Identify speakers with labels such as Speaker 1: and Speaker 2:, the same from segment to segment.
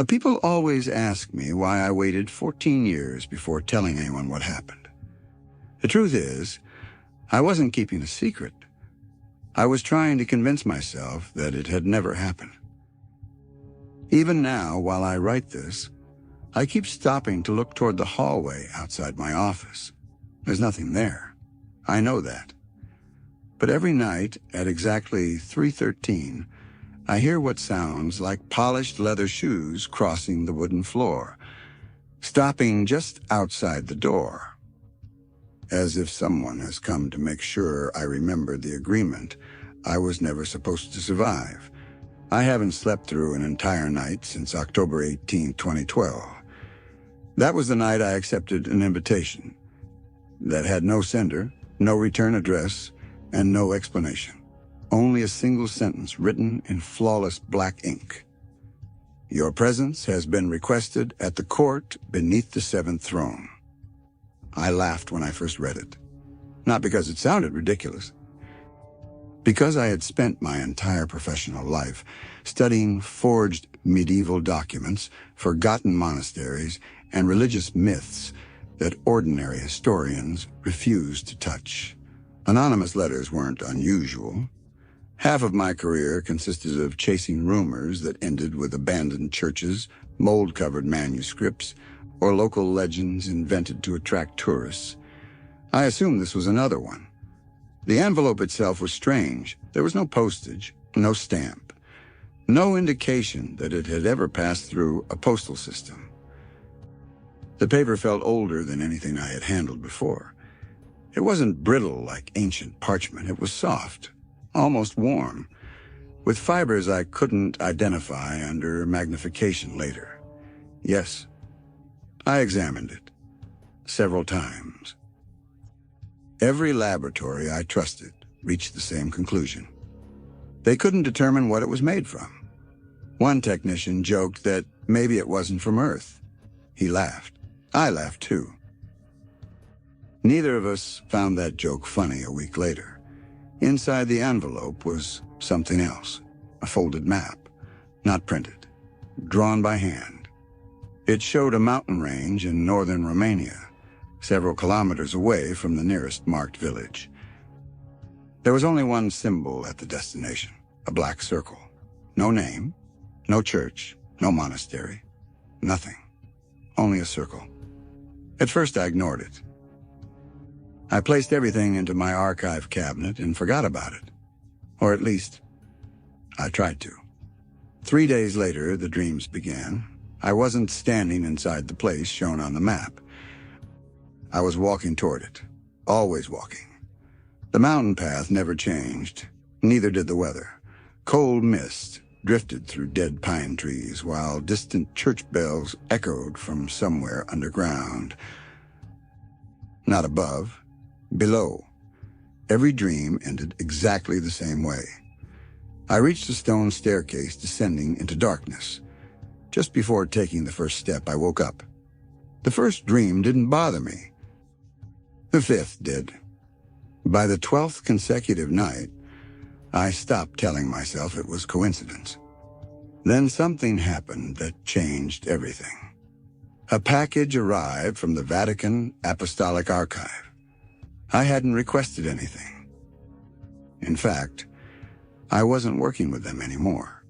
Speaker 1: People always ask me why I waited 14 years before telling anyone what happened. The truth is, I wasn't keeping a secret. I was trying to convince myself that it had never happened. Even now, while I write this, I keep stopping to look toward the hallway outside my office. There's nothing there. I know that. But every night at exactly 3:13, I hear what sounds like polished leather shoes crossing the wooden floor, stopping just outside the door, as if someone has come to make sure I remember the agreement I was never supposed to survive. I haven't slept through an entire night since October 18, 2012. That was the night I accepted an invitation that had no sender, no return address, and no explanation. Only a single sentence written in flawless black ink. Your presence has been requested at the court beneath the seventh throne. I laughed when I first read it. Not because it sounded ridiculous. Because I had spent my entire professional life studying forged medieval documents, forgotten monasteries, and religious myths that ordinary historians refused to touch. Anonymous letters weren't unusual. Half of my career consisted of chasing rumors that ended with abandoned churches, mold-covered manuscripts, or local legends invented to attract tourists. I assumed this was another one. The envelope itself was strange. There was no postage, no stamp, no indication that it had ever passed through a postal system. The paper felt older than anything I had handled before. It wasn't brittle like ancient parchment. It was soft, almost warm, with fibers I couldn't identify under magnification later. Yes, I examined it several times. Every laboratory I trusted reached the same conclusion. They couldn't determine what it was made from. One technician joked that maybe it wasn't from Earth. He laughed. I laughed too. Neither of us found that joke funny a week later. Inside the envelope was something else, a folded map, not printed, drawn by hand. It showed a mountain range in northern Romania, several kilometers away from the nearest marked village. There was only one symbol at the destination, a black circle. No name, no church, no monastery, nothing. Only a circle. At first I ignored it. I placed everything into my archive cabinet and forgot about it. Or at least, I tried to. 3 days later, the dreams began. I wasn't standing inside the place shown on the map. I was walking toward it, always walking. The mountain path never changed, neither did the weather. Cold mist drifted through dead pine trees, while distant church bells echoed from somewhere underground. Not above. Below, every dream ended exactly the same way. I reached a stone staircase descending into darkness. Just before taking the first step, I woke up. The first dream didn't bother me. The fifth did. By the 12th consecutive night, I stopped telling myself it was coincidence. Then something happened that changed everything. A package arrived from the Vatican Apostolic Archive. I hadn't requested anything. In fact, I wasn't working with them anymore.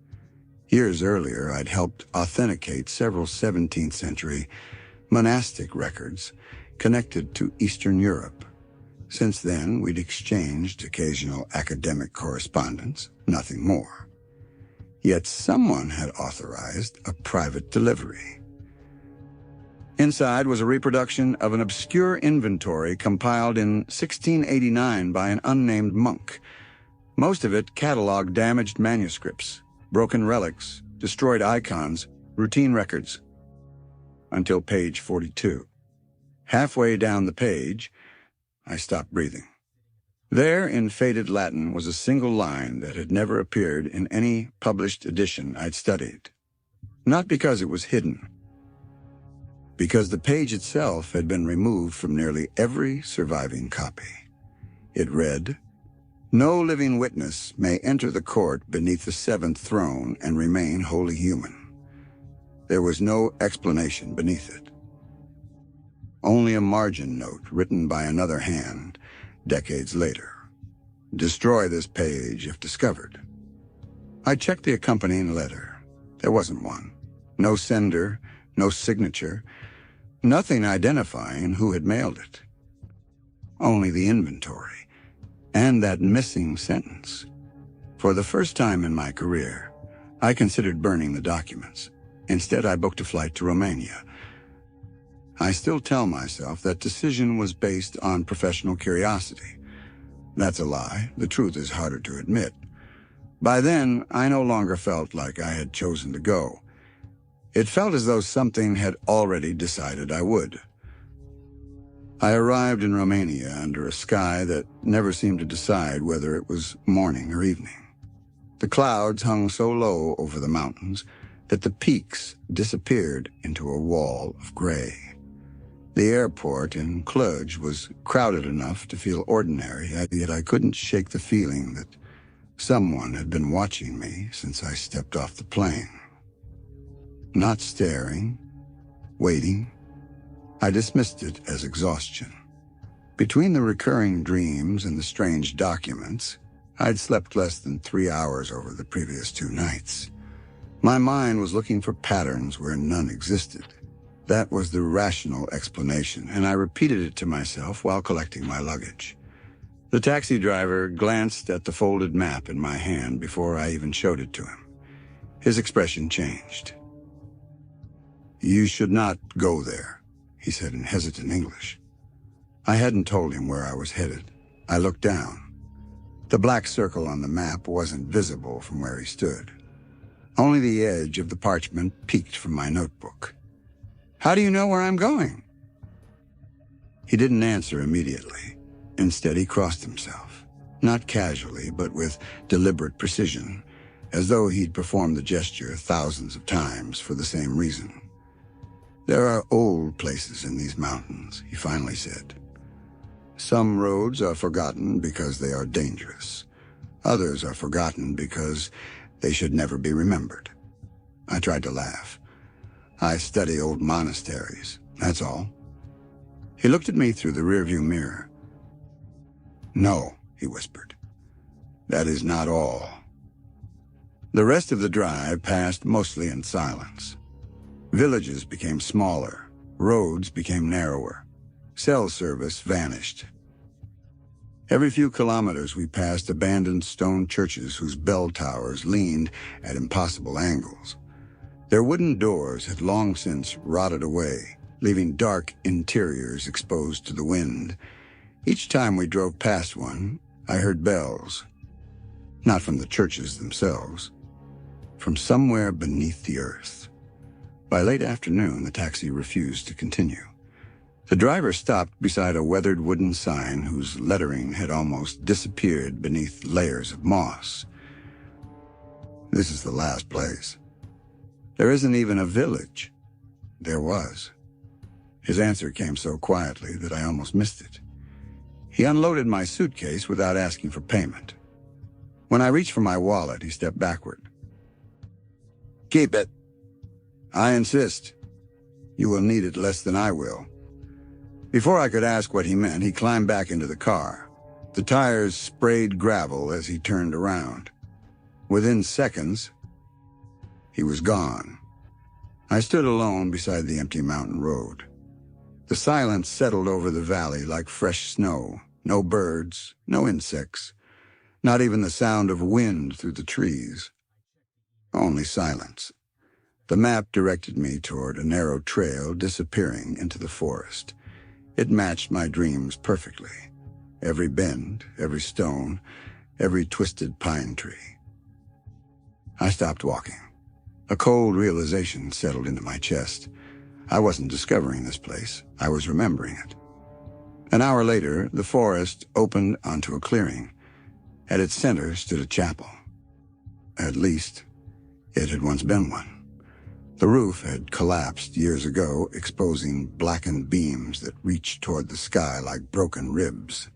Speaker 1: Years earlier, I'd helped authenticate several 17th century monastic records connected to Eastern Europe. Since then, we'd exchanged occasional academic correspondence, nothing more. Yet someone had authorized a private delivery. Inside was a reproduction of an obscure inventory compiled in 1689 by an unnamed monk. Most of it cataloged damaged manuscripts, broken relics, destroyed icons, routine records. Until page 42. Halfway down the page, I stopped breathing. There, in faded Latin, was a single line that had never appeared in any published edition I'd studied. Not because it was hidden, because the page itself had been removed from nearly every surviving copy. It read, "No living witness may enter the court beneath the seventh throne and remain wholly human." There was no explanation beneath it. Only a margin note written by another hand decades later. Destroy this page if discovered. I checked the accompanying letter. There wasn't one. No sender, no signature, nothing identifying who had mailed it. Only the inventory and that missing sentence. For the first time in my career, I considered burning the documents. Instead, I booked a flight to Romania. I still tell myself that decision was based on professional curiosity. That's a lie. The truth is harder to admit. By then, I no longer felt like I had chosen to go. It felt as though something had already decided I would. I arrived in Romania under a sky that never seemed to decide whether it was morning or evening. The clouds hung so low over the mountains that the peaks disappeared into a wall of gray. The airport in Cluj was crowded enough to feel ordinary, yet I couldn't shake the feeling that someone had been watching me since I stepped off the plane. Not staring, waiting. I dismissed it as exhaustion. Between the recurring dreams and the strange documents, I'd slept less than 3 hours over the previous 2 nights. My mind was looking for patterns where none existed. That was the rational explanation, and I repeated it to myself while collecting my luggage. The taxi driver glanced at the folded map in my hand before I even showed it to him. His expression changed. "You should not go there," he said in hesitant English. I hadn't told him where I was headed. I looked down. The black circle on the map wasn't visible from where he stood. Only the edge of the parchment peeked from my notebook. "How do you know where I'm going?" He didn't answer immediately. Instead, he crossed himself, not casually, but with deliberate precision, as though he'd performed the gesture thousands of times for the same reason. "There are old places in these mountains," he finally said. "Some roads are forgotten because they are dangerous. Others are forgotten because they should never be remembered." I tried to laugh. "I study old monasteries, that's all." He looked at me through the rearview mirror. "No," he whispered. "That is not all." The rest of the drive passed mostly in silence. Villages became smaller. Roads became narrower. Cell service vanished. Every few kilometers we passed abandoned stone churches whose bell towers leaned at impossible angles. Their wooden doors had long since rotted away, leaving dark interiors exposed to the wind. Each time we drove past one, I heard bells. Not from the churches themselves, from somewhere beneath the earth. By late afternoon, the taxi refused to continue. The driver stopped beside a weathered wooden sign whose lettering had almost disappeared beneath layers of moss. "This is the last place." "There isn't even a village." There was. His answer came so quietly that I almost missed it. He unloaded my suitcase without asking for payment. When I reached for my wallet, he stepped backward. "Keep it." "I insist. You will need it less than I will." Before I could ask what he meant, he climbed back into the car. The tires sprayed gravel as he turned around. Within seconds, he was gone. I stood alone beside the empty mountain road. The silence settled over the valley like fresh snow. No birds, no insects, not even the sound of wind through the trees. Only silence. The map directed me toward a narrow trail disappearing into the forest. It matched my dreams perfectly. Every bend, every stone, every twisted pine tree. I stopped walking. A cold realization settled into my chest. I wasn't discovering this place. I was remembering it. An hour later, the forest opened onto a clearing. At its center stood a chapel. At least, it had once been one. The roof had collapsed years ago, exposing blackened beams that reached toward the sky like broken ribs.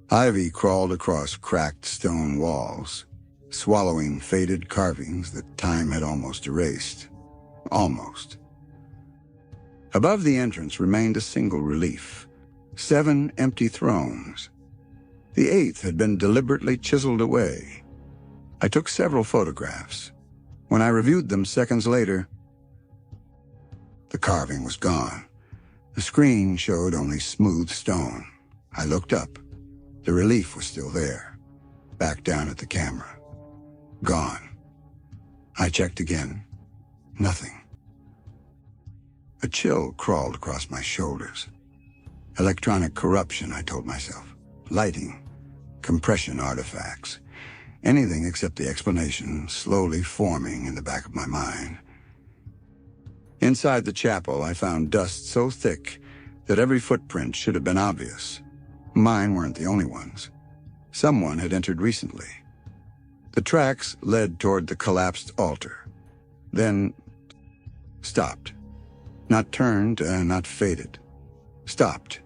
Speaker 1: Ivy crawled across cracked stone walls, swallowing faded carvings that time had almost erased. almost. Above the entrance remained a single relief, 7 empty thrones. The 8th had been deliberately chiseled away. I took several photographs. When I reviewed them seconds later, the carving was gone. The screen showed only smooth stone. I looked up. The relief was still there, back down at the camera. Gone. I checked again. Nothing. A chill crawled across my shoulders. Electronic corruption, I told myself. Lighting. Compression artifacts. Anything except the explanation slowly forming in the back of my mind. Inside the chapel, I found dust so thick that every footprint should have been obvious. Mine weren't the only ones. Someone had entered recently. The tracks led toward the collapsed altar. Then stopped. Not turned, not faded. Stopped.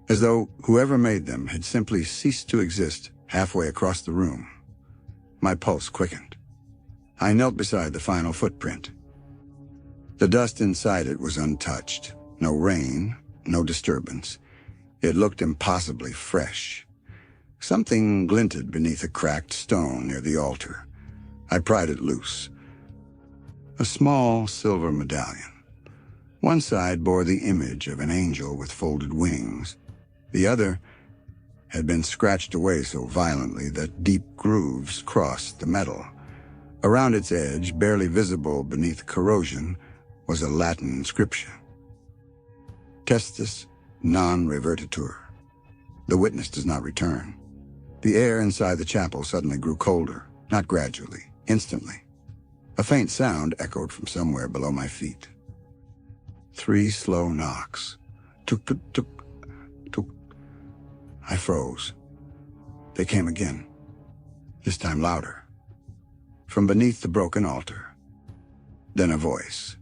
Speaker 1: As though whoever made them had simply ceased to exist halfway across the room. My pulse quickened. I knelt beside the final footprint. The dust inside it was untouched. No rain, no disturbance. It looked impossibly fresh. Something glinted beneath a cracked stone near the altar. I pried it loose. A small silver medallion. One side bore the image of an angel with folded wings. The other had been scratched away so violently that deep grooves crossed the metal. Around its edge, barely visible beneath corrosion, was a Latin inscription. Testis non revertitur. The witness does not return. The air inside the chapel suddenly grew colder, not gradually, instantly. A faint sound echoed from somewhere below my feet. 3 slow knocks. Tuk, tuk, tuk, tuk. I froze. They came again, this time louder, from beneath the broken altar. Then a voice,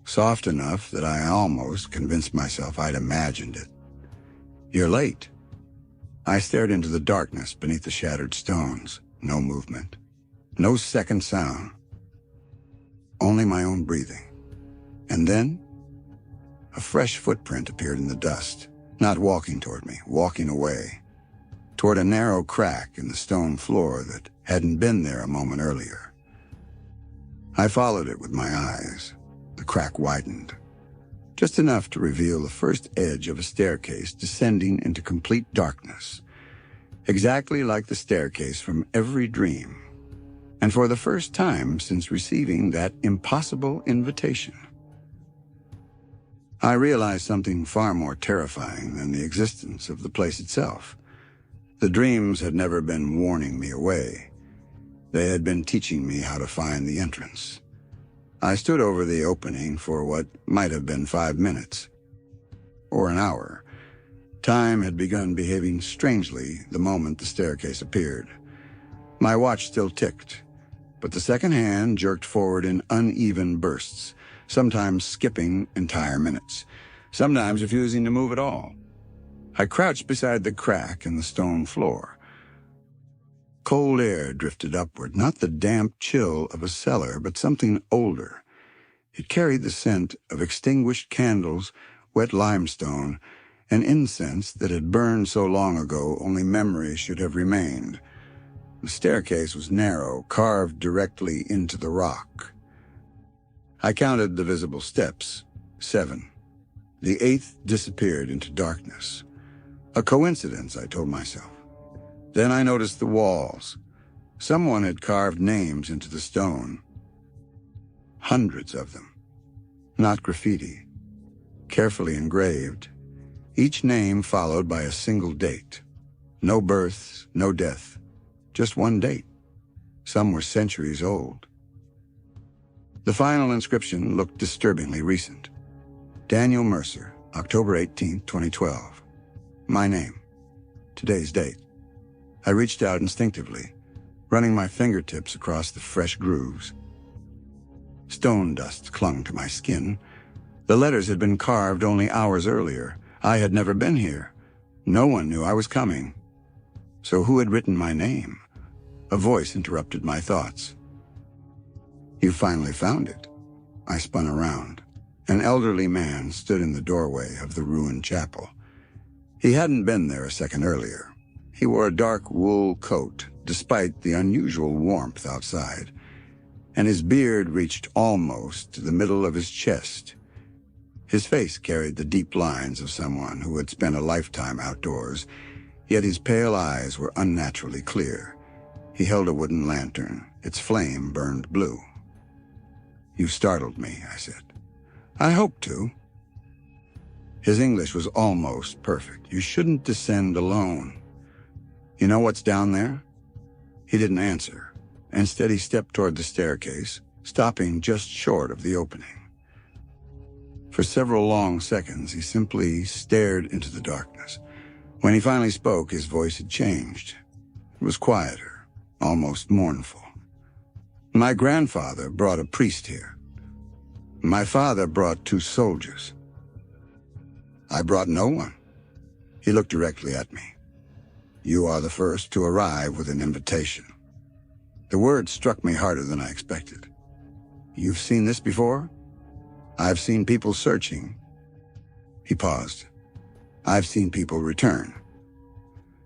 Speaker 1: soft enough that I almost convinced myself I'd imagined it. "You're late." I stared into the darkness beneath the shattered stones. No movement. No second sound. Only my own breathing. And then, a fresh footprint appeared in the dust, not walking toward me, walking away, toward a narrow crack in the stone floor that hadn't been there a moment earlier. I followed it with my eyes. The crack widened, just enough to reveal the first edge of a staircase descending into complete darkness, exactly like the staircase from every dream, and for the first time since receiving that impossible invitation. I realized something far more terrifying than the existence of the place itself. The dreams had never been warning me away. They had been teaching me how to find the entrance. I stood over the opening for what might have been 5 minutes, or an hour. Time had begun behaving strangely the moment the staircase appeared. My watch still ticked, but the second hand jerked forward in uneven bursts, sometimes skipping entire minutes, sometimes refusing to move at all. I crouched beside the crack in the stone floor. Cold air drifted upward, not the damp chill of a cellar, but something older. It carried the scent of extinguished candles, wet limestone, and incense that had burned so long ago only memory should have remained. The staircase was narrow, carved directly into the rock. I counted the visible steps, 7. The 8th disappeared into darkness. A coincidence, I told myself. Then I noticed the walls. Someone had carved names into the stone. Hundreds of them. Not graffiti. Carefully engraved. Each name followed by a single date. No births, no death. Just one date. Some were centuries old. The final inscription looked disturbingly recent. Daniel Mercer, October 18, 2012. My name. Today's date. I reached out instinctively, running my fingertips across the fresh grooves. Stone dust clung to my skin. The letters had been carved only hours earlier. I had never been here. No one knew I was coming. So who had written my name? A voice interrupted my thoughts. "You finally found it." I spun around. An elderly man stood in the doorway of the ruined chapel. He hadn't been there a second earlier. He wore a dark wool coat, despite the unusual warmth outside, and his beard reached almost to the middle of his chest. His face carried the deep lines of someone who had spent a lifetime outdoors, yet his pale eyes were unnaturally clear. He held a wooden lantern. Its flame burned blue. "You startled me," I said. "I hoped to." His English was almost perfect. "You shouldn't descend alone. You know what's down there?" He didn't answer. Instead, he stepped toward the staircase, stopping just short of the opening. For several long seconds, he simply stared into the darkness. When he finally spoke, his voice had changed. It was quieter, almost mournful. "My grandfather brought a priest here. My father brought 2 soldiers. I brought no one." He looked directly at me. "You are the first to arrive with an invitation." The word struck me harder than I expected. "You've seen this before?" "I've seen people searching." He paused. "I've seen people return."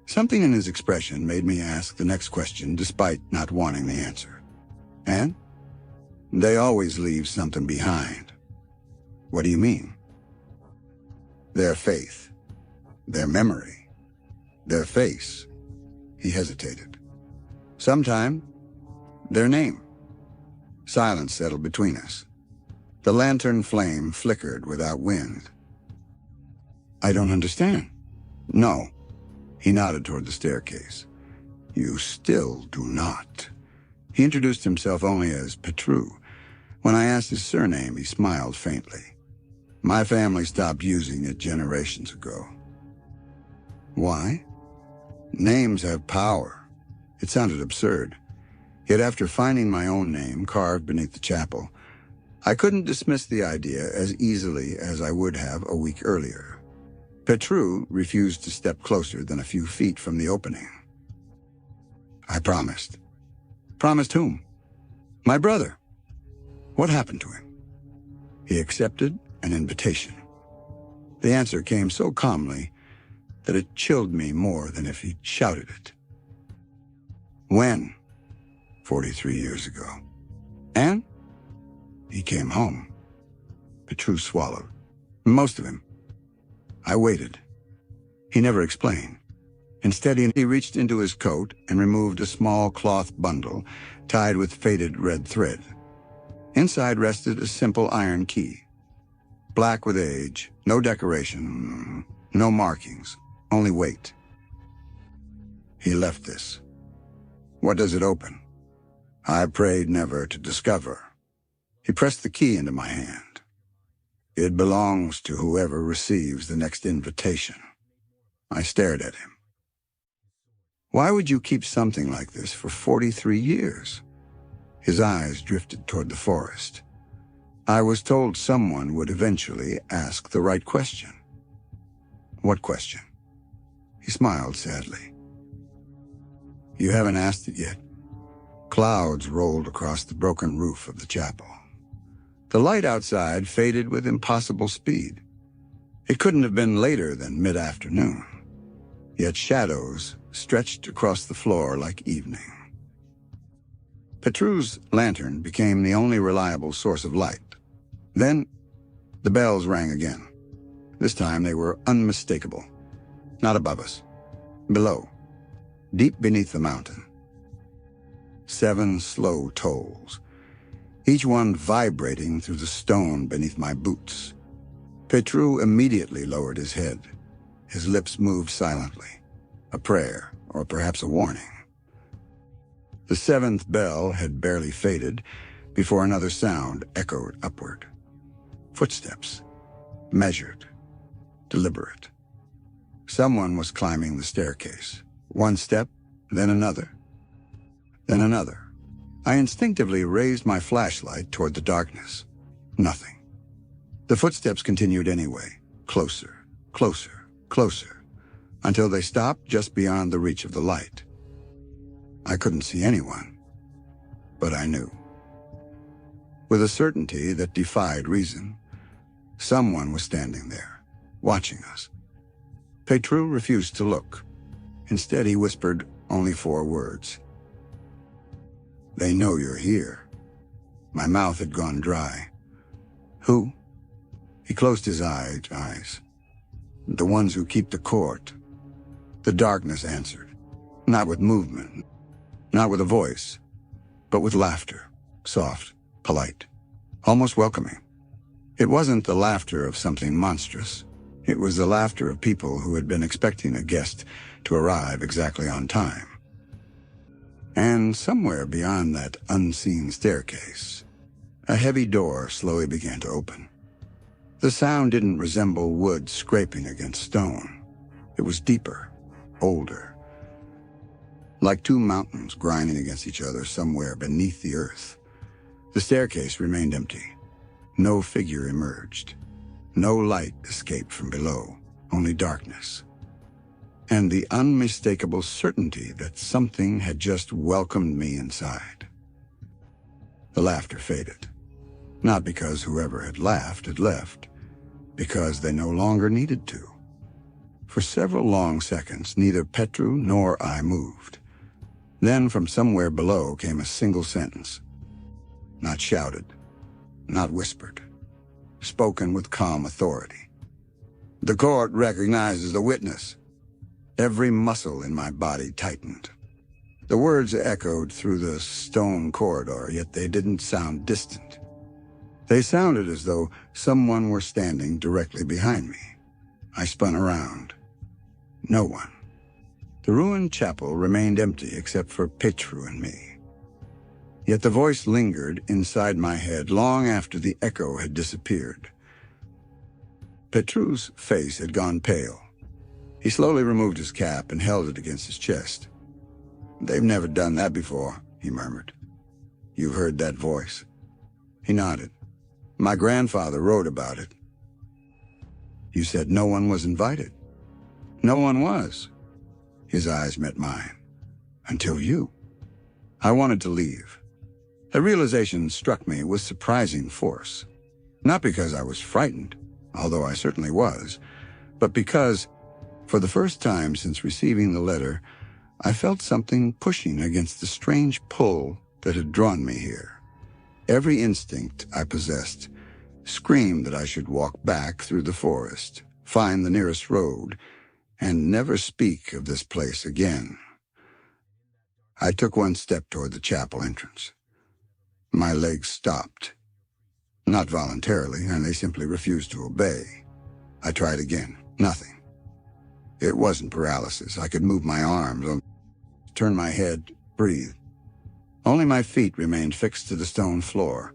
Speaker 1: Something in his expression made me ask the next question despite not wanting the answer. "And?" "They always leave something behind." "What do you mean?" "Their faith, their memory, their face." He hesitated. "Sometime, their name." Silence settled between us. The lantern flame flickered without wind. "I don't understand." "No." He nodded toward the staircase. "You still do not." He introduced himself only as Petru. When I asked his surname, he smiled faintly. "My family stopped using it generations ago." "Why?" "Names have power." It sounded absurd. Yet after finding my own name carved beneath the chapel, I couldn't dismiss the idea as easily as I would have a week earlier. Petru refused to step closer than a few feet from the opening. "I promised." "Promised whom?" "My brother." "What happened to him?" "He accepted an invitation." The answer came so calmly that it chilled me more than if he'd shouted it. "When?" 43 years ago. "And?" "He came home." Petru swallowed. "Most of him." I waited. He never explained. Instead, he reached into his coat and removed a small cloth bundle tied with faded red thread. Inside rested a simple iron key. Black with age, no decoration, no markings, only weight. "He left this." "What does it open?" "I prayed never to discover." He pressed the key into my hand. "It belongs to whoever receives the next invitation." I stared at him. "Why would you keep something like this for 43 years? His eyes drifted toward the forest. "I was told someone would eventually ask the right question." "What question?" He smiled sadly. "You haven't asked it yet." Clouds rolled across the broken roof of the chapel. The light outside faded with impossible speed. It couldn't have been later than mid-afternoon. Yet shadows stretched across the floor like evening. Petru's lantern became the only reliable source of light. Then, the bells rang again. This time they were unmistakable. Not above us. Below. Deep beneath the mountain. 7 slow tolls, each one vibrating through the stone beneath my boots. Petru immediately lowered his head. His lips moved silently. A prayer, or perhaps a warning. The 7th bell had barely faded before another sound echoed upward. Footsteps. Measured. Deliberate. Someone was climbing the staircase. One step, then another. Then another. I instinctively raised my flashlight toward the darkness. Nothing. The footsteps continued anyway, closer, closer, closer, until they stopped just beyond the reach of the light. I couldn't see anyone, but I knew. with a certainty that defied reason. Someone was standing there, watching us. Petru refused to look. Instead, he whispered only 4 words. "They know you're here." My mouth had gone dry. "Who?" He closed his eyes. "The ones who keep the court." The darkness answered, not with movement, not with a voice, but with laughter, soft, polite, almost welcoming. It wasn't the laughter of something monstrous. It was the laughter of people who had been expecting a guest to arrive exactly on time. And somewhere beyond that unseen staircase, a heavy door slowly began to open. The sound didn't resemble wood scraping against stone. It was deeper, older, like 2 mountains grinding against each other somewhere beneath the earth. The staircase remained empty. No figure emerged. No light escaped from below, only darkness. And the unmistakable certainty that something had just welcomed me inside. The laughter faded. Not because whoever had laughed had left, because they no longer needed to. For several long seconds, neither Petru nor I moved. Then from somewhere below came a single sentence. Not shouted, not whispered, spoken with calm authority. "The court recognizes the witness." Every muscle in my body tightened. The words echoed through the stone corridor, yet they didn't sound distant. They sounded as though someone were standing directly behind me. I spun around. No one. The ruined chapel remained empty except for Petru and me. Yet the voice lingered inside my head long after the echo had disappeared. Petru's face had gone pale. He slowly removed his cap and held it against his chest. "They've never done that before," he murmured. "You've heard that voice?" He nodded. "My grandfather wrote about it." "You said no one was invited." "No one was." His eyes met mine. "Until you." I wanted to leave. A realization struck me with surprising force. Not because I was frightened, although I certainly was, but because, for the first time since receiving the letter, I felt something pushing against the strange pull that had drawn me here. Every instinct I possessed screamed that I should walk back through the forest, find the nearest road, and never speak of this place again. I took one step toward the chapel entrance. My legs stopped. Not voluntarily, and they simply refused to obey. I tried again. Nothing. It wasn't paralysis. I could move my arms, turn my head, breathe. Only my feet remained fixed to the stone floor.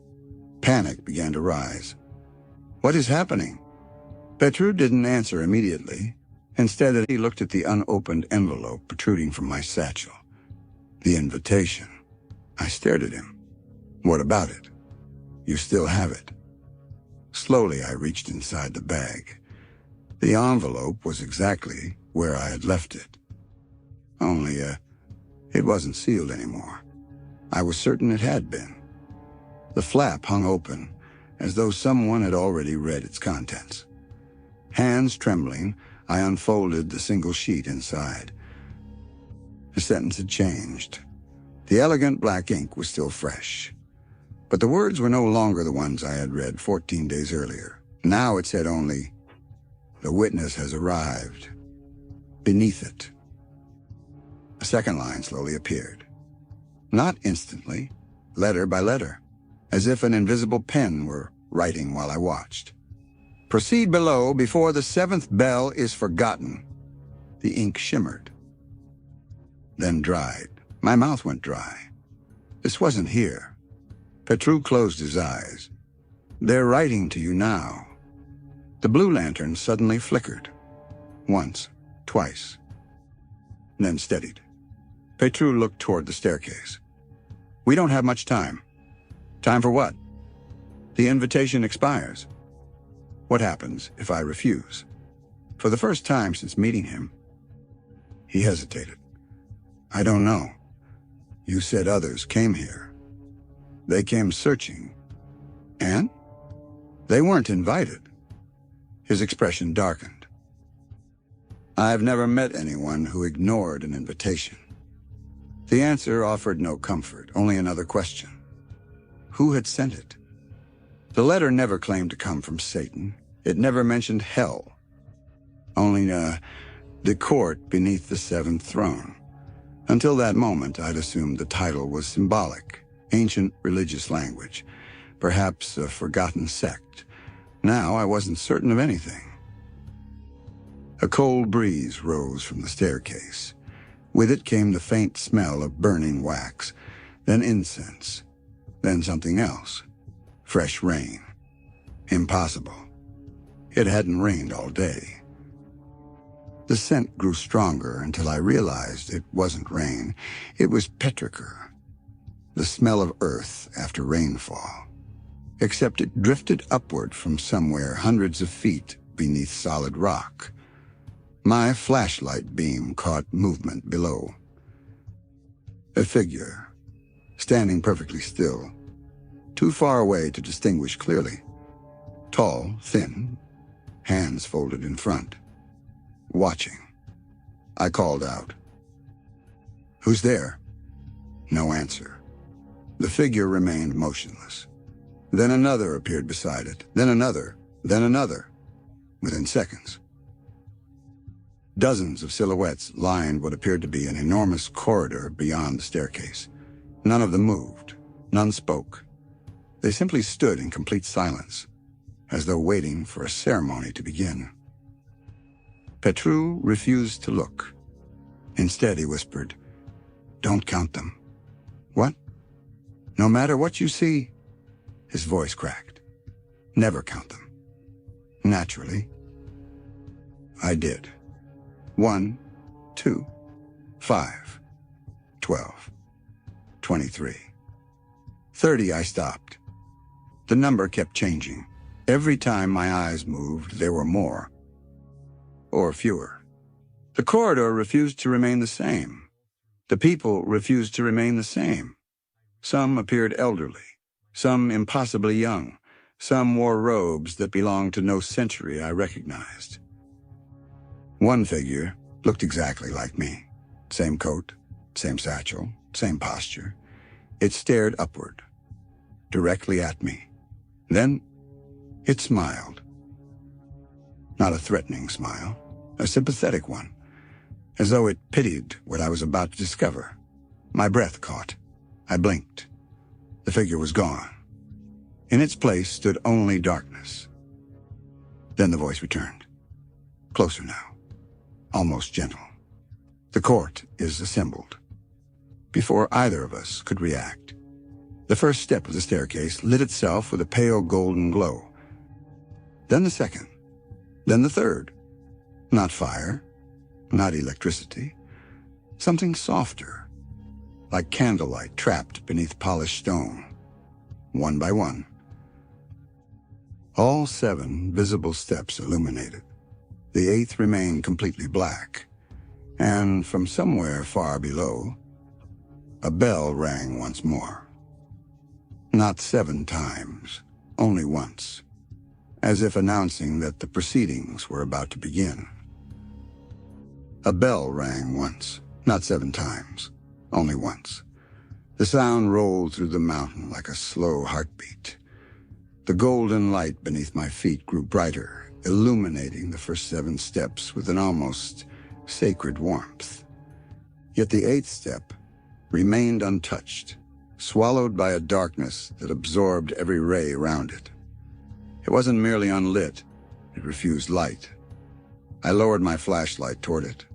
Speaker 1: Panic began to rise. "What is happening?" Petru didn't answer immediately. Instead, he looked at the unopened envelope protruding from my satchel. The invitation. I stared at him. "What about it?" "You still have it." Slowly, I reached inside the bag. The envelope was exactly where I had left it. Only, it wasn't sealed anymore. I was certain it had been. The flap hung open, as though someone had already read its contents. Hands trembling, I unfolded the single sheet inside. The sentence had changed. The elegant black ink was still fresh. But the words were no longer the ones I had read 14 days earlier. Now it said only, "The witness has arrived." Beneath it, a second line slowly appeared. Not instantly, letter by letter, as if an invisible pen were writing while I watched. "Proceed below before the 7th bell is forgotten." The ink shimmered, then dried. My mouth went dry. This wasn't here. Petru closed his eyes. "They're writing to you now." The blue lantern suddenly flickered. Once, twice, then steadied. Petru looked toward the staircase. "We don't have much time." "Time for what?" "The invitation expires." "What happens if I refuse?" For the first time since meeting him, he hesitated. "I don't know. You said others came here. They came searching. And they weren't invited. His expression darkened. I've never met anyone who ignored an invitation. The answer offered no comfort, only another question. Who had sent it? The letter never claimed to come from Satan. It never mentioned hell. Only, the court beneath the seventh throne. Until that moment, I'd assumed the title was symbolic, ancient religious language, perhaps a forgotten sect. Now I wasn't certain of anything. A cold breeze rose from the staircase. With it came the faint smell of burning wax, then incense, then something else. Fresh rain. Impossible. It hadn't rained all day. The scent grew stronger until I realized it wasn't rain. It was petrichor, the smell of earth after rainfall. Except it drifted upward from somewhere hundreds of feet beneath solid rock. My flashlight beam caught movement below. A figure, standing perfectly still, too far away to distinguish clearly. Tall, thin, hands folded in front. Watching. I called out. "Who's there?" No answer. The figure remained motionless. Then another appeared beside it, then another, within seconds. Dozens of silhouettes lined what appeared to be an enormous corridor beyond the staircase. None of them moved. None spoke. They simply stood in complete silence, as though waiting for a ceremony to begin. Petru refused to look. Instead, he whispered, "Don't count them." "What?" "No matter what you see," his voice cracked, "never count them." Naturally, I did. 1, 2, 5, 12, 23. 30, I stopped. The number kept changing. Every time my eyes moved, there were more. Or fewer. The corridor refused to remain the same. The people refused to remain the same. Some appeared elderly, some impossibly young, some wore robes that belonged to no century I recognized. One figure looked exactly like me. Same coat, same satchel, same posture. It stared upward, directly at me. Then it smiled. Not a threatening smile, a sympathetic one, as though it pitied what I was about to discover. My breath caught. I blinked. The figure was gone. In its place stood only darkness. Then the voice returned. Closer now, almost gentle. "The court is assembled." Before either of us could react, the first step of the staircase lit itself with a pale golden glow. Then the second, then the third. Not fire, not electricity, something softer, like candlelight trapped beneath polished stone. One by one. All 7 visible steps illuminated. The 8th remained completely black, and from somewhere far below, a bell rang once more. Not 7 times, only once, as if announcing that the proceedings were about to begin. A bell rang once, not 7 times, only once. The sound rolled through the mountain like a slow heartbeat. The golden light beneath my feet grew brighter, illuminating the first 7 steps with an almost sacred warmth. Yet the 8th step remained untouched, swallowed by a darkness that absorbed every ray around it. It wasn't merely unlit, it refused light. I lowered my flashlight toward it.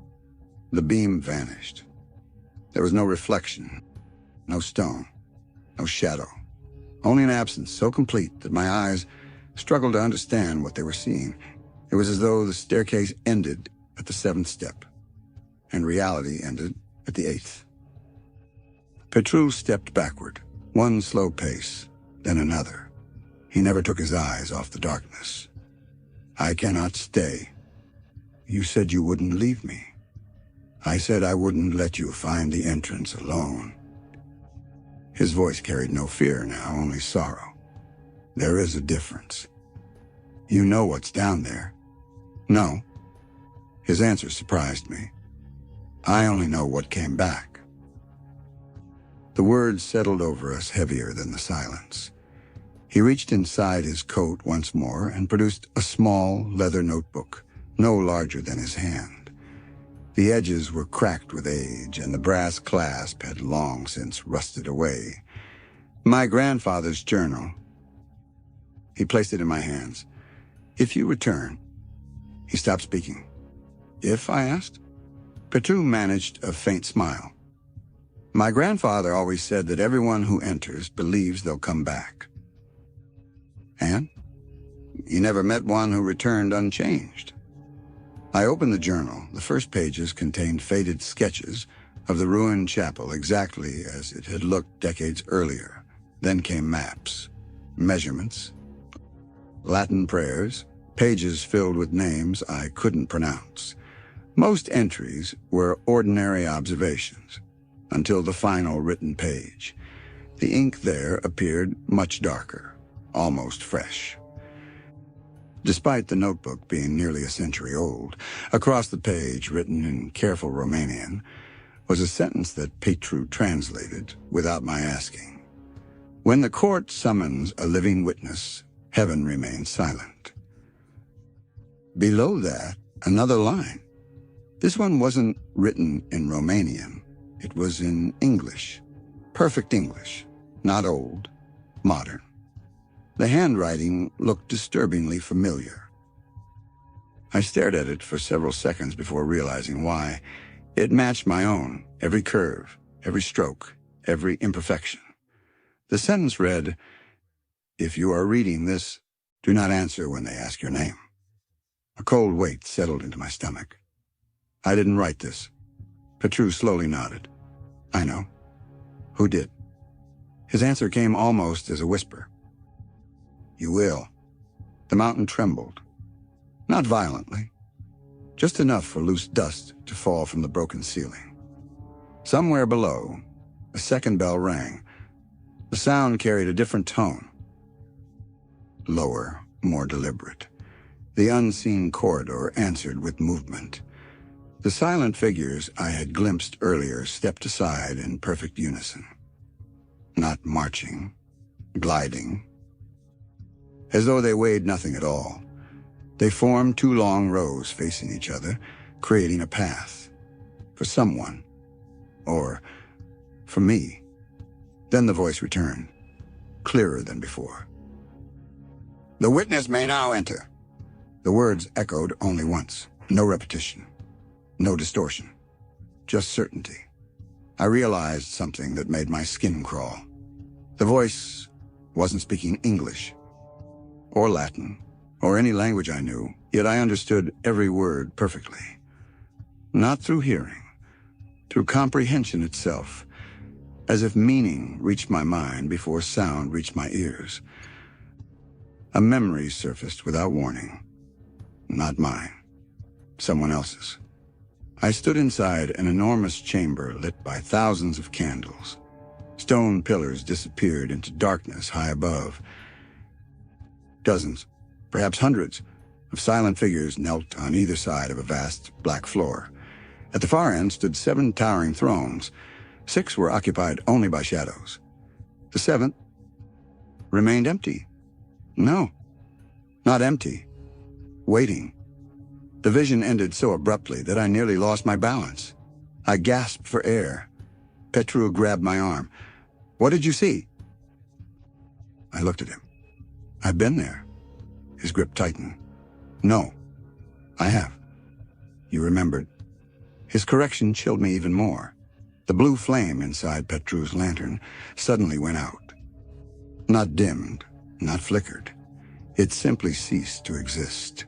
Speaker 1: The beam vanished. There was no reflection, no stone, no shadow. Only an absence so complete that my eyes struggled to understand what they were seeing. It was as though the staircase ended at the 7th step, and reality ended at the 8th. Petru stepped backward, one slow pace, then another. He never took his eyes off the darkness. "I cannot stay. You said you wouldn't leave me. I said I wouldn't let you find the entrance alone." His voice carried no fear now, only sorrow. There is a difference. You know what's down there. No. His answer surprised me. I only know what came back. The words settled over us heavier than the silence. He reached inside his coat once more and produced a small leather notebook, no larger than his hand. The edges were cracked with age, and the brass clasp had long since rusted away. My grandfather's journal. He placed it in my hands. If you return. He stopped speaking. If, I asked. Petru managed a faint smile. My grandfather always said that everyone who enters believes they'll come back. And? You never met one who returned unchanged. I opened the journal. The first pages contained faded sketches of the ruined chapel exactly as it had looked decades earlier. Then came maps, measurements, Latin prayers, pages filled with names I couldn't pronounce. Most entries were ordinary observations, until the final written page. The ink there appeared much darker, almost fresh. Despite the notebook being nearly a century old, across the page, written in careful Romanian, was a sentence that Petru translated without my asking. When the court summons a living witness, heaven remains silent. Below that, another line. This one wasn't written in Romanian. It was in English. Perfect English. Not old. Modern. The handwriting looked disturbingly familiar. I stared at it for several seconds before realizing why. It matched my own, every curve, every stroke, every imperfection. The sentence read, "If you are reading this, do not answer when they ask your name." A cold weight settled into my stomach. I didn't write this. Petru slowly nodded. I know. Who did? His answer came almost as a whisper. You will. The mountain trembled. Not violently. Just enough for loose dust to fall from the broken ceiling. Somewhere below, a second bell rang. The sound carried a different tone. Lower, more deliberate. The unseen corridor answered with movement. The silent figures I had glimpsed earlier stepped aside in perfect unison. Not marching, gliding. As though they weighed nothing at all. They formed two long rows facing each other, creating a path. For someone. Or for me. Then the voice returned, clearer than before. The witness may now enter. The words echoed only once. No repetition. No distortion. Just certainty. I realized something that made my skin crawl. The voice wasn't speaking English, or Latin, or any language I knew, yet I understood every word perfectly. Not through hearing, through comprehension itself, as if meaning reached my mind before sound reached my ears. A memory surfaced without warning. Not mine. Someone else's. I stood inside an enormous chamber lit by thousands of candles. Stone pillars disappeared into darkness high above. Dozens, perhaps hundreds, of silent figures knelt on either side of a vast black floor. At the far end stood 7 towering thrones. 6 were occupied only by shadows. The 7th remained empty. No, not empty. Waiting. The vision ended so abruptly that I nearly lost my balance. I gasped for air. Petru grabbed my arm. What did you see? I looked at him. I've been there. His grip tightened. No, I have. You remembered. His correction chilled me even more. The blue flame inside Petru's lantern suddenly went out. Not dimmed, not flickered. It simply ceased to exist.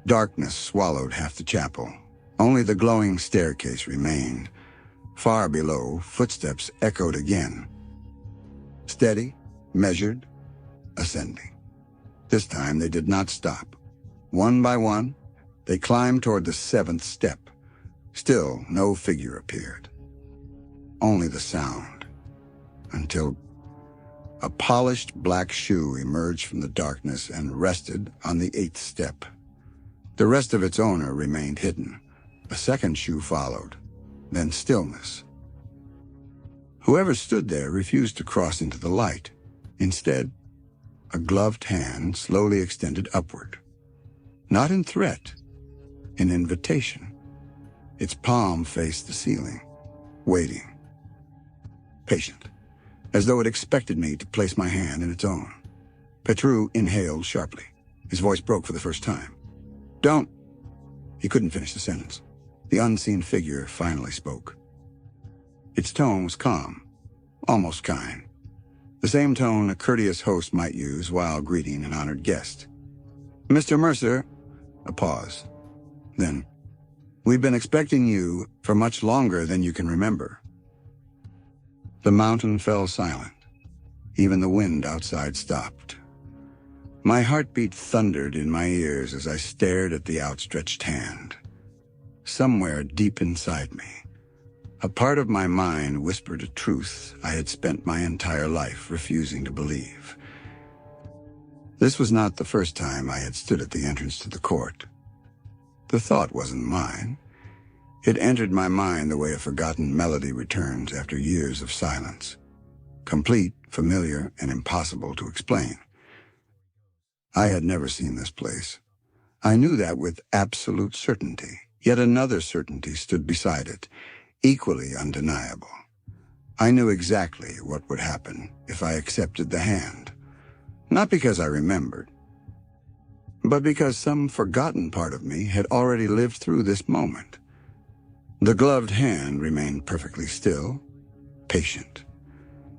Speaker 1: Darkness swallowed half the chapel. Only the glowing staircase remained. Far below, footsteps echoed again. Steady, measured, ascending. This time they did not stop. One by one, they climbed toward the 7th step. Still, no figure appeared. Only the sound. Until A polished black shoe emerged from the darkness and rested on the 8th step. The rest of its owner remained hidden. A second shoe followed, then stillness. Whoever stood there refused to cross into the light. Instead, a gloved hand slowly extended upward. Not in threat, in invitation. Its palm faced the ceiling, waiting. Patient, as though it expected me to place my hand in its own. Petru inhaled sharply. His voice broke for the first time. "Don't." He couldn't finish the sentence. The unseen figure finally spoke. Its tone was calm, almost kind. The same tone a courteous host might use while greeting an honored guest. "Mr. Mercer," a pause. Then, "We've been expecting you for much longer than you can remember." The mountain fell silent. Even the wind outside stopped. My heartbeat thundered in my ears as I stared at the outstretched hand. Somewhere deep inside me, a part of my mind whispered a truth I had spent my entire life refusing to believe. This was not the first time I had stood at the entrance to the court. The thought wasn't mine. It entered my mind the way a forgotten melody returns after years of silence. Complete, familiar, and impossible to explain. I had never seen this place. I knew that with absolute certainty. Yet another certainty stood beside it, equally undeniable. I knew exactly what would happen if I accepted the hand. Not because I remembered, but because some forgotten part of me had already lived through this moment. The gloved hand remained perfectly still, patient,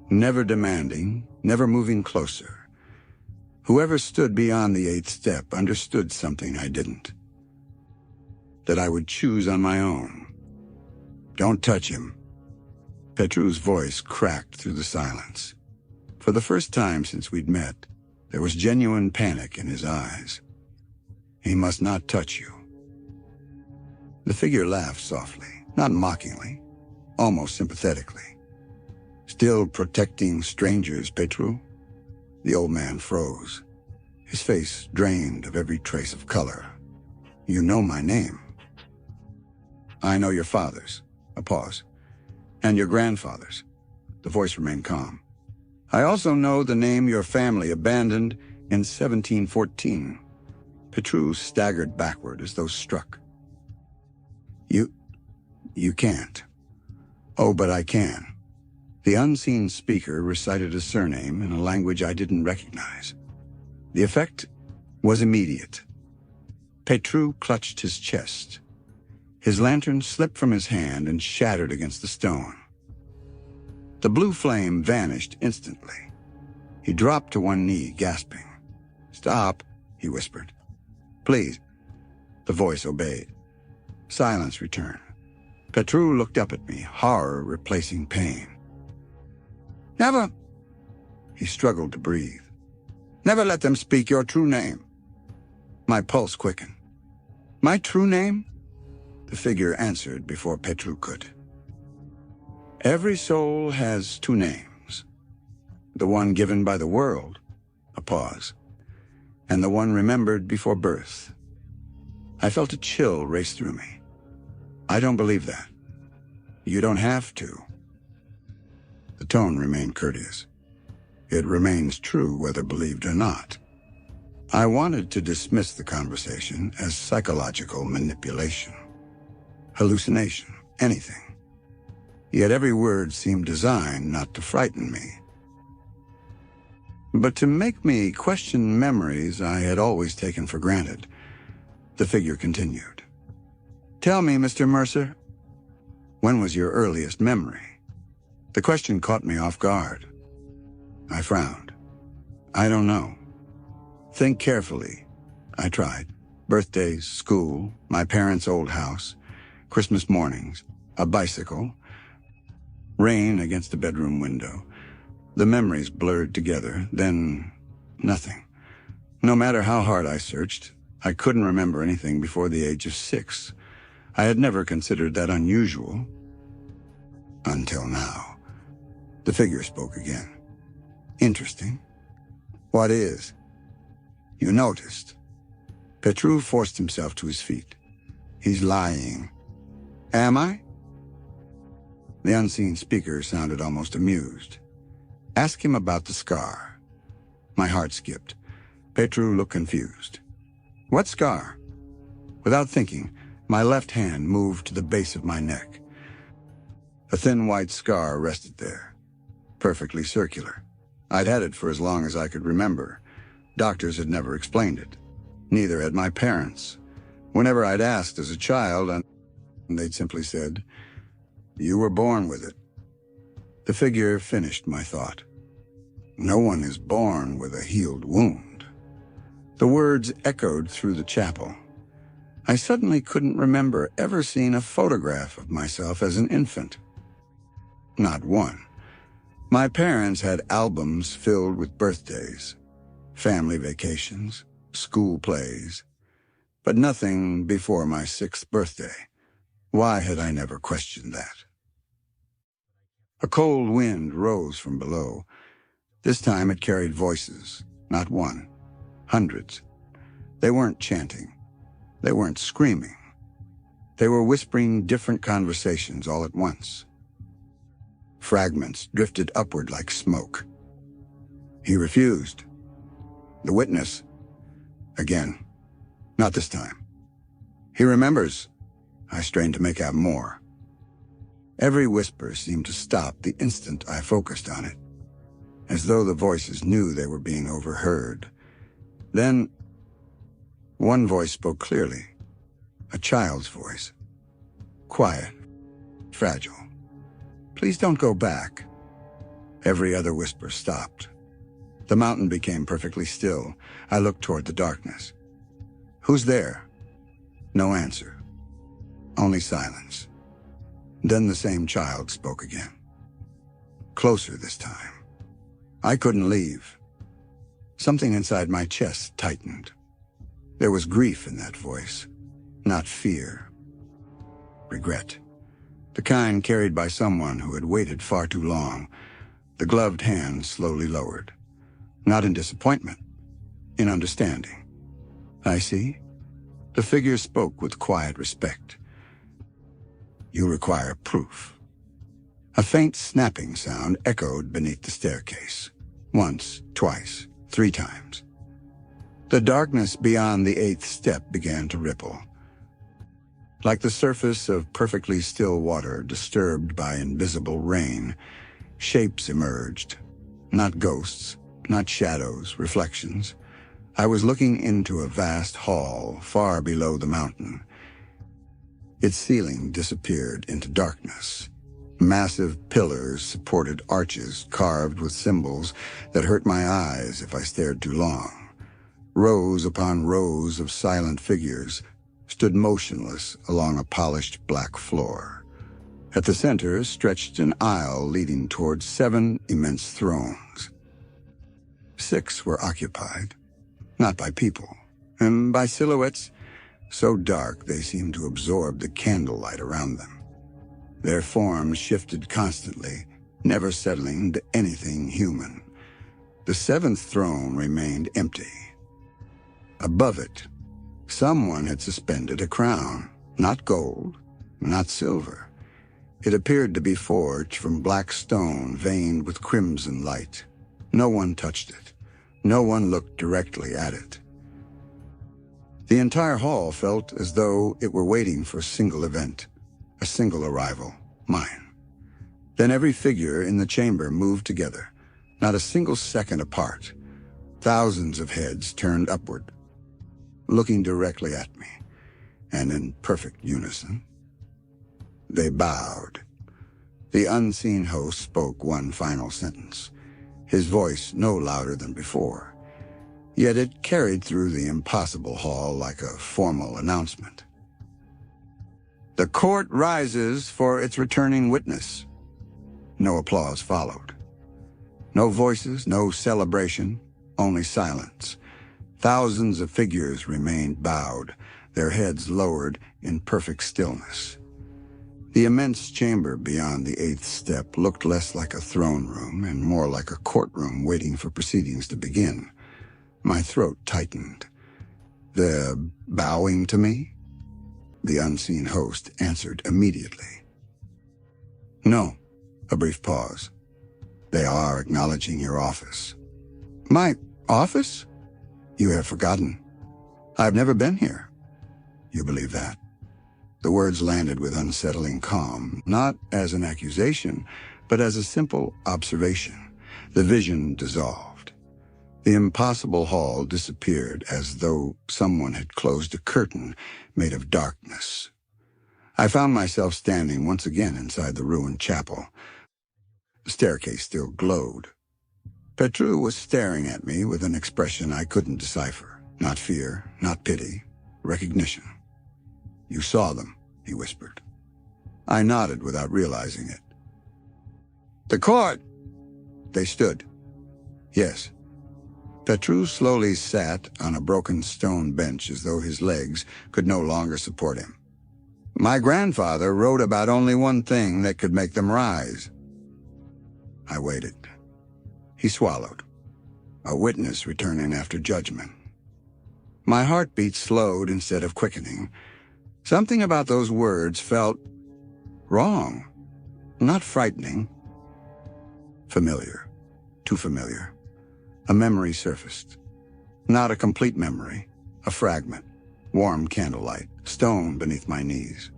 Speaker 1: never demanding, never moving closer. Whoever stood beyond the 8th step understood something I didn't. That I would choose on my own. "Don't touch him." Petru's voice cracked through the silence. For the first time since we'd met, there was genuine panic in his eyes. "He must not touch you." The figure laughed softly, not mockingly, almost sympathetically. "Still protecting strangers, Petru?" The old man froze, his face drained of every trace of color. "You know my name." "I know your father's." A pause. "And your grandfather's." The voice remained calm. "I also know the name your family abandoned in 1714. Petru staggered backward as though struck. You can't." "Oh, but I can." The unseen speaker recited a surname in a language I didn't recognize. The effect was immediate. Petru clutched his chest. His lantern slipped from his hand and shattered against the stone. The blue flame vanished instantly. He dropped to one knee, gasping. "Stop," he whispered. "Please." The voice obeyed. Silence returned. Petru looked up at me, horror replacing pain. "Never," he struggled to breathe. "Never let them speak your true name." My pulse quickened. "My true name?" The figure answered before Petru could. "Every soul has 2 names. The one given by the world," a pause, "and the one remembered before birth." I felt a chill race through me. "I don't believe that." "You don't have to." The tone remained courteous. It remains true whether believed or not. I wanted to dismiss the conversation as psychological manipulation. Hallucination, anything. Yet every word seemed designed not to frighten me, but to make me question memories I had always taken for granted. The figure continued. "Tell me, Mr. Mercer, when was your earliest memory?" The question caught me off guard. I frowned. "I don't know." "Think carefully." I tried. Birthdays, school, my parents' old house, Christmas mornings, a bicycle, rain against the bedroom window. The memories blurred together, then nothing. No matter how hard I searched, I couldn't remember anything before the age of 6. I had never considered that unusual. Until now. The figure spoke again. Interesting. What is? You noticed. Petru forced himself to his feet. He's lying. Am I? The unseen speaker sounded almost amused. Ask him about the scar. My heart skipped. Petru looked confused. What scar? Without thinking, my left hand moved to the base of my neck. A thin white scar rested there, perfectly circular. I'd had it for as long as I could remember. Doctors had never explained it. Neither had my parents. Whenever I'd asked as a child, they'd simply said, "You were born with it." The figure finished my thought. No one is born with a healed wound. The words echoed through the chapel. I suddenly couldn't remember ever seeing a photograph of myself as an infant. Not one. My parents had albums filled with birthdays, family vacations, school plays, but nothing before my 6th birthday. Why had I never questioned that? A cold wind rose from below. This time it carried voices, not one, hundreds. They weren't chanting. They weren't screaming. They were whispering different conversations all at once. Fragments drifted upward like smoke. He refused. The witness. Again. Not this time. He remembers. I strained to make out more. Every whisper seemed to stop the instant I focused on it, as though the voices knew they were being overheard. Then, one voice spoke clearly. A child's voice. Quiet. Fragile. "Please don't go back." Every other whisper stopped. The mountain became perfectly still. I looked toward the darkness. "Who's there?" No answer. Only silence. Then the same child spoke again. Closer this time. I couldn't leave. Something inside my chest tightened. There was grief in that voice, not fear. Regret. The kind carried by someone who had waited far too long. The gloved hand slowly lowered. Not in disappointment, in understanding. "I see." The figure spoke with quiet respect. "You require proof." A faint snapping sound echoed beneath the staircase. Once, twice, 3 times. The darkness beyond the 8th step began to ripple. Like the surface of perfectly still water disturbed by invisible rain, shapes emerged. Not ghosts, not shadows, reflections. I was looking into a vast hall far below the mountain. Its ceiling disappeared into darkness. Massive pillars supported arches carved with symbols that hurt my eyes if I stared too long. Rows upon rows of silent figures stood motionless along a polished black floor. At the center stretched an aisle leading towards 7 immense thrones. 6 were occupied, not by people, and by silhouettes so dark they seemed to absorb the candlelight around them. Their forms shifted constantly, never settling to anything human. The 7th throne remained empty. Above it, someone had suspended a crown, not gold, not silver. It appeared to be forged from black stone veined with crimson light. No one touched it. No one looked directly at it. The entire hall felt as though it were waiting for a single event, a single arrival, mine. Then every figure in the chamber moved together, not a single second apart. Thousands of heads turned upward, looking directly at me, and in perfect unison. They bowed. The unseen host spoke one final sentence, his voice no louder than before, yet it carried through the impossible hall like a formal announcement. "The court rises for its returning witness." No applause followed. No voices, no celebration, only silence. Thousands of figures remained bowed, their heads lowered in perfect stillness. The immense chamber beyond the 8th step looked less like a throne room and more like a courtroom waiting for proceedings to begin. My throat tightened. "They're bowing to me?" The unseen host answered immediately. "No." A brief pause. "They are acknowledging your office." "My office? You have forgotten. I've never been here." "You believe that?" The words landed with unsettling calm, not as an accusation, but as a simple observation. The vision dissolved. The impossible hall disappeared as though someone had closed a curtain made of darkness. I found myself standing once again inside the ruined chapel. The staircase still glowed. Petru was staring at me with an expression I couldn't decipher. Not fear, not pity, recognition. "You saw them," he whispered. I nodded without realizing it. "The court!" They stood. Yes. Petru slowly sat on a broken stone bench as though his legs could no longer support him. "My grandfather wrote about only one thing that could make them rise." I waited. He swallowed. A witness returning after judgment. My heartbeat slowed instead of quickening. Something about those words felt wrong, not frightening. Familiar, too familiar. A memory surfaced. Not a complete memory, a fragment. Warm candlelight, stone beneath my knees.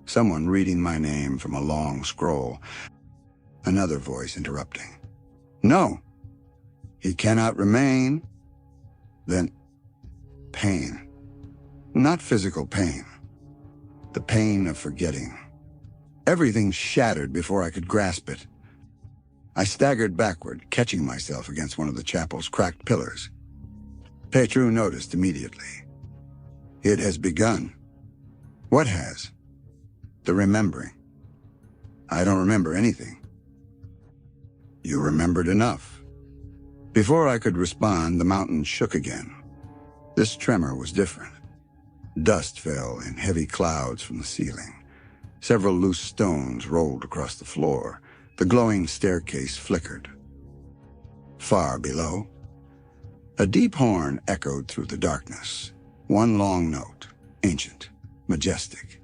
Speaker 1: Someone reading my name from a long scroll. Another voice interrupting. "No, he cannot remain." Then pain. Not physical pain. The pain of forgetting. Everything shattered before I could grasp it. I staggered backward, catching myself against one of the chapel's cracked pillars. Petru noticed immediately. "It has begun." "What has?" "The remembering." "I don't remember anything." "You remembered enough." Before I could respond, the mountain shook again. This tremor was different. Dust fell in heavy clouds from the ceiling. Several loose stones rolled across the floor. The glowing staircase flickered. Far below, a deep horn echoed through the darkness. One long note, ancient, majestic.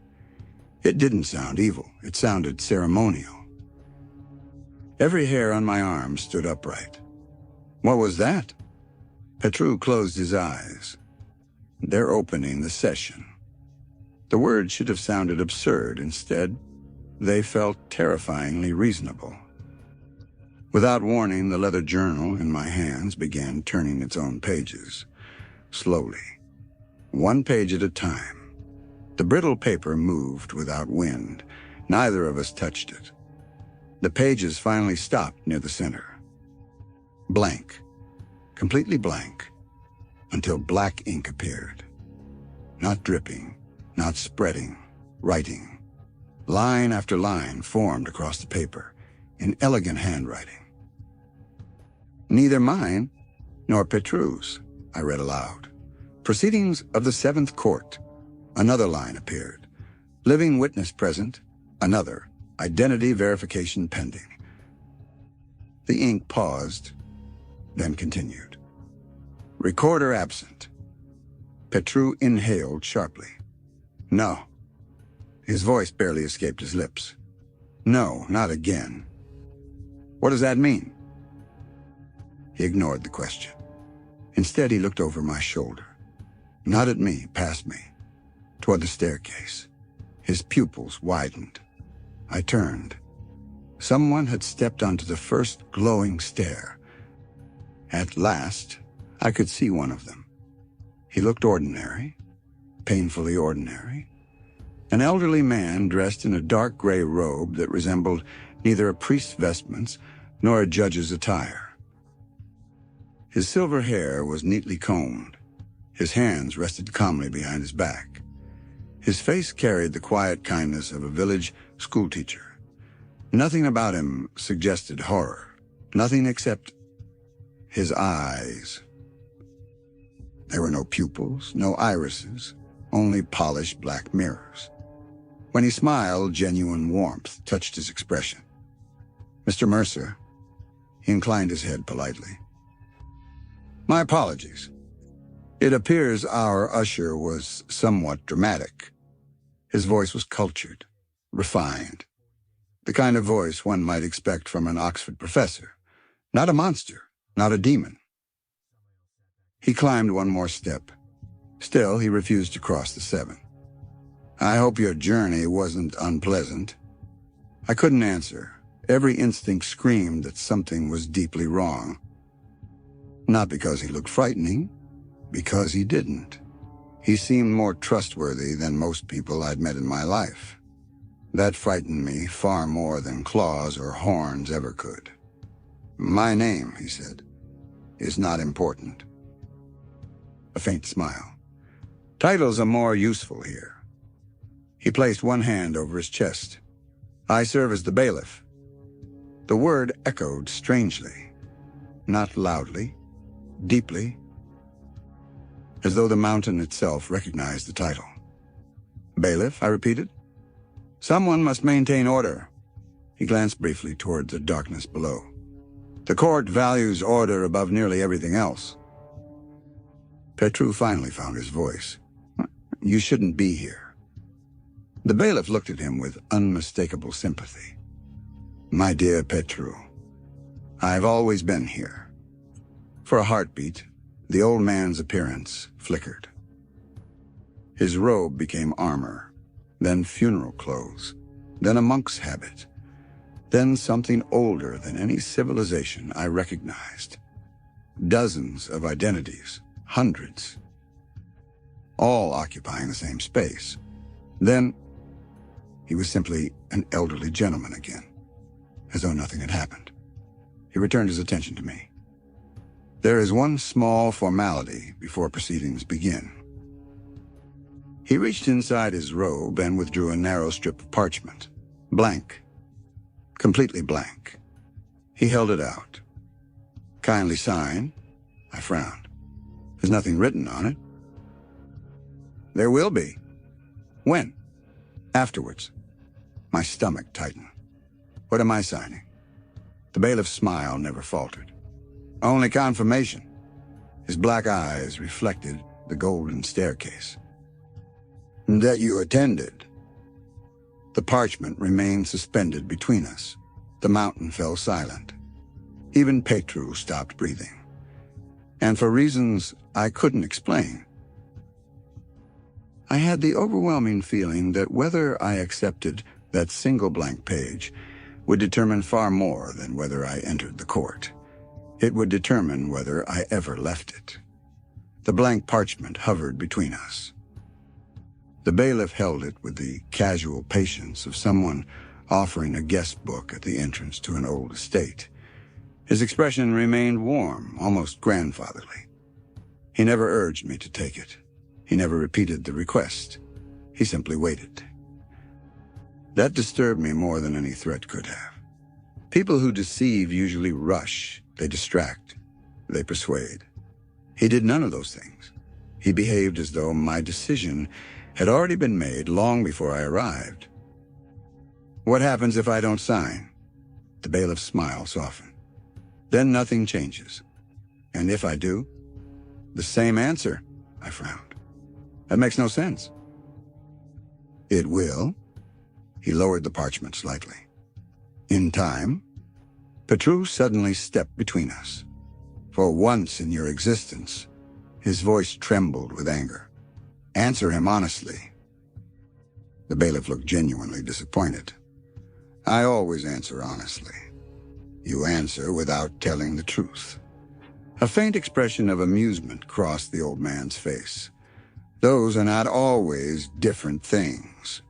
Speaker 1: It didn't sound evil. It sounded ceremonial. Every hair on my arm stood upright. What was that? Petru closed his eyes. They're opening the session. The words should have sounded absurd. Instead, they felt terrifyingly reasonable. Without warning, the leather journal in my hands began turning its own pages. Slowly. One page at a time. The brittle paper moved without wind. Neither of us touched it. The pages finally stopped near the center. Blank. Completely blank. Until black ink appeared. Not dripping, not spreading, writing. Line after line formed across the paper, in elegant handwriting. "Neither mine, nor Petru's," I read aloud. "Proceedings of the 7th Court." Another line appeared. "Living witness present." Another. "Identity verification pending." The ink paused, then continued. "Recorder absent." Petru inhaled sharply. "No." His voice barely escaped his lips. "No, not again." "What does that mean?" He ignored the question. Instead, he looked over my shoulder. Not at me, past me, toward the staircase. His pupils widened. I turned. Someone had stepped onto the first glowing stair. At last, I could see one of them. He looked ordinary, painfully ordinary. An elderly man dressed in a dark gray robe that resembled neither a priest's vestments nor a judge's attire. His silver hair was neatly combed. His hands rested calmly behind his back. His face carried the quiet kindness of a village schoolteacher. Nothing about him suggested horror. Nothing except his eyes. There were no pupils, no irises, only polished black mirrors. When he smiled, genuine warmth touched his expression. "Mr. Mercer," he inclined his head politely. "My apologies. It appears our usher was somewhat dramatic." His voice was cultured, refined, the kind of voice one might expect from an Oxford professor. Not a monster, not a demon. He climbed one more step. Still, he refused to cross the 7. "I hope your journey wasn't unpleasant." I couldn't answer. Every instinct screamed that something was deeply wrong. Not because he looked frightening, because he didn't. He seemed more trustworthy than most people I'd met in my life. That frightened me far more than claws or horns ever could. "My name," he said, "is not important." A faint smile. "Titles are more useful here." He placed one hand over his chest. "I serve as the bailiff." The word echoed strangely, not loudly, deeply, as though the mountain itself recognized the title. "Bailiff," I repeated. "Someone must maintain order." He glanced briefly toward the darkness below. "The court values order above nearly everything else." Petru finally found his voice. "You shouldn't be here." The bailiff looked at him with unmistakable sympathy. "My dear Petru, I've always been here." For a heartbeat, the old man's appearance flickered. His robe became armor, then funeral clothes, then a monk's habit, then something older than any civilization I recognized. Dozens of identities, hundreds, all occupying the same space. Then he was simply an elderly gentleman again, as though nothing had happened. He returned his attention to me. "There is one small formality before proceedings begin." He reached inside his robe and withdrew a narrow strip of parchment. Blank. Completely blank. He held it out. "Kindly sign." I frowned. "There's nothing written on it." "There will be." "When?" "Afterwards." My stomach tightened. "What am I signing?" The bailiff's smile never faltered. "Only confirmation." His black eyes reflected the golden staircase. "That you attended." The parchment remained suspended between us. The mountain fell silent. Even Petru stopped breathing. And for reasons I couldn't explain, I had the overwhelming feeling that whether I accepted that single blank page would determine far more than whether I entered the court. It would determine whether I ever left it. The blank parchment hovered between us. The bailiff held it with the casual patience of someone offering a guest book at the entrance to an old estate. His expression remained warm, almost grandfatherly. He never urged me to take it. He never repeated the request. He simply waited. That disturbed me more than any threat could have. People who deceive usually rush, they distract, they persuade. He did none of those things. He behaved as though my decision had already been made long before I arrived. "What happens if I don't sign?" The bailiff's smile softened. "Then nothing changes. And if I do?" "The same answer," I frowned. "That makes no sense." "It will." He lowered the parchment slightly. "In time." Petru suddenly stepped between us. "For once in your existence," his voice trembled with anger, "answer him honestly." The bailiff looked genuinely disappointed. "I always answer honestly." "You answer without telling the truth." A faint expression of amusement crossed the old man's face. "Those are not always different things."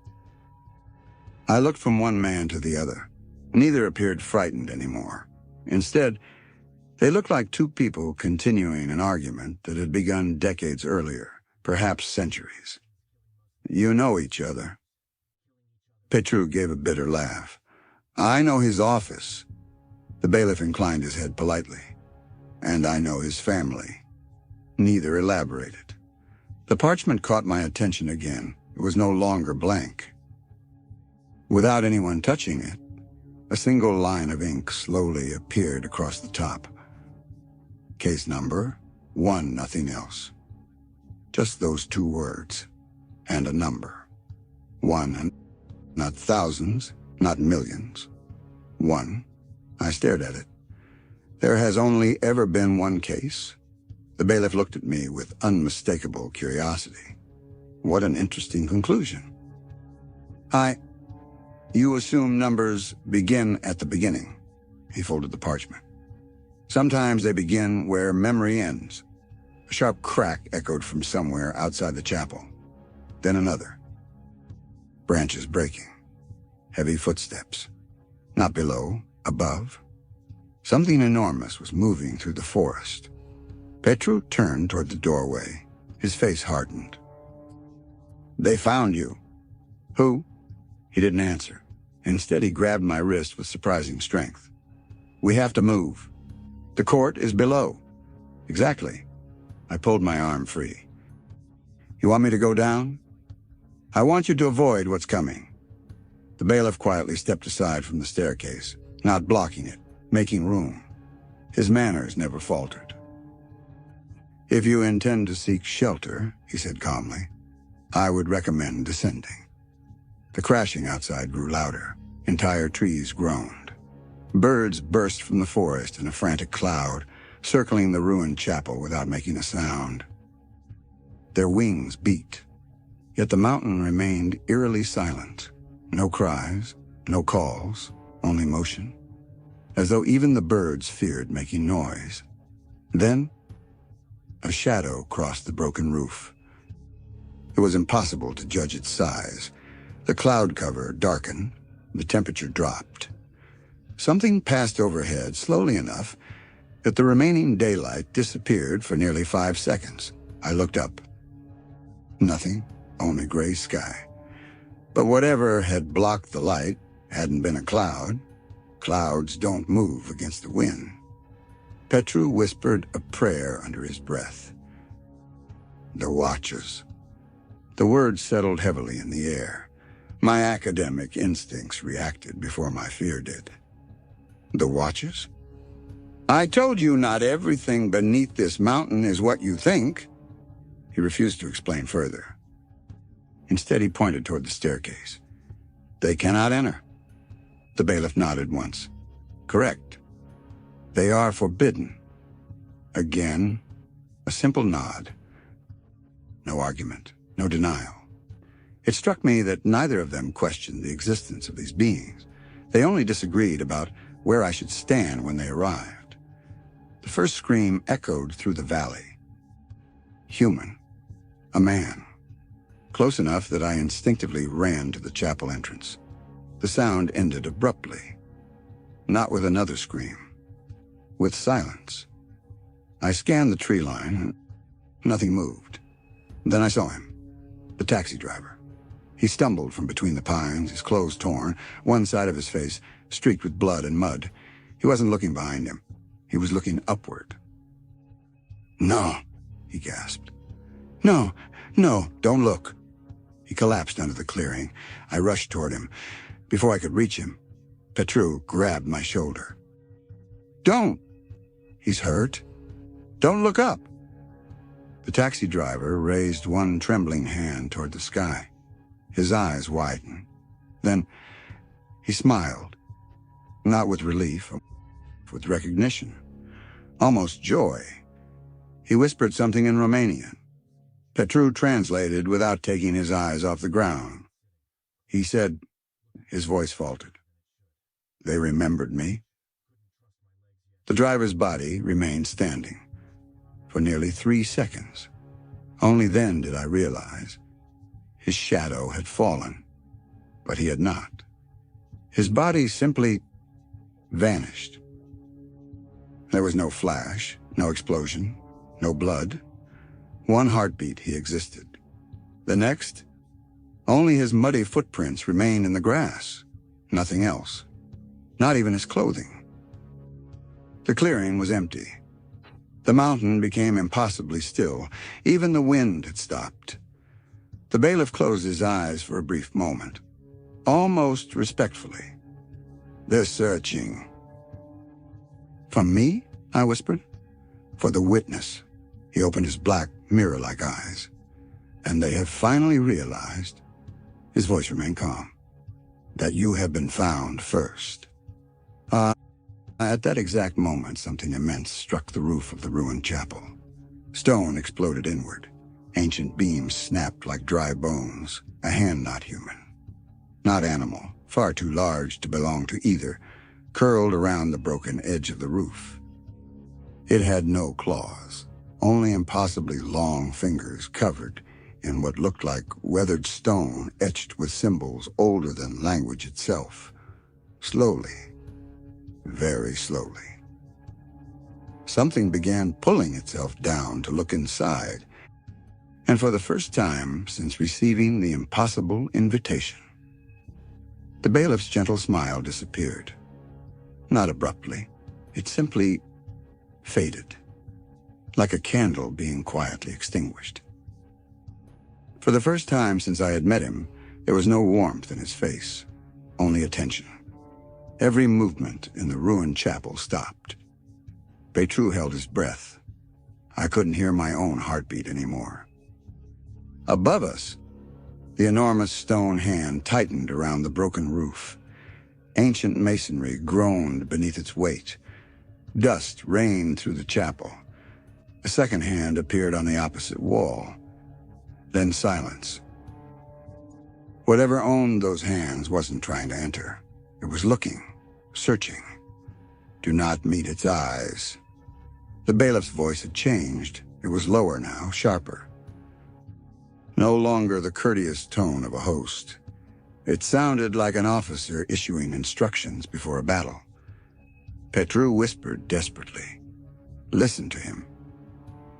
Speaker 1: I looked from one man to the other. Neither appeared frightened anymore. Instead, they looked like two people continuing an argument that had begun decades earlier, perhaps centuries. "You know each other." Petru gave a bitter laugh. "I know his office." The bailiff inclined his head politely. "And I know his family." Neither elaborated. The parchment caught my attention again. It was no longer blank. Without anyone touching it, a single line of ink slowly appeared across the top. Case number, 1 nothing else. Just those 2 words, and a number. 1, not thousands, not millions. 1. I stared at it. There has only ever been one case. The bailiff looked at me with unmistakable curiosity. What an interesting conclusion. You assume numbers begin at the beginning. He folded the parchment. Sometimes they begin where memory ends. A sharp crack echoed from somewhere outside the chapel. Then another. Branches breaking. Heavy footsteps. Not below, above. Something enormous was moving through the forest. Petru turned toward the doorway. His face hardened. They found you. Who? He didn't answer. Instead, he grabbed my wrist with surprising strength. We have to move. The court is below. Exactly. I pulled my arm free. You want me to go down? I want you to avoid what's coming. The bailiff quietly stepped aside from the staircase, not blocking it, making room. His manners never faltered. If you intend to seek shelter, he said calmly, I would recommend descending. The crashing outside grew louder. Entire trees groaned. Birds burst from the forest in a frantic cloud, circling the ruined chapel without making a sound. Their wings beat, yet the mountain remained eerily silent. No cries, no calls, only motion, as though even the birds feared making noise. Then, a shadow crossed the broken roof. It was impossible to judge its size. The cloud cover darkened, the temperature dropped. Something passed overhead slowly enough that the remaining daylight disappeared for nearly 5 seconds. I looked up. Nothing, only gray sky. But whatever had blocked the light hadn't been a cloud. Clouds don't move against the wind. Petru whispered a prayer under his breath. The Watchers. The words settled heavily in the air. My academic instincts reacted before my fear did. The Watchers? I told you not everything beneath this mountain is what you think. He refused to explain further. Instead, he pointed toward the staircase. They cannot enter. The bailiff nodded once. Correct. They are forbidden. Again, a simple nod. No argument, no denial. It struck me that neither of them questioned the existence of these beings. They only disagreed about where I should stand when they arrived. The first scream echoed through the valley. Human. A man. Close enough that I instinctively ran to the chapel entrance. The sound ended abruptly. Not with another scream. With silence. I scanned the tree line. Nothing moved. Then I saw him. The taxi driver. He stumbled from between the pines, his clothes torn, one side of his face streaked with blood and mud. He wasn't looking behind him. He was looking upward. No, he gasped. No, don't look. He collapsed under the clearing. I rushed toward him. Before I could reach him, Petru grabbed my shoulder. Don't! He's hurt. Don't look up. The taxi driver raised one trembling hand toward the sky. His eyes widened. Then he smiled, not with relief, with recognition, almost joy. He whispered something in Romanian. Petru translated without taking his eyes off the ground. He said, his voice faltered, "They remembered me." The driver's body remained standing for nearly 3 seconds. Only then did I realize his shadow had fallen, but he had not. His body simply vanished. There was no flash, no explosion, no blood. One heartbeat he existed. The next, only his muddy footprints remained in the grass. Nothing else. Not even his clothing. The clearing was empty. The mountain became impossibly still. Even the wind had stopped. The bailiff closed his eyes for a brief moment. almost respectfully. "They're searching." "From me?" I whispered. "For the witness." He opened his black, mirror-like eyes. "And they have finally realized," his voice remained calm, "that you have been found first." At that exact moment, something immense struck the roof of the ruined chapel. Stone exploded inward. Ancient beams snapped like dry bones, a hand not human, not animal, far too large to belong to either, curled around the broken edge of the roof. It had no claws, only impossibly long fingers covered in what looked like weathered stone etched with symbols older than language itself. Slowly, very slowly, something began pulling itself down to look inside, and for the first time since receiving the impossible invitation, the bailiff's gentle smile disappeared. Not abruptly, it simply faded, like a candle being quietly extinguished. For the first time since I had met him, there was no warmth in his face, only attention. Every movement in the ruined chapel stopped. Petru held his breath. I couldn't hear my own heartbeat anymore. Above us, the enormous stone hand tightened around the broken roof. Ancient masonry groaned beneath its weight. Dust rained through the chapel. A second hand appeared on the opposite wall. Then silence. Whatever owned those hands wasn't trying to enter. It was looking, searching. "Do not meet its eyes." The bailiff's voice had changed. It was lower now, sharper. No longer the courteous tone of a host. It sounded like an officer issuing instructions before a battle. Petru whispered desperately, "Listen to him."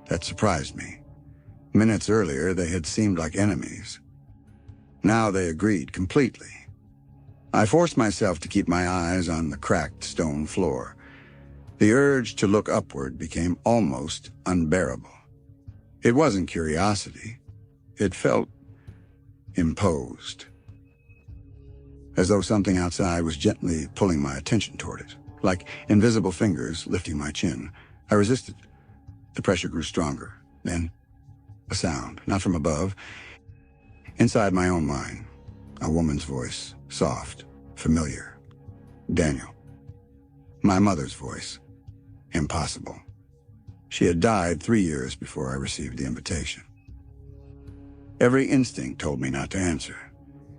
Speaker 1: That surprised me. Minutes earlier, they had seemed like enemies. Now they agreed completely. I forced myself to keep my eyes on the cracked stone floor. The urge to look upward became almost unbearable. It wasn't curiosity. It felt imposed, as though something outside was gently pulling my attention toward it, like invisible fingers lifting my chin. I resisted. The pressure grew stronger. Then, a sound, not from above, inside my own mind. A woman's voice, soft, familiar. Daniel. My mother's voice. Impossible. She had died 3 years before I received the invitation. Every instinct told me not to answer,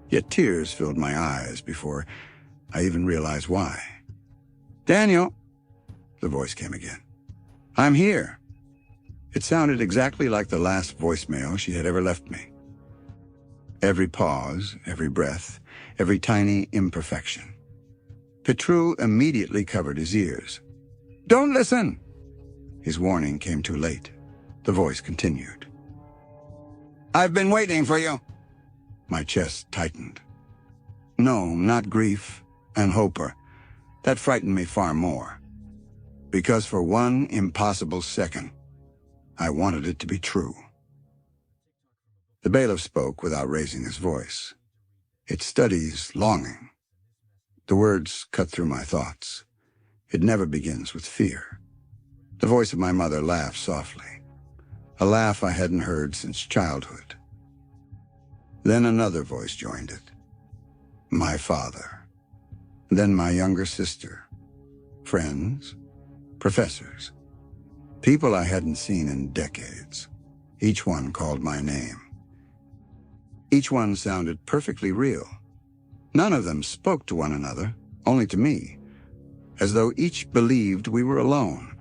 Speaker 1: yet tears filled my eyes before I even realized why. "Daniel," the voice came again. "I'm here." It sounded exactly like the last voicemail she had ever left me. Every pause, every breath, every tiny imperfection. Petru immediately covered his ears. "Don't listen!" His warning came too late. The voice continued. "I've been waiting for you." My chest tightened. No, not grief and hope. That frightened me far more. Because for one impossible second, I wanted it to be true. The bailiff spoke without raising his voice. "It studies longing." The words cut through my thoughts. "It never begins with fear." The voice of my mother laughed softly, a laugh I hadn't heard since childhood. Then another voice joined it. My father. Then my younger sister. Friends. Professors. People I hadn't seen in decades. Each one called my name. Each one sounded perfectly real. None of them spoke to one another, only to me, as though each believed we were alone.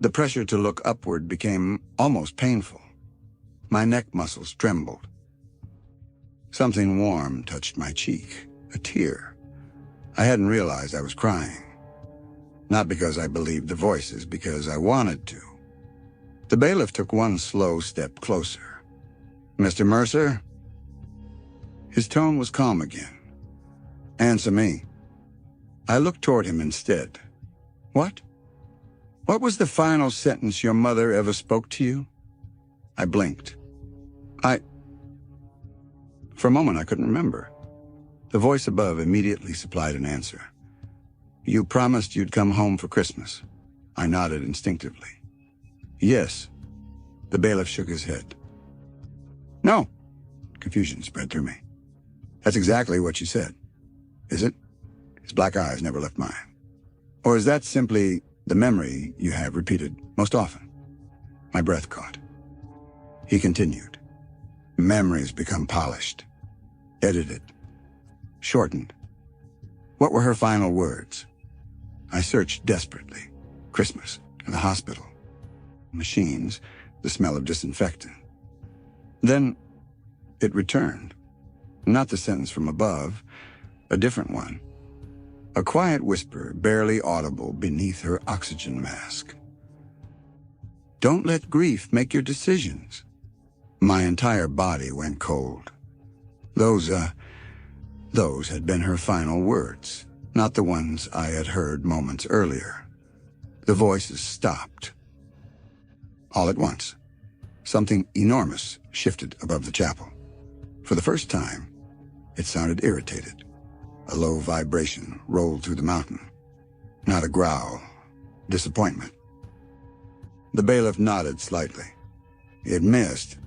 Speaker 1: The pressure to look upward became almost painful. My neck muscles trembled. Something warm touched my cheek, a tear. I hadn't realized I was crying. Not because I believed the voices, because I wanted to. The bailiff took one slow step closer. "Mr. Mercer?" His tone was calm again. "Answer me." I looked toward him instead. "What? What was the final sentence your mother ever spoke to you?" I blinked. For a moment, I couldn't remember. The voice above immediately supplied an answer. "You promised you'd come home for Christmas." I nodded instinctively. "Yes." The bailiff shook his head. "No." Confusion spread through me. "That's exactly what you said." "Is it?" His black eyes never left mine. "Or is that simply the memory you have repeated most often?" My breath caught. He continued. "Memories become polished, edited, shortened." What were her final words? I searched desperately. Christmas, and the hospital, machines, the smell of disinfectant. Then it returned. Not the sentence from above, a different one. A quiet whisper, barely audible beneath her oxygen mask. "Don't let grief make your decisions." My entire body went cold. Those had been her final words, not the ones I had heard moments earlier. The voices stopped. All at once, something enormous shifted above the chapel. For the first time, it sounded irritated. A low vibration rolled through the mountain. Not a growl, disappointment. The bailiff nodded slightly. "It missed."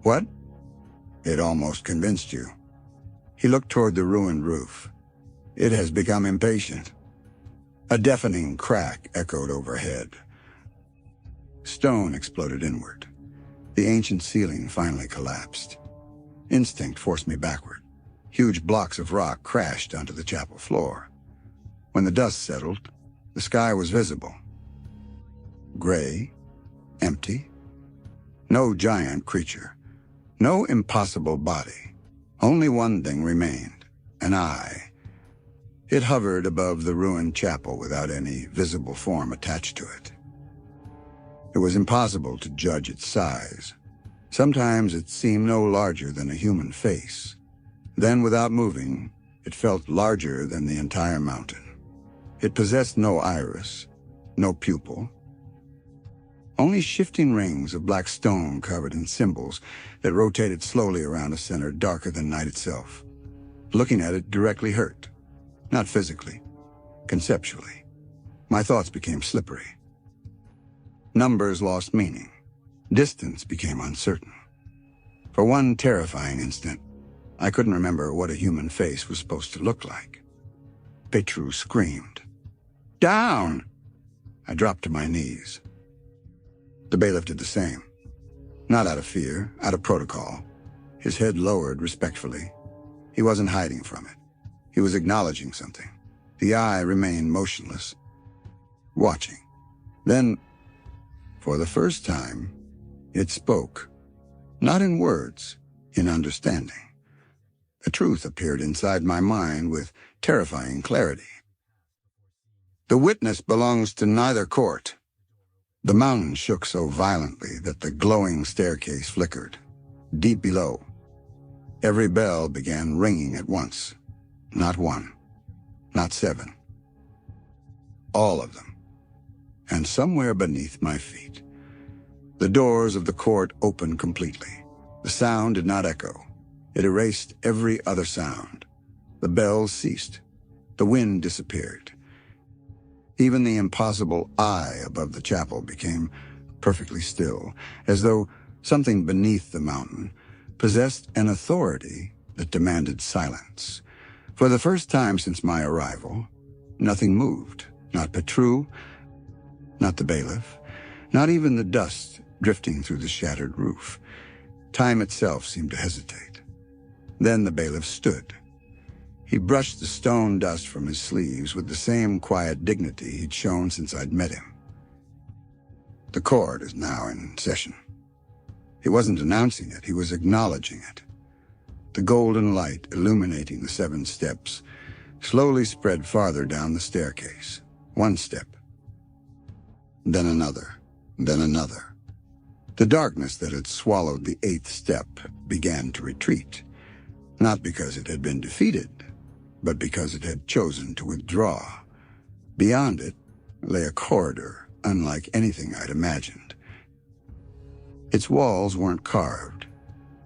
Speaker 1: "What?" "It almost convinced you." He looked toward the ruined roof. "It has become impatient." A deafening crack echoed overhead. Stone exploded inward. The ancient ceiling finally collapsed. Instinct forced me backward. Huge blocks of rock crashed onto the chapel floor. When the dust settled, the sky was visible. Gray, empty. No giant creature. No impossible body. Only one thing remained, an eye. It hovered above the ruined chapel without any visible form attached to it. It was impossible to judge its size. Sometimes it seemed no larger than a human face. Then, without moving, it felt larger than the entire mountain. It possessed no iris, no pupil. Only shifting rings of black stone covered in symbols that rotated slowly around a center darker than night itself. Looking at it directly hurt. Not physically, conceptually. My thoughts became slippery. Numbers lost meaning. Distance became uncertain. For one terrifying instant, I couldn't remember what a human face was supposed to look like. Petru screamed. "Down!" I dropped to my knees. The bailiff did the same. Not out of fear, out of protocol. His head lowered respectfully. He wasn't hiding from it. He was acknowledging something. The eye remained motionless, watching. Then, for the first time, it spoke. Not in words, in understanding. The truth appeared inside my mind with terrifying clarity. "The witness belongs to neither court." The mountain shook so violently that the glowing staircase flickered. Deep below, every bell began ringing at once. Not one, not seven. All of them. And somewhere beneath my feet, the doors of the court opened completely. The sound did not echo. It erased every other sound. The bells ceased. The wind disappeared. Even the impossible eye above the chapel became perfectly still, as though something beneath the mountain possessed an authority that demanded silence. For the first time since my arrival, nothing moved. Not Petru, not the bailiff, not even the dust drifting through the shattered roof. Time itself seemed to hesitate. Then the bailiff stood. He brushed the stone dust from his sleeves with the same quiet dignity he'd shown since I'd met him. "The court is now in session." He wasn't announcing it, he was acknowledging it. The golden light illuminating the 7 steps slowly spread farther down the staircase. 1 step, then another, then another. The darkness that had swallowed the 8th step began to retreat, not because it had been defeated, but because it had chosen to withdraw. Beyond it lay a corridor unlike anything I'd imagined. Its walls weren't carved.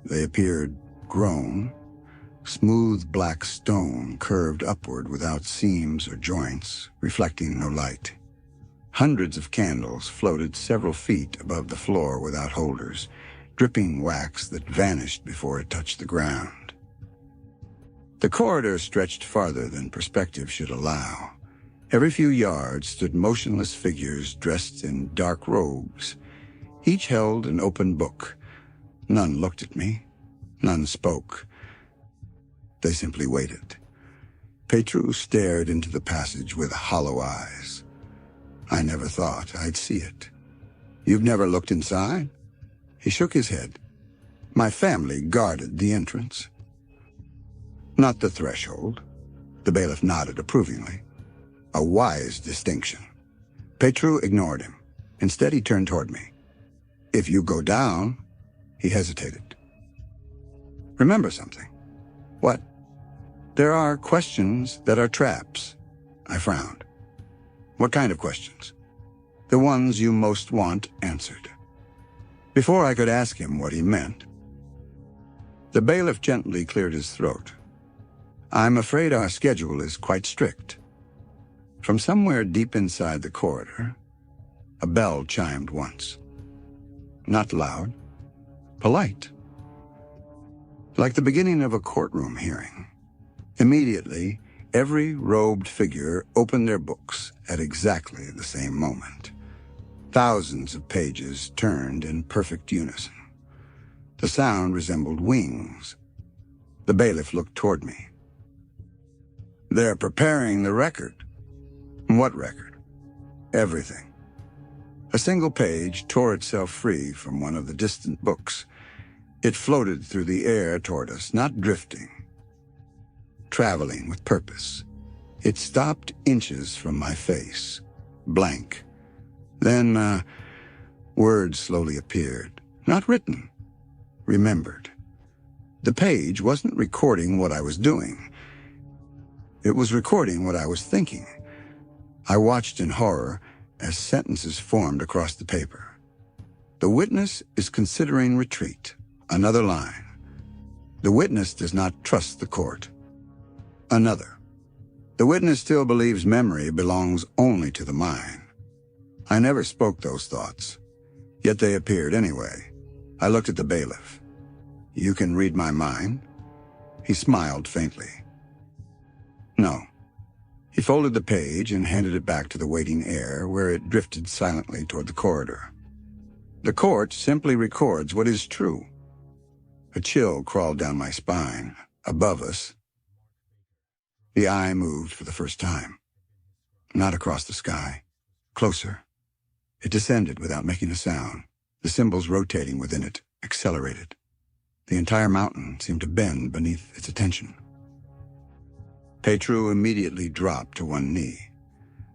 Speaker 1: They appeared grown, Smooth black stone curved upward without seams or joints, reflecting no light. Hundreds of candles floated several feet above the floor without holders, dripping wax that vanished before it touched the ground. The corridor stretched farther than perspective should allow. Every few yards stood motionless figures dressed in dark robes. Each held an open book. None looked at me. None spoke. They simply waited. Petru stared into the passage with hollow eyes. I never thought I'd see it. You've never looked inside? He shook his head. My family guarded the entrance. Not the threshold. The bailiff nodded approvingly. A wise distinction. Petru ignored him. Instead, he turned toward me. If you go down, he hesitated. Remember something. What? There are questions that are traps. I frowned. What kind of questions? The ones you most want answered. Before I could ask him what he meant, the bailiff gently cleared his throat. I'm afraid our schedule is quite strict. From somewhere deep inside the corridor, a bell chimed once. Not loud, polite. Like the beginning of a courtroom hearing. Immediately, every robed figure opened their books at exactly the same moment. Thousands of pages turned in perfect unison. The sound resembled wings. The bailiff looked toward me. They're preparing the record. What record? Everything. A single page tore itself free from one of the distant books. It floated through the air toward us, not drifting. Traveling with purpose. It stopped inches from my face, blank. Then, words slowly appeared. Not written, remembered. The page wasn't recording what I was doing. It was recording what I was thinking. I watched in horror as sentences formed across the paper. The witness is considering retreat. Another line. The witness does not trust the court. Another. The witness still believes memory belongs only to the mind. I never spoke those thoughts, yet they appeared anyway. I looked at the bailiff. You can read my mind? He smiled faintly. No. He folded the page and handed it back to the waiting air, where it drifted silently toward the corridor. The court simply records what is true. A chill crawled down my spine. Above us, the eye moved for the first time. Not across the sky. Closer. It descended without making a sound. The symbols rotating within it accelerated. The entire mountain seemed to bend beneath its attention. Petru immediately dropped to one knee.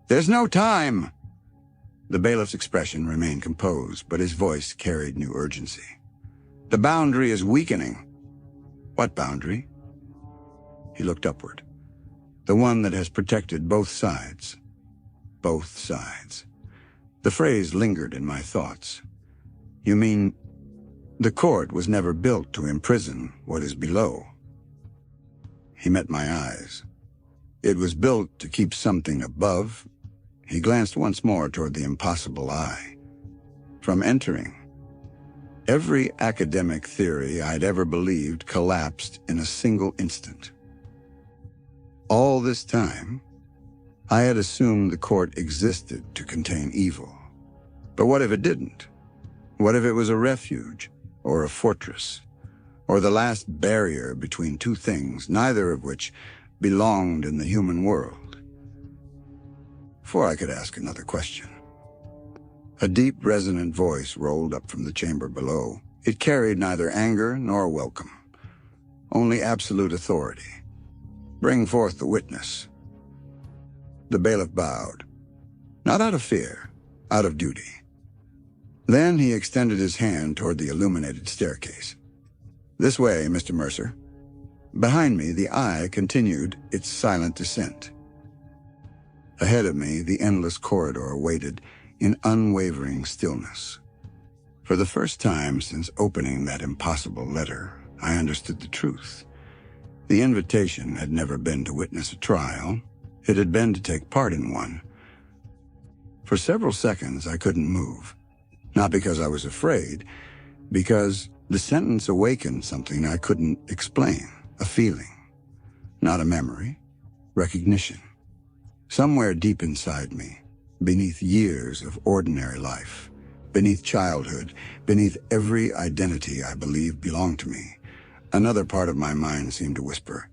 Speaker 1: There's no time! The bailiff's expression remained composed, but his voice carried new urgency. The boundary is weakening. What boundary? He looked upward. The one that has protected both sides. Both sides. The phrase lingered in my thoughts. You mean, the court was never built to imprison what is below? He met my eyes. It was built to keep something above. He glanced once more toward the impossible eye. From entering, every academic theory I'd ever believed collapsed in a single instant. All this time, I had assumed the court existed to contain evil. But what if it didn't? What if it was a refuge, or a fortress, or the last barrier between two things, neither of which belonged in the human world? Before I could ask another question, a deep, resonant voice rolled up from the chamber below. It carried neither anger nor welcome, only absolute authority. Bring forth the witness. The bailiff bowed, not out of fear, out of duty. Then he extended his hand toward the illuminated staircase. This way, Mr. Mercer. Behind me, the eye continued its silent descent. Ahead of me, the endless corridor waited in unwavering stillness. For the first time since opening that impossible letter, I understood the truth. The invitation had never been to witness a trial. It had been to take part in one. For several seconds, I couldn't move. Not because I was afraid, because the sentence awakened something I couldn't explain, a feeling. Not a memory, recognition. Somewhere deep inside me, beneath years of ordinary life, beneath childhood, beneath every identity I believed belonged to me, another part of my mind seemed to whisper,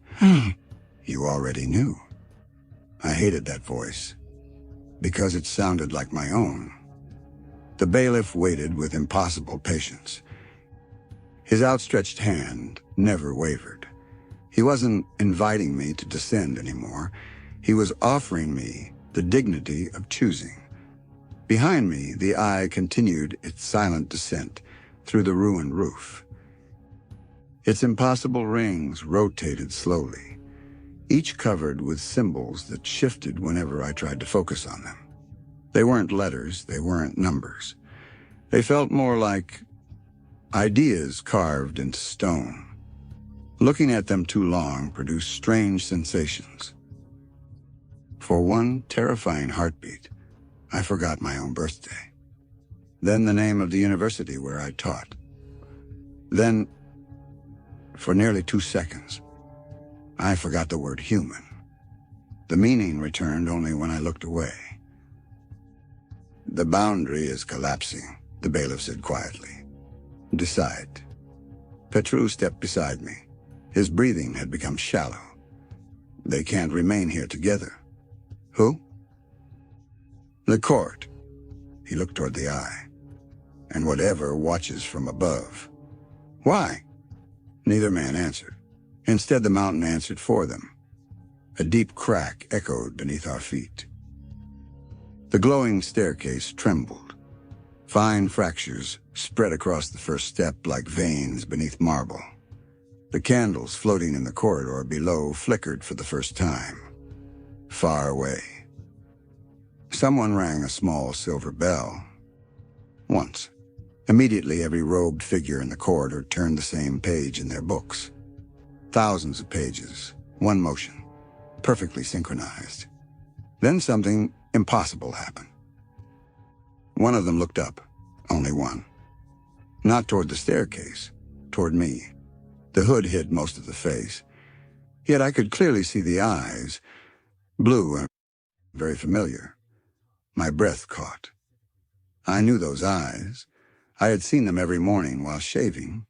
Speaker 1: "You already knew." I hated that voice, because it sounded like my own. The bailiff waited with impossible patience. His outstretched hand never wavered. He wasn't inviting me to descend anymore. He was offering me the dignity of choosing. Behind me, the eye continued its silent descent through the ruined roof. Its impossible rings rotated slowly, each covered with symbols that shifted whenever I tried to focus on them. They weren't letters, they weren't numbers. They felt more like ideas carved into stone. Looking at them too long produced strange sensations. For one terrifying heartbeat, I forgot my own birthday. Then the name of the university where I taught. Then, for nearly 2 seconds, I forgot the word human. The meaning returned only when I looked away. "The boundary is collapsing," the bailiff said quietly. "Decide." Petru stepped beside me. His breathing had become shallow. "They can't remain here together." "Who?" "The court." He looked toward the eye. "And whatever watches from above." "Why?" Neither man answered. Instead, the mountain answered for them. A deep crack echoed beneath our feet. The glowing staircase trembled. Fine fractures spread across the first step like veins beneath marble. The candles floating in the corridor below flickered for the first time. Far away. Someone rang a small silver bell. Once. Immediately, every robed figure in the corridor turned the same page in their books. Thousands of pages, one motion, perfectly synchronized. Then something impossible happened. One of them looked up, only one. Not toward the staircase, toward me. The hood hid most of the face, yet I could clearly see the eyes, blue and very familiar. My breath caught. I knew those eyes. I had seen them every morning while shaving.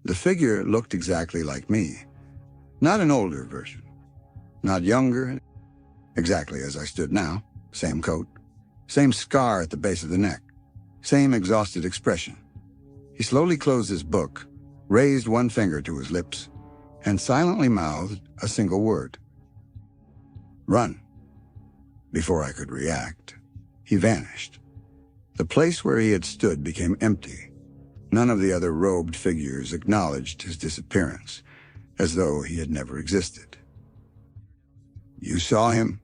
Speaker 1: The figure looked exactly like me. Not an older version. Not younger. Exactly as I stood now. Same coat. Same scar at the base of the neck. Same exhausted expression. He slowly closed his book, raised one finger to his lips, and silently mouthed a single word. "Run." Before I could react, he vanished. The place where he had stood became empty. None of the other robed figures acknowledged his disappearance, as though he had never existed. "You saw him?"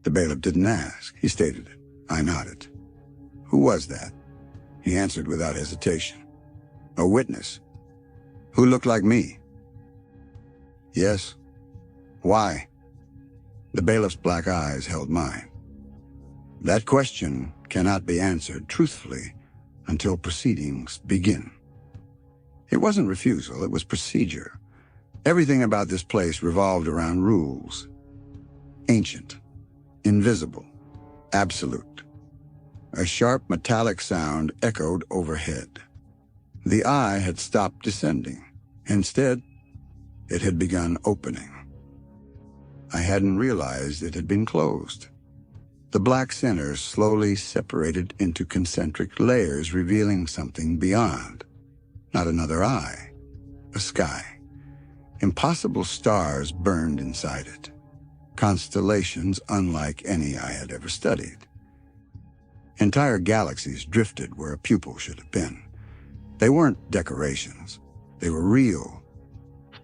Speaker 1: The bailiff didn't ask. He stated it. I nodded. "Who was that?" He answered without hesitation. "A witness. Who looked like me?" "Yes." "Why?" The bailiff's black eyes held mine. "That question cannot be answered truthfully until proceedings begin." It wasn't refusal, it was procedure. Everything about this place revolved around rules. Ancient, invisible, absolute. A sharp metallic sound echoed overhead. The eye had stopped descending. Instead, it had begun opening. I hadn't realized it had been closed. The black center slowly separated into concentric layers, revealing something beyond. Not another eye, a sky. Impossible stars burned inside it. Constellations unlike any I had ever studied. Entire galaxies drifted where a pupil should have been. They weren't decorations. They were real.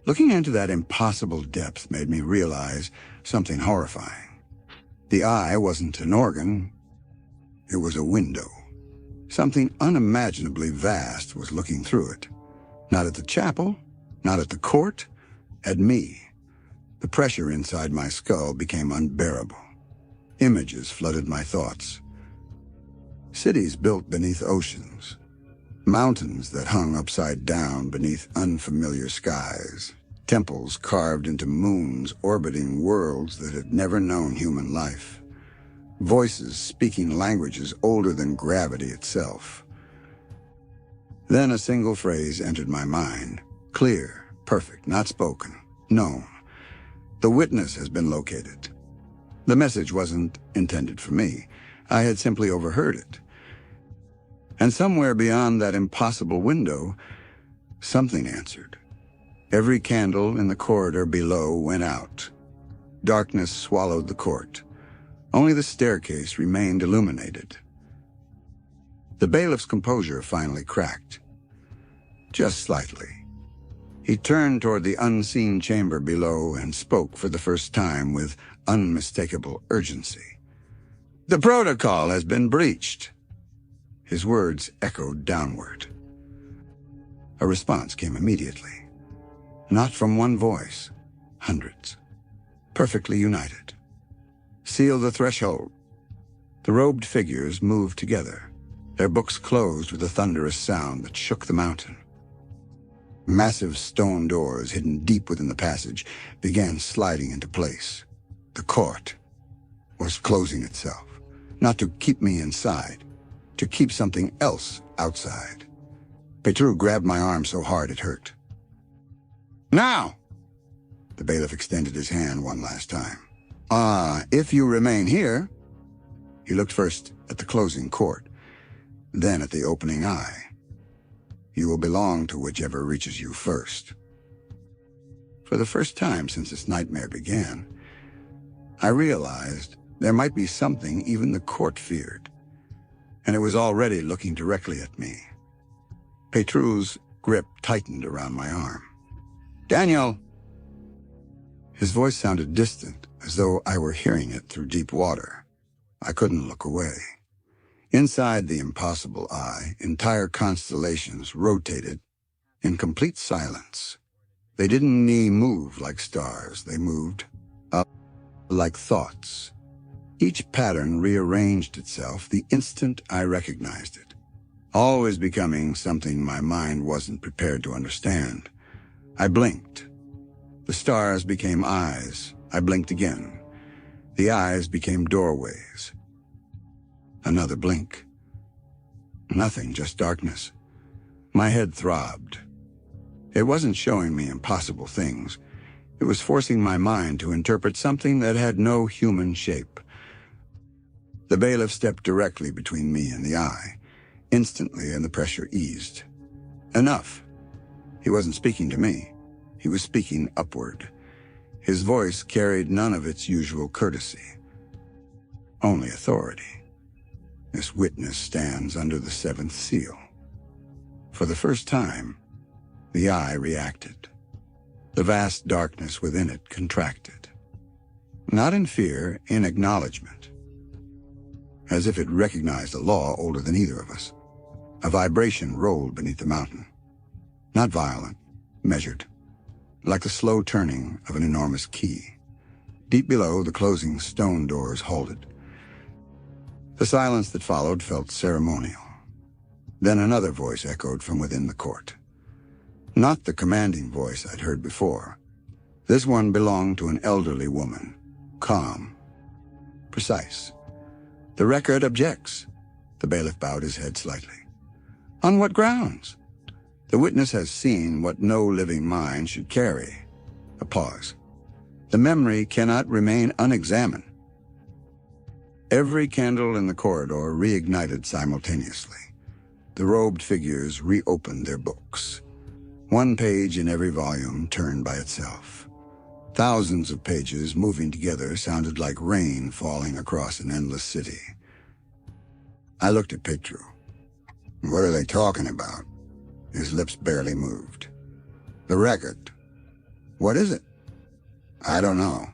Speaker 1: Looking into that impossible depth made me realize something horrifying. The eye wasn't an organ. It was a window. Something unimaginably vast was looking through it. Not at the chapel, not at the court, at me. The pressure inside my skull became unbearable. Images flooded my thoughts. Cities built beneath oceans. Mountains that hung upside down beneath unfamiliar skies. Temples carved into moons orbiting worlds that had never known human life. Voices speaking languages older than gravity itself. Then a single phrase entered my mind. Clear, perfect, not spoken, known. The witness has been located. The message wasn't intended for me. I had simply overheard it. And somewhere beyond that impossible window, something answered. Every candle in the corridor below went out. Darkness swallowed the court. Only the staircase remained illuminated. The bailiff's composure finally cracked. Just slightly. He turned toward the unseen chamber below and spoke for the first time with unmistakable urgency. "The protocol has been breached." His words echoed downward. A response came immediately. Not from one voice, hundreds, perfectly united. "Seal the threshold." The robed figures moved together. Their books closed with a thunderous sound that shook the mountain. Massive stone doors hidden deep within the passage began sliding into place. The court was closing itself, not to keep me inside, to keep something else outside. Petru grabbed my arm so hard it hurt. "Now!" The bailiff extended his hand one last time. If you remain here." He looked first at the closing court, then at the opening eye. "You will belong to whichever reaches you first." For the first time since this nightmare began, I realized there might be something even the court feared, and it was already looking directly at me. Petru's grip tightened around my arm. "Daniel!" His voice sounded distant, as though I were hearing it through deep water. I couldn't look away. Inside the impossible eye, entire constellations rotated in complete silence. They didn't move like stars. They moved up like thoughts. Each pattern rearranged itself the instant I recognized it, always becoming something my mind wasn't prepared to understand. I blinked. The stars became eyes. I blinked again. The eyes became doorways. Another blink. Nothing, just darkness. My head throbbed. It wasn't showing me impossible things. It was forcing my mind to interpret something that had no human shape. The bailiff stepped directly between me and the eye. Instantly, and the pressure eased. Enough. He wasn't speaking to me. He was speaking upward. His voice carried none of its usual courtesy. Only authority. "This witness stands under the seventh seal." For the first time, the eye reacted. The vast darkness within it contracted. Not in fear, in acknowledgement. As if it recognized a law older than either of us. A vibration rolled beneath the mountain. Not violent, measured. Like the slow turning of an enormous key. Deep below, the closing stone doors halted. The silence that followed felt ceremonial. Then another voice echoed from within the court. Not the commanding voice I'd heard before. This one belonged to an elderly woman, calm, precise. "The record objects." The bailiff bowed his head slightly. "On what grounds?" "The witness has seen what no living mind should carry." A pause. "The memory cannot remain unexamined." Every candle in the corridor reignited simultaneously. The robed figures reopened their books. One page in every volume turned by itself. Thousands of pages moving together sounded like rain falling across an endless city. I looked at Petru. "What are they talking about?" His lips barely moved. "The record. What is it?" "I don't know.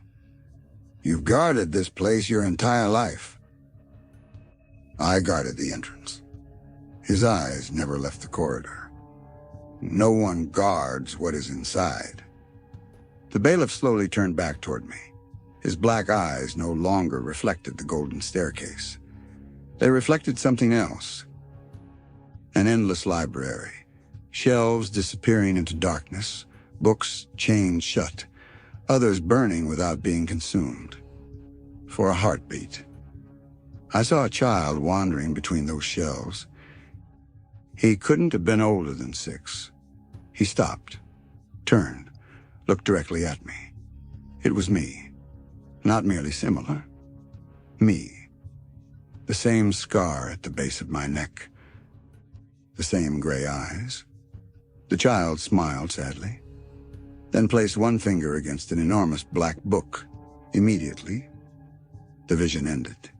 Speaker 1: You've guarded this place your entire life." "I guarded the entrance." His eyes never left the corridor. "No one guards what is inside." The bailiff slowly turned back toward me. His black eyes no longer reflected the golden staircase. They reflected something else. An endless library, shelves disappearing into darkness, books chained shut, others burning without being consumed. For a heartbeat, I saw a child wandering between those shelves. He couldn't have been older than 6. He stopped, turned, looked directly at me. It was me. Not merely similar. Me. The same scar at the base of my neck. The same gray eyes. The child smiled sadly, then placed one finger against an enormous black book. Immediately, the vision ended.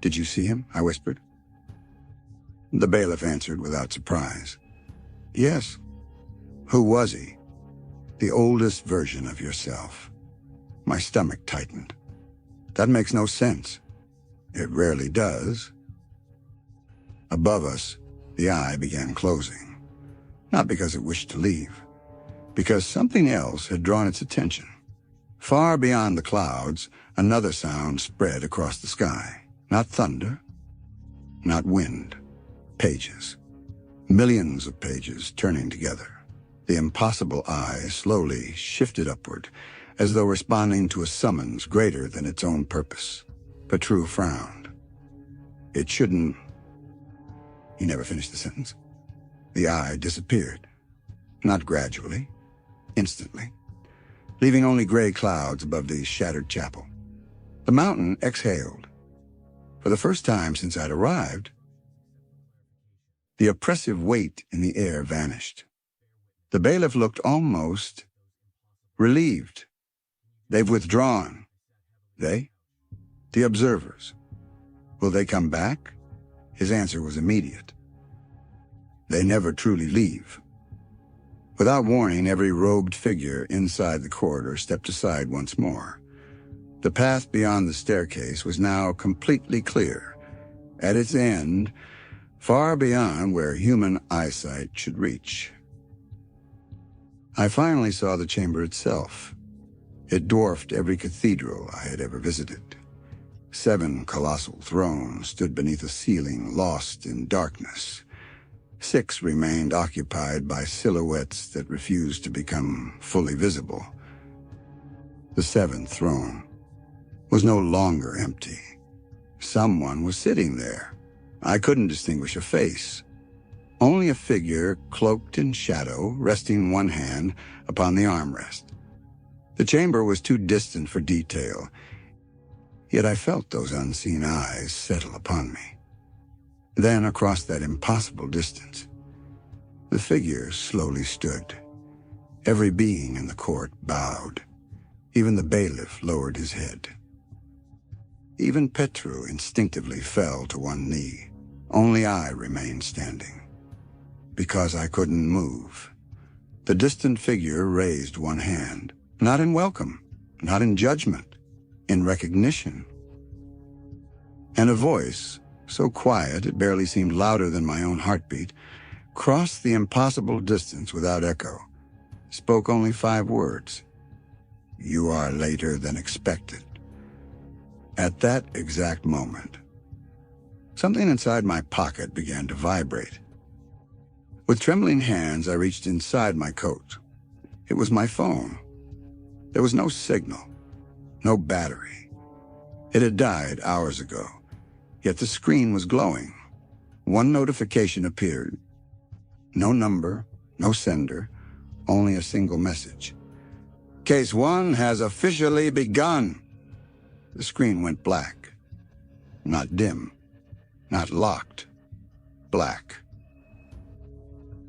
Speaker 1: "Did you see him?" I whispered. The bailiff answered without surprise. "Yes." "Who was he?" "The oldest version of yourself." My stomach tightened. "That makes no sense." "It rarely does." Above us, the eye began closing. Not because it wished to leave, because something else had drawn its attention. Far beyond the clouds, another sound spread across the sky. Not thunder, not wind. Pages. Millions of pages turning together. The impossible eye slowly shifted upward, as though responding to a summons greater than its own purpose. Petru frowned. "It shouldn't..." He never finished the sentence. The eye disappeared. Not gradually, instantly, leaving only gray clouds above the shattered chapel. The mountain exhaled. For the first time since I'd arrived, the oppressive weight in the air vanished. The bailiff looked almost relieved. "They've withdrawn." "They?" "The observers." "Will they come back?" His answer was immediate. "They never truly leave." Without warning, every robed figure inside the corridor stepped aside once more. The path beyond the staircase was now completely clear. At its end, far beyond where human eyesight should reach. I finally saw the chamber itself. It dwarfed every cathedral I had ever visited. 7 colossal thrones stood beneath a ceiling lost in darkness. 6 remained occupied by silhouettes that refused to become fully visible. The 7th throne was no longer empty. Someone was sitting there. I couldn't distinguish a face. Only a figure cloaked in shadow, resting one hand upon the armrest. The chamber was too distant for detail, yet I felt those unseen eyes settle upon me. Then, across that impossible distance, the figure slowly stood. Every being in the court bowed. Even the bailiff lowered his head. Even Petru instinctively fell to one knee. Only I remained standing. Because I couldn't move. The distant figure raised one hand, not in welcome, not in judgment, in recognition. And a voice, so quiet it barely seemed louder than my own heartbeat, crossed the impossible distance without echo, spoke only 5 words. "You are later than expected." At that exact moment, something inside my pocket began to vibrate. With trembling hands, I reached inside my coat. It was my phone. There was no signal, no battery. It had died hours ago, yet the screen was glowing. One notification appeared. No number, no sender, only a single message. "Case 1 has officially begun." The screen went black. Not dim, not locked, black.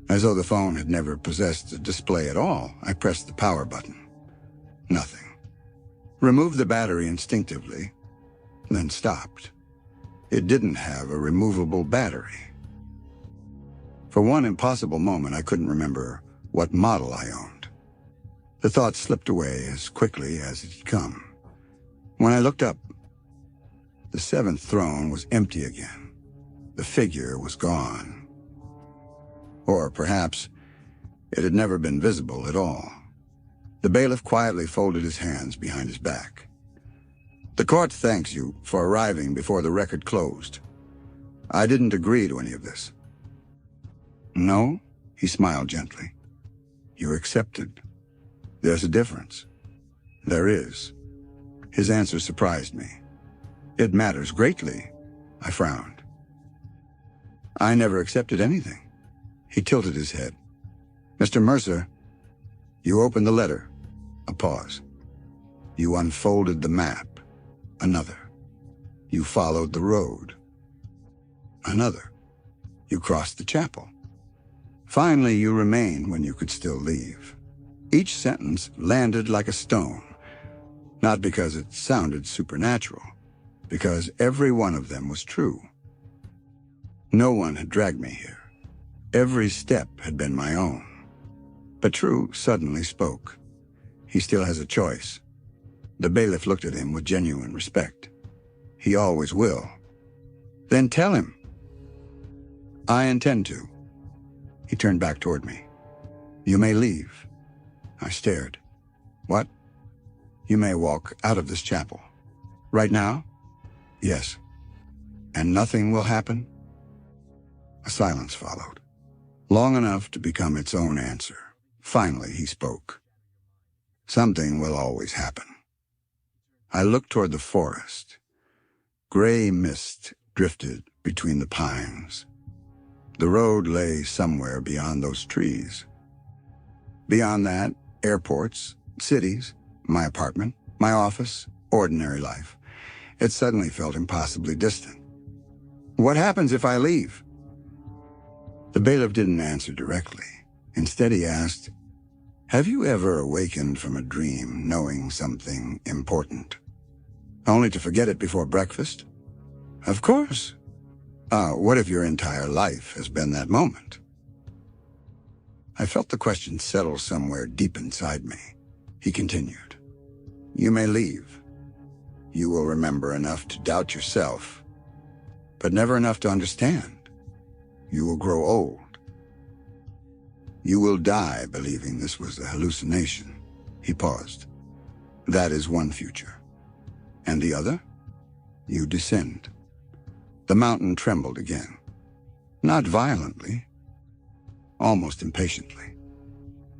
Speaker 1: As though the phone had never possessed a display at all, I pressed the power button. Nothing. Removed the battery instinctively, then stopped. It didn't have a removable battery. For one impossible moment, I couldn't remember what model I owned. The thought slipped away as quickly as it had come. When I looked up, the 7th throne was empty again. The figure was gone. Or perhaps it had never been visible at all. The bailiff quietly folded his hands behind his back. "The court thanks you for arriving before the record closed. I didn't agree to any of this." "No," he smiled gently. "You accepted. There's a difference." "There is." His answer surprised me. "It matters greatly." I frowned. "I never accepted anything." He tilted his head. "Mr. Mercer, you opened the letter." A pause. "You unfolded the map." Another. "You followed the road." Another. "You crossed the chapel." Finally, you remained when you could still leave. Each sentence landed like a stone, not because it sounded supernatural, because every one of them was true. No one had dragged me here. Every step had been my own. But True suddenly spoke. "He still has a choice." The bailiff looked at him with genuine respect. "He always will." "Then tell him." "I intend to." He turned back toward me. "You may leave." I stared. "What?" "You may walk out of this chapel." "Right now?" "Yes." "And nothing will happen?" A silence followed, long enough to become its own answer. Finally, he spoke. "Something will always happen." I looked toward the forest. Gray mist drifted between the pines. The road lay somewhere beyond those trees. Beyond that, airports, cities, my apartment, my office, ordinary life. It suddenly felt impossibly distant. "What happens if I leave?" The bailiff didn't answer directly. Instead, he asked, "Have you ever awakened from a dream knowing something important, only to forget it before breakfast?" "Of course." What if your entire life has been that moment?" I felt the question settle somewhere deep inside me. He continued, "You may leave. You will remember enough to doubt yourself, but never enough to understand. You will grow old. You will die believing this was a hallucination." He paused. "That is one future. And the other? You descend." The mountain trembled again. Not violently, almost impatiently.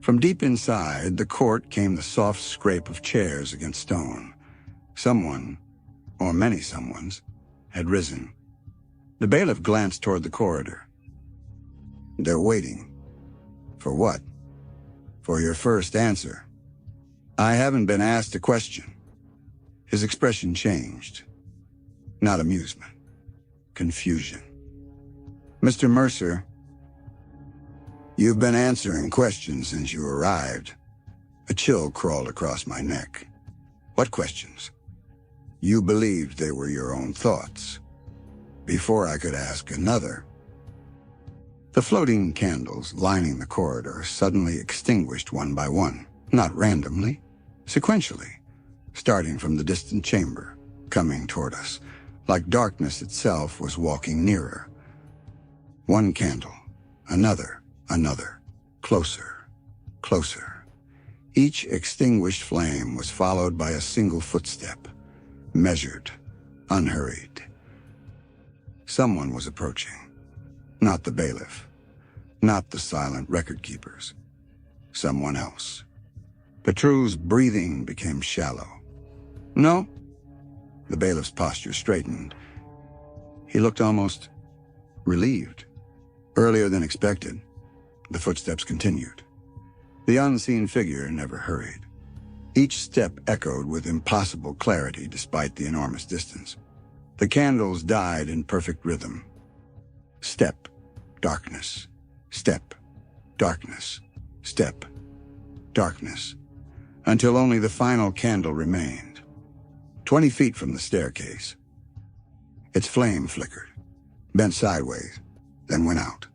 Speaker 1: From deep inside the court came the soft scrape of chairs against stone. Someone, or many someones, had risen. The bailiff glanced toward the corridor. "They're waiting." "For what?" "For your first answer." "I haven't been asked a question." His expression changed. Not amusement. Confusion. "Mr. Mercer, you've been answering questions since you arrived." A chill crawled across my neck. "What questions?" "You believed they were your own thoughts." Before I could ask another, the floating candles lining the corridor suddenly extinguished one by one, not randomly, sequentially, starting from the distant chamber, coming toward us, like darkness itself was walking nearer. One candle, another, closer, closer. Each extinguished flame was followed by a single footstep, measured, unhurried. Someone was approaching. Not the bailiff, not the silent record keepers. Someone else. Petru's breathing became shallow. "No." The bailiff's posture straightened. He looked almost relieved. Earlier than expected, the footsteps continued. The unseen figure never hurried. Each step echoed with impossible clarity despite the enormous distance. The candles died in perfect rhythm. Step, darkness, step, darkness, step, darkness, until only the final candle remained. 20 feet from the staircase. Its flame flickered, bent sideways, then went out.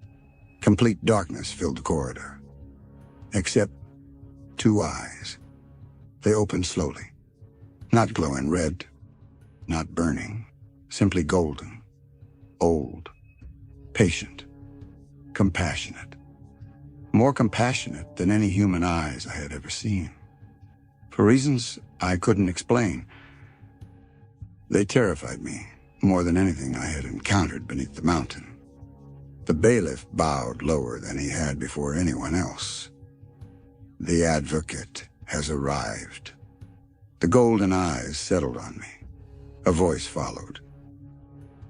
Speaker 1: Complete darkness filled the corridor. Except 2 eyes. They opened slowly, not glowing red, not burning, simply golden, old, patient, compassionate. More compassionate than any human eyes I had ever seen. for reasons I couldn't explain. They terrified me more than anything I had encountered beneath the mountain. The bailiff bowed lower than he had before anyone else. "The advocate has arrived." The golden eyes settled on me. A voice followed,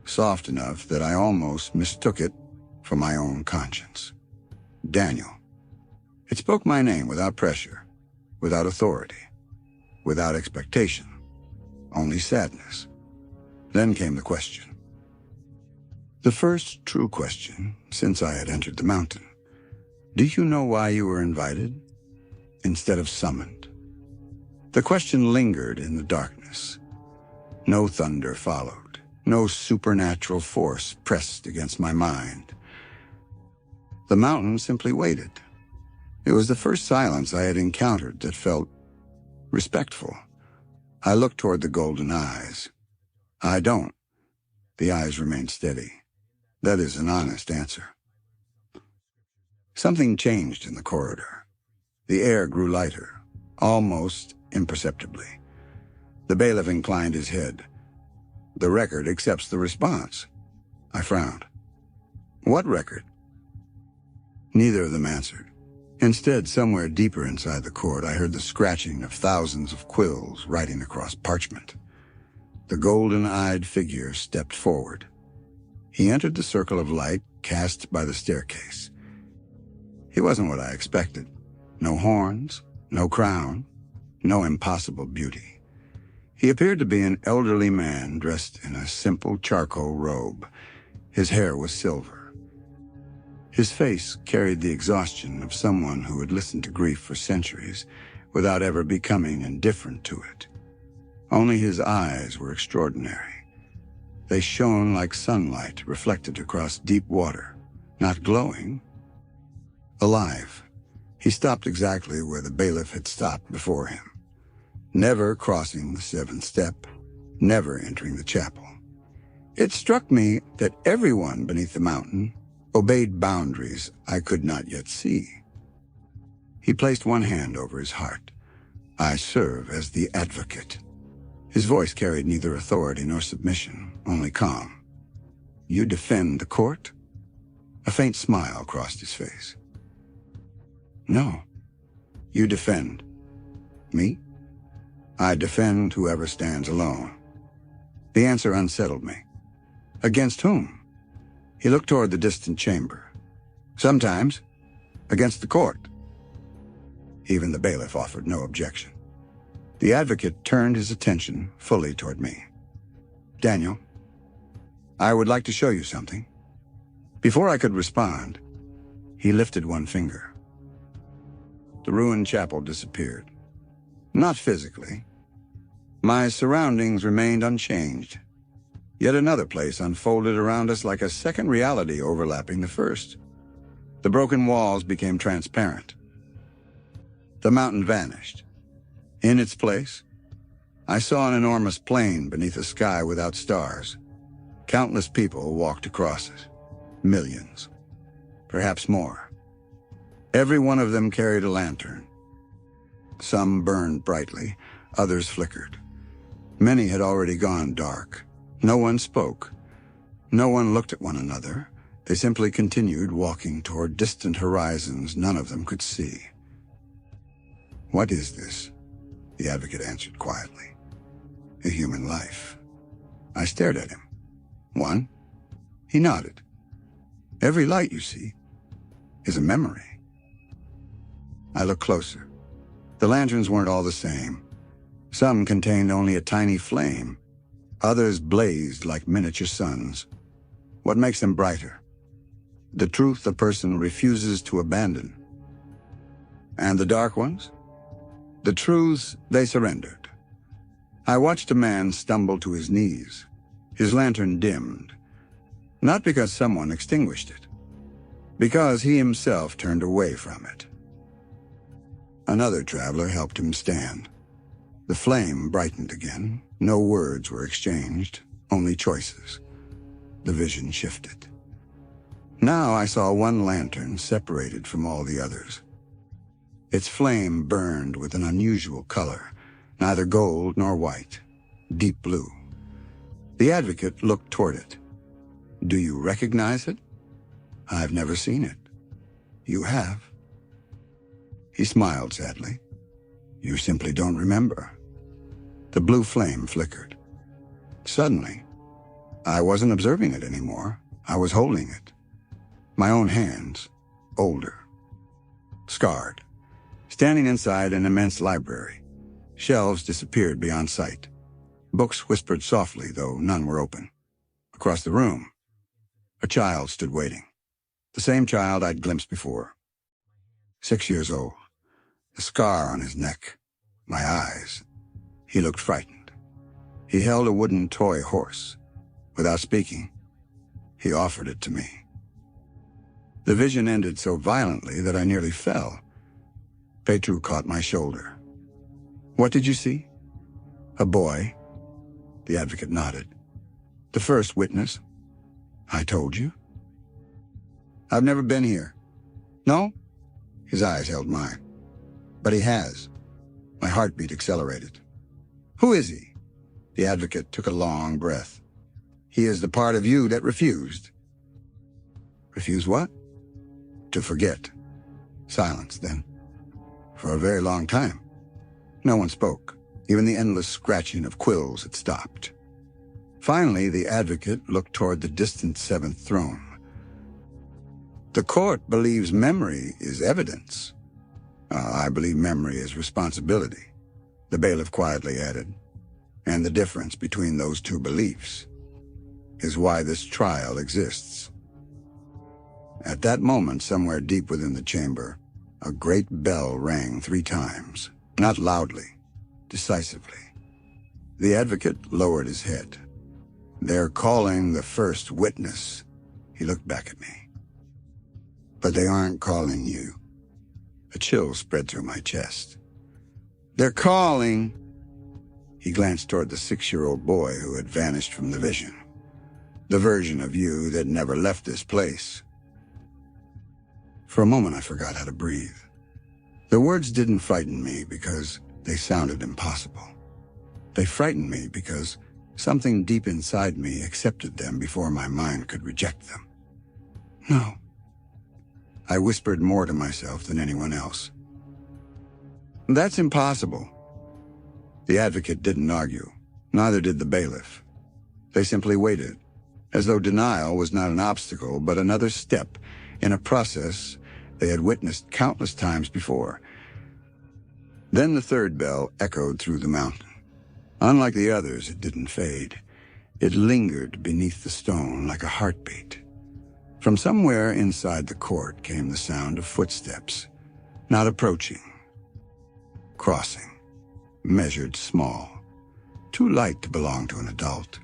Speaker 1: soft enough that I almost mistook it for my own conscience. Daniel. It spoke my name without pressure, without authority, without expectation, only sadness. Then came the question. The first true question since I had entered the mountain. "Do you know why you were invited instead of summoned?" The question lingered in the darkness. No thunder followed. No supernatural force pressed against my mind. The mountain simply waited. It was the first silence I had encountered that felt respectful. I looked toward the golden eyes. "I don't." The eyes remained steady. That is an honest answer. Something changed in the corridor. The air grew lighter, almost imperceptibly. The bailiff inclined his head. "The record accepts the response." I frowned. "What record?" Neither of them answered. Instead, somewhere deeper inside the court, I heard the scratching of thousands of quills writing across parchment. The golden-eyed figure stepped forward. He entered the circle of light cast by the staircase. He wasn't what I expected. No horns, no crown, no impossible beauty. He appeared to be an elderly man dressed in a simple charcoal robe. His hair was silver. His face carried the exhaustion of someone who had listened to grief for centuries without ever becoming indifferent to it. Only his eyes were extraordinary. They shone like sunlight reflected across deep water, not glowing, alive. He stopped exactly where the bailiff had stopped before him, never crossing the seventh step, never entering the chapel. It struck me that everyone beneath the mountain obeyed boundaries I could not yet see. He placed one hand over his heart. "I serve as the advocate." His voice carried neither authority nor submission, only calm. "You defend the court?" A faint smile crossed his face. "No. You defend me?" "I defend whoever stands alone." The answer unsettled me. "Against whom?" He looked toward the distant chamber. "Sometimes, against the court." Even the bailiff offered no objection. The advocate turned his attention fully toward me. "Daniel, I would like to show you something." Before I could respond, he lifted one finger. The ruined chapel disappeared. Not physically. My surroundings remained unchanged. Yet another place unfolded around us like a second reality overlapping the first. The broken walls became transparent. The mountain vanished. In its place, I saw an enormous plain beneath a sky without stars. Countless people walked across it. Millions. Perhaps more. Every one of them carried a lantern. Some burned brightly, others flickered. Many had already gone dark. No one spoke. No one looked at one another. They simply continued walking toward distant horizons none of them could see. "What is this?" the advocate answered quietly. "A human life." I stared at him. "One?" He nodded. "Every light you see is a memory." I looked closer. The lanterns weren't all the same. Some contained only a tiny flame. Others blazed like miniature suns. What makes them brighter? The truth a person refuses to abandon. And the dark ones? The truths they surrendered. I watched a man stumble to his knees. His lantern dimmed. Not because someone extinguished it. Because he himself turned away from it. Another traveler helped him stand. The flame brightened again. No words were exchanged, only choices. The vision shifted. Now I saw one lantern separated from all the others. Its flame burned with an unusual color, neither gold nor white, deep blue. The advocate looked toward it. "Do you recognize it?" "I've never seen it." "You have." He smiled sadly. "You simply don't remember." The blue flame flickered. Suddenly, I wasn't observing it anymore. I was holding it. My own hands, older, scarred, standing inside an immense library. Shelves disappeared beyond sight. Books whispered softly, though none were open. Across the room, a child stood waiting. The same child I'd glimpsed before. 6 years old. A scar on his neck. My eyes. He looked frightened. He held a wooden toy horse. Without speaking, he offered it to me. The vision ended so violently that I nearly fell. Petru caught my shoulder. "What did you see?" "A boy." The advocate nodded. "The first witness." "I told you." "I've never been here." "No?" His eyes held mine. "But he has." My heartbeat accelerated. "Who is he?" The advocate took a long breath. "He is the part of you that refused." "Refused what?" "To forget." Silence, then. For a very long time. No one spoke. Even the endless scratching of quills had stopped. Finally, the advocate looked toward the distant seventh throne. "The court believes memory is evidence. I believe memory is responsibility," the bailiff quietly added. "And the difference between those two beliefs is why this trial exists." At that moment, somewhere deep within the chamber, a great bell rang 3 times, not loudly, decisively. The advocate lowered his head. "They're calling the first witness." He looked back at me. "But they aren't calling you." A chill spread through my chest. "They're calling..." He glanced toward the 6-year-old boy who had vanished from the vision. "The version of you that never left this place." For a moment, I forgot how to breathe. The words didn't frighten me because they sounded impossible. They frightened me because something deep inside me accepted them before my mind could reject them. "No." I whispered more to myself than anyone else. "That's impossible." The advocate didn't argue. Neither did the bailiff. They simply waited, as though denial was not an obstacle, but another step in a process they had witnessed countless times before. Then the third bell echoed through the mountain. Unlike the others, it didn't fade. It lingered beneath the stone like a heartbeat. From somewhere inside the court came the sound of footsteps, not approaching, crossing, measured small, too light to belong to an adult.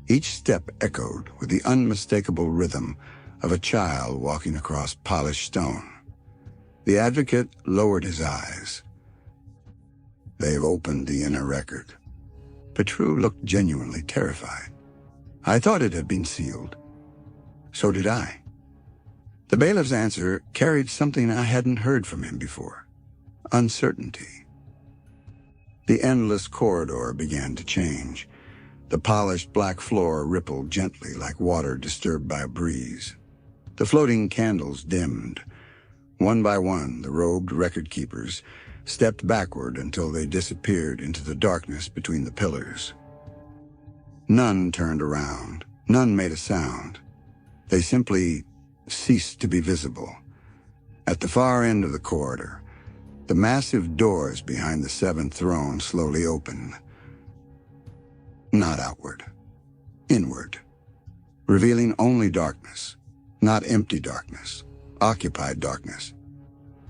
Speaker 1: Each step echoed with the unmistakable rhythm of a child walking across polished stone. The advocate lowered his eyes. "They've opened the inner record." Petru looked genuinely terrified. "I thought it had been sealed." So did I. The bailiff's answer carried something I hadn't heard from him before: uncertainty. The endless corridor began to change. The polished black floor rippled gently like water disturbed by a breeze. The floating candles dimmed. One by one, the robed record keepers stepped backward until they disappeared into the darkness between the pillars. None turned around. None made a sound. They simply ceased to be visible. At the far end of the corridor, the massive doors behind the seventh throne slowly opened. Not outward, inward, revealing only darkness, not empty darkness, occupied darkness.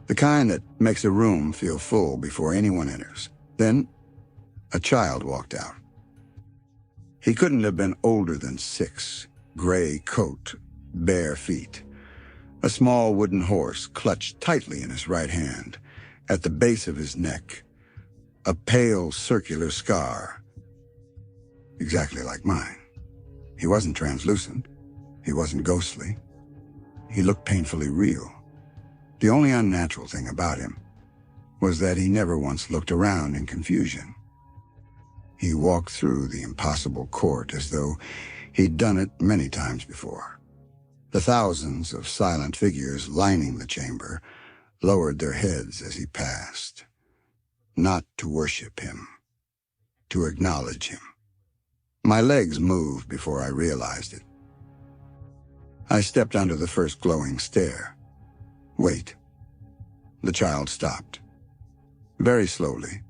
Speaker 1: The kind that makes a room feel full before anyone enters. Then, a child walked out. He couldn't have been older than 6, gray coat, bare feet. A small wooden horse clutched tightly in his right hand. At the base of his neck, a pale circular scar, exactly like mine. He wasn't translucent. He wasn't ghostly. He looked painfully real. The only unnatural thing about him, was that he never once looked around in confusion. He walked through the impossible court as though he'd done it many times before. The thousands of silent figures lining the chamber lowered their heads as he passed, not to worship him, to acknowledge him. My legs moved before I realized it. I stepped onto the first glowing stair. Wait. The child stopped. Very slowly,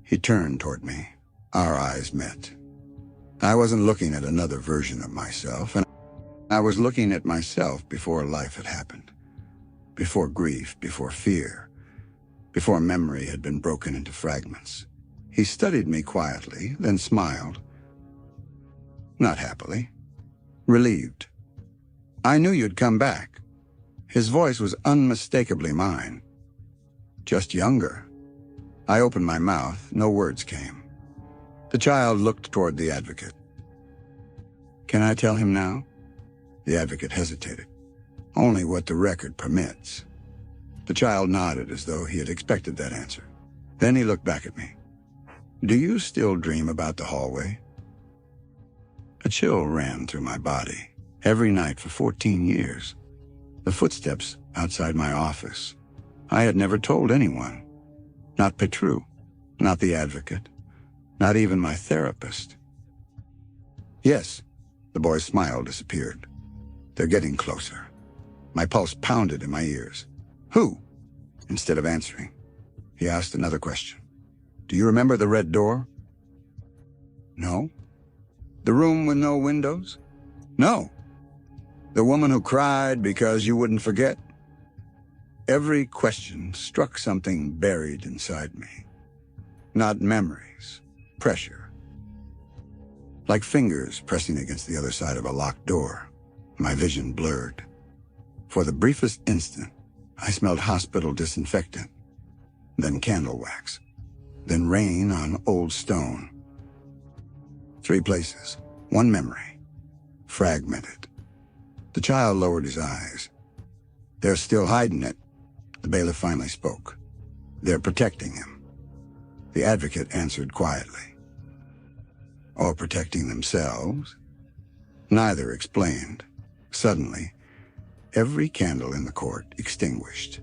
Speaker 1: he turned toward me. Our eyes met. I wasn't looking at another version of myself, and I was looking at myself before life had happened, before grief, before fear, before memory had been broken into fragments. He studied me quietly, then smiled. Not happily, relieved. I knew you'd come back. His voice was unmistakably mine. Just younger. I opened my mouth. No words came. The child looked toward the advocate. Can I tell him now? The advocate hesitated. Only what the record permits. The child nodded as though he had expected that answer. Then he looked back at me. Do you still dream about the hallway? A chill ran through my body. Every night for 14 years. The footsteps outside my office. I had never told anyone. Not Petru, not the advocate, not even my therapist. Yes, the boy's smile disappeared. They're getting closer. My pulse pounded in my ears. Who? Instead of answering, he asked another question. Do you remember the red door? No. The room with no windows? No. The woman who cried because you wouldn't forget? Every question struck something buried inside me. Not memories, pressure. Like fingers pressing against the other side of a locked door, my vision blurred. For the briefest instant, I smelled hospital disinfectant, then candle wax, then rain on old stone. 3 places, 1 memory, fragmented. The child lowered his eyes. They're still hiding it. The bailiff finally spoke. They're protecting him. The advocate answered quietly. Or protecting themselves? Neither explained. Suddenly, every candle in the court extinguished.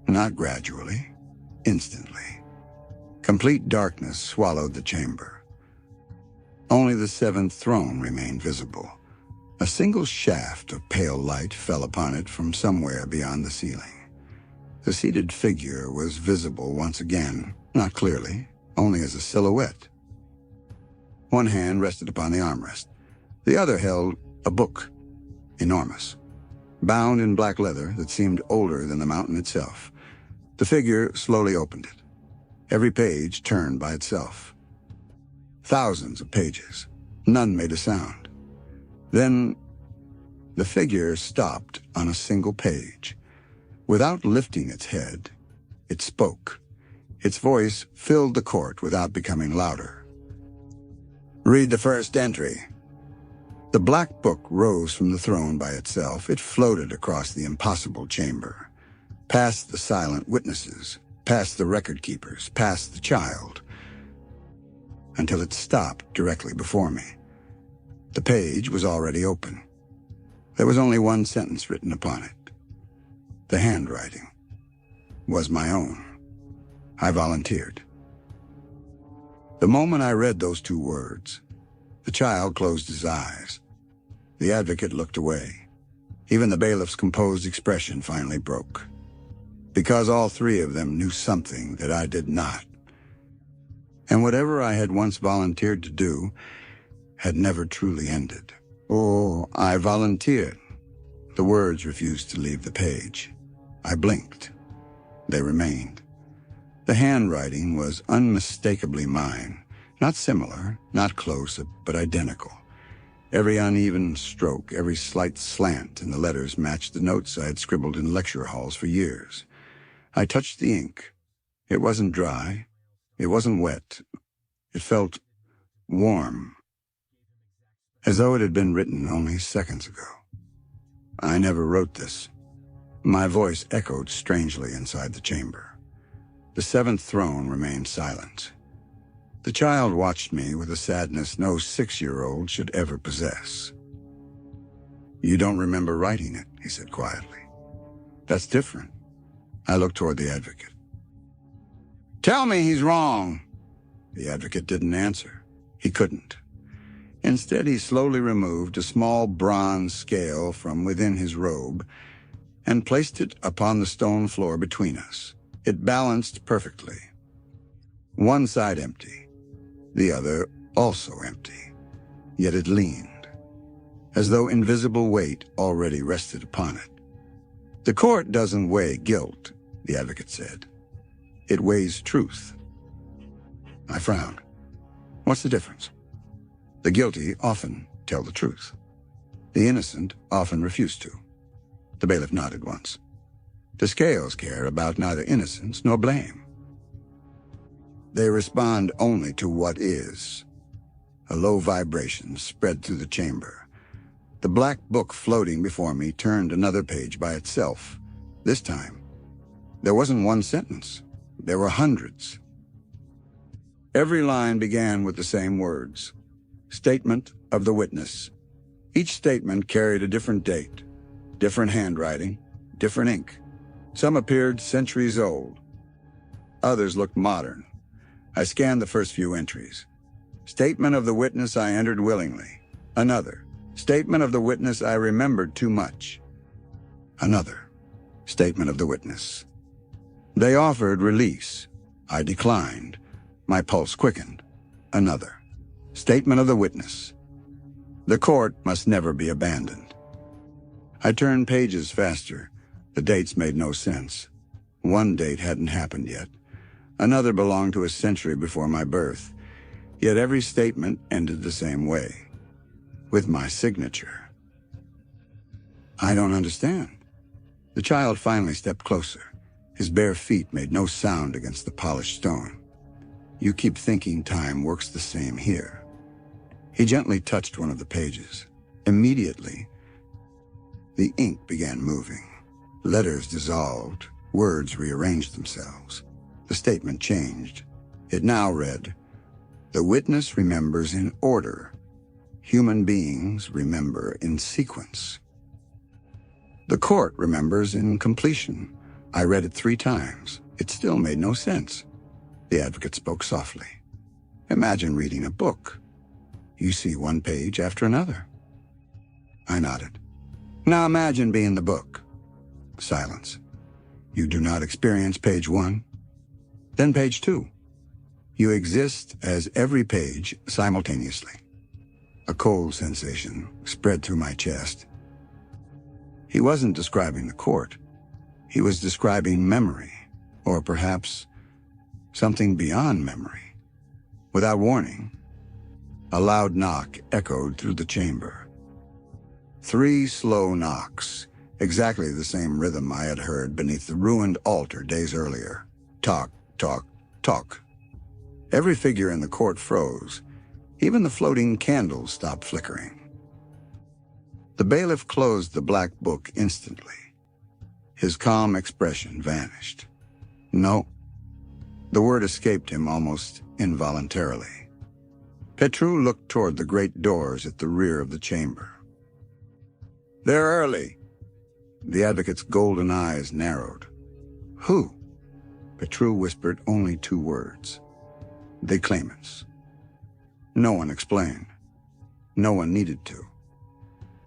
Speaker 1: Not gradually, instantly. Complete darkness swallowed the chamber. Only the 7th throne remained visible. A single shaft of pale light fell upon it from somewhere beyond the ceiling. The seated figure was visible once again, not clearly, only as a silhouette. One hand rested upon the armrest. The other held a book, enormous, bound in black leather that seemed older than the mountain itself. The figure slowly opened it. Every page turned by itself. Thousands of pages. None made a sound. Then the figure stopped on a single page. Without lifting its head, it spoke. Its voice filled the court without becoming louder. Read the first entry. The black book rose from the throne by itself. It floated across the impossible chamber, past the silent witnesses, past the record keepers, past the child, until it stopped directly before me. The page was already open. There was only 1 sentence written upon it. The handwriting was my own. I volunteered. The moment I read those 2 words, the child closed his eyes. The advocate looked away. Even the bailiff's composed expression finally broke. Because all 3 of them knew something that I did not. And whatever I had once volunteered to do had never truly ended. Oh, I volunteered. The words refused to leave the page. I blinked. They remained. The handwriting was unmistakably mine. Not similar, not close, but identical. Every uneven stroke, every slight slant in the letters matched the notes I had scribbled in lecture halls for years. I touched the ink. It wasn't dry. It wasn't wet. It felt warm, as though it had been written only seconds ago. I never wrote this. My voice echoed strangely inside the chamber. The seventh throne remained silent. The child watched me with a sadness no 6-year-old should ever possess. "You don't remember writing it," he said quietly. "That's different." I looked toward the advocate. "Tell me he's wrong." The advocate didn't answer. He couldn't. Instead, he slowly removed a small bronze scale from within his robe and placed it upon the stone floor between us. It balanced perfectly. One side empty, the other also empty, yet it leaned, as though invisible weight already rested upon it. "The court doesn't weigh guilt," the advocate said. "It weighs truth." I frowned. "What's the difference?" "The guilty often tell the truth. The innocent often refuse to." The bailiff nodded once. "The scales care about neither innocence nor blame. They respond only to what is." A low vibration spread through the chamber. The black book floating before me turned another page by itself. This time, there wasn't one sentence. There were hundreds. Every line began with the same words. Statement of the witness. Each statement carried a different date, different handwriting, different ink. Some appeared centuries old. Others looked modern. I scanned the first few entries. Statement of the witness I entered willingly. Another. Statement of the witness I remembered too much. Another. Statement of the witness. They offered release. I declined. My pulse quickened. Another. Statement of the witness. The court must never be abandoned. I turned pages faster. The dates made no sense. One date hadn't happened yet. Another belonged to a century before my birth. Yet every statement ended the same way, with my signature. "I don't understand." The child finally stepped closer. His bare feet made no sound against the polished stone. "You keep thinking time works the same here." He gently touched one of the pages. Immediately, the ink began moving. Letters dissolved. Words rearranged themselves. The statement changed. It now read, "The witness remembers in order. Human beings remember in sequence. The court remembers in completion." I read it 3 times. It still made no sense. The advocate spoke softly. "Imagine reading a book. You see one page after another." I nodded. "Now imagine being the book." Silence. "You do not experience page 1? Then page 2. You exist as every page simultaneously." A cold sensation spread through my chest. He wasn't describing the court. He was describing memory, or perhaps something beyond memory. Without warning, a loud knock echoed through the chamber. 3 slow knocks, exactly the same rhythm I had heard beneath the ruined altar days earlier. Talk, talk, talk. Every figure in the court froze. Even the floating candles stopped flickering. The bailiff closed the black book instantly. His calm expression vanished. "No." The word escaped him almost involuntarily. Petru looked toward the great doors at the rear of the chamber. "They're early." The advocate's golden eyes narrowed. "Who?" Petru whispered only 2 words. "The claimants." No one explained. No one needed to.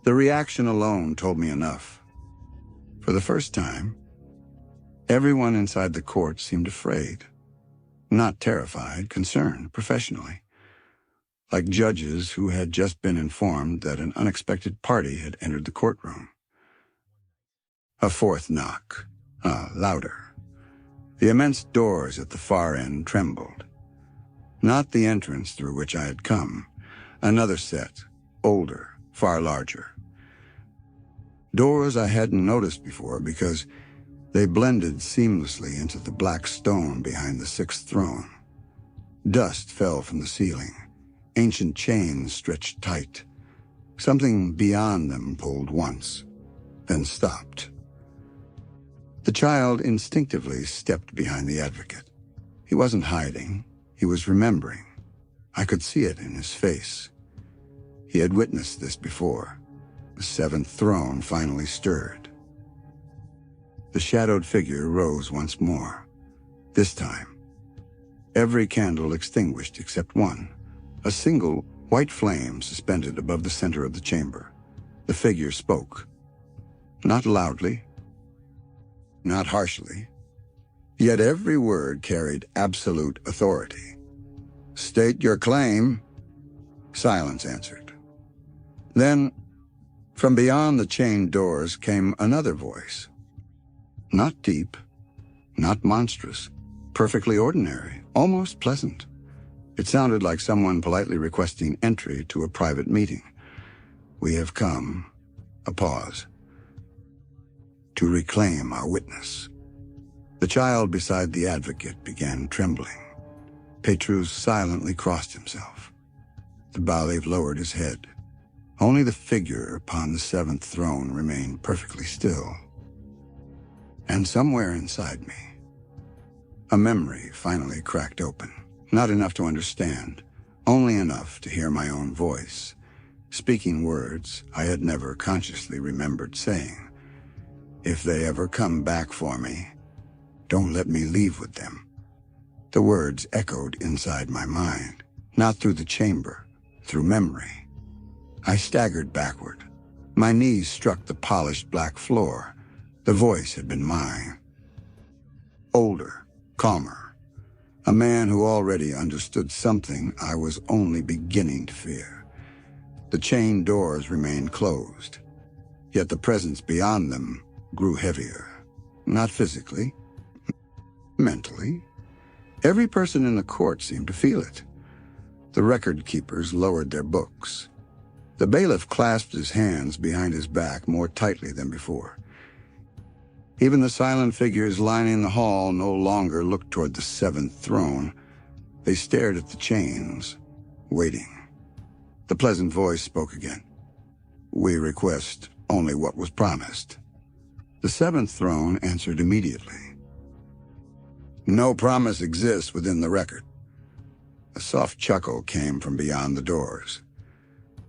Speaker 1: The reaction alone told me enough. For the first time, everyone inside the court seemed afraid. Not terrified, concerned, professionally. Like judges who had just been informed that an unexpected party had entered the courtroom. A 4th knock. Louder. The immense doors at the far end trembled. Not the entrance through which I had come. Another set, older, far larger. Doors I hadn't noticed before because they blended seamlessly into the black stone behind the 6th throne. Dust fell from the ceiling. Ancient chains stretched tight. Something beyond them pulled once, then stopped. The child instinctively stepped behind the advocate. He wasn't hiding. He was remembering. I could see it in his face. He had witnessed this before. The seventh throne finally stirred. The shadowed figure rose once more. This time, every candle extinguished except one, a single white flame suspended above the center of the chamber. The figure spoke. Not loudly, not harshly, yet every word carried absolute authority. "State your claim," silence answered. Then, from beyond the chained doors came another voice. Not deep, not monstrous, perfectly ordinary, almost pleasant. It sounded like someone politely requesting entry to a private meeting. "We have come," a pause, "to reclaim our witness." The child beside the advocate began trembling. Petrus silently crossed himself. The bailiff lowered his head. Only the figure upon the seventh throne remained perfectly still. And somewhere inside me, a memory finally cracked open. Not enough to understand, only enough to hear my own voice, speaking words I had never consciously remembered saying. "If they ever come back for me, don't let me leave with them." The words echoed inside my mind, not through the chamber, through memory. I staggered backward. My knees struck the polished black floor. The voice had been mine. Older, calmer. A man who already understood something I was only beginning to fear. The chained doors remained closed, yet the presence beyond them grew heavier. Not physically, mentally. Every person in the court seemed to feel it. The record keepers lowered their books. The bailiff clasped his hands behind his back more tightly than before. Even the silent figures lining the hall no longer looked toward the seventh throne. They stared at the chains, waiting. The pleasant voice spoke again. "We request only what was promised." The seventh throne answered immediately. "No promise exists within the record." A soft chuckle came from beyond the doors.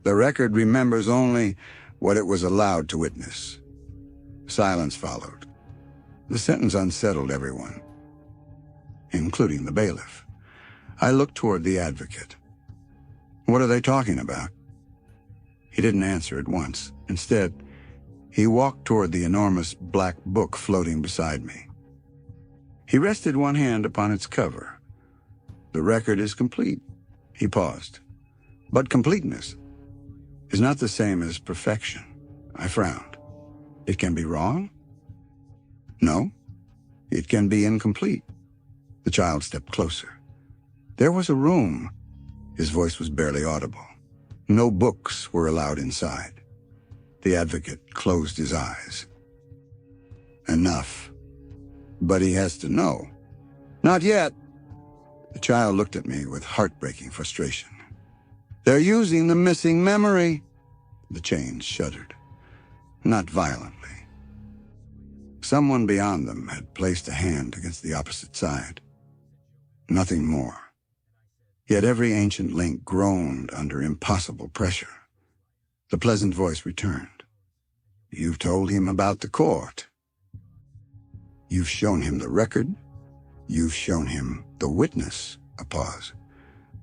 Speaker 1: "The record remembers only what it was allowed to witness." Silence followed. The sentence unsettled everyone, including the bailiff. I looked toward the advocate. "What are they talking about?" He didn't answer at once. Instead, he walked toward the enormous black book floating beside me. He rested one hand upon its cover. "The record is complete." He paused. "But completeness is not the same as perfection." I frowned. "It can be wrong?" "No, it can be incomplete." The child stepped closer. There was a room. His voice was barely audible. No books were allowed inside. The advocate closed his eyes. "Enough. But he has to know." "Not yet." The child looked at me with heartbreaking frustration. "They're using the missing memory." The chains shuddered. Not violently. Someone beyond them had placed a hand against the opposite side. Nothing more. Yet every ancient link groaned under impossible pressure. The pleasant voice returned. "You've told him about the court. You've shown him the record. You've shown him the witness." A pause.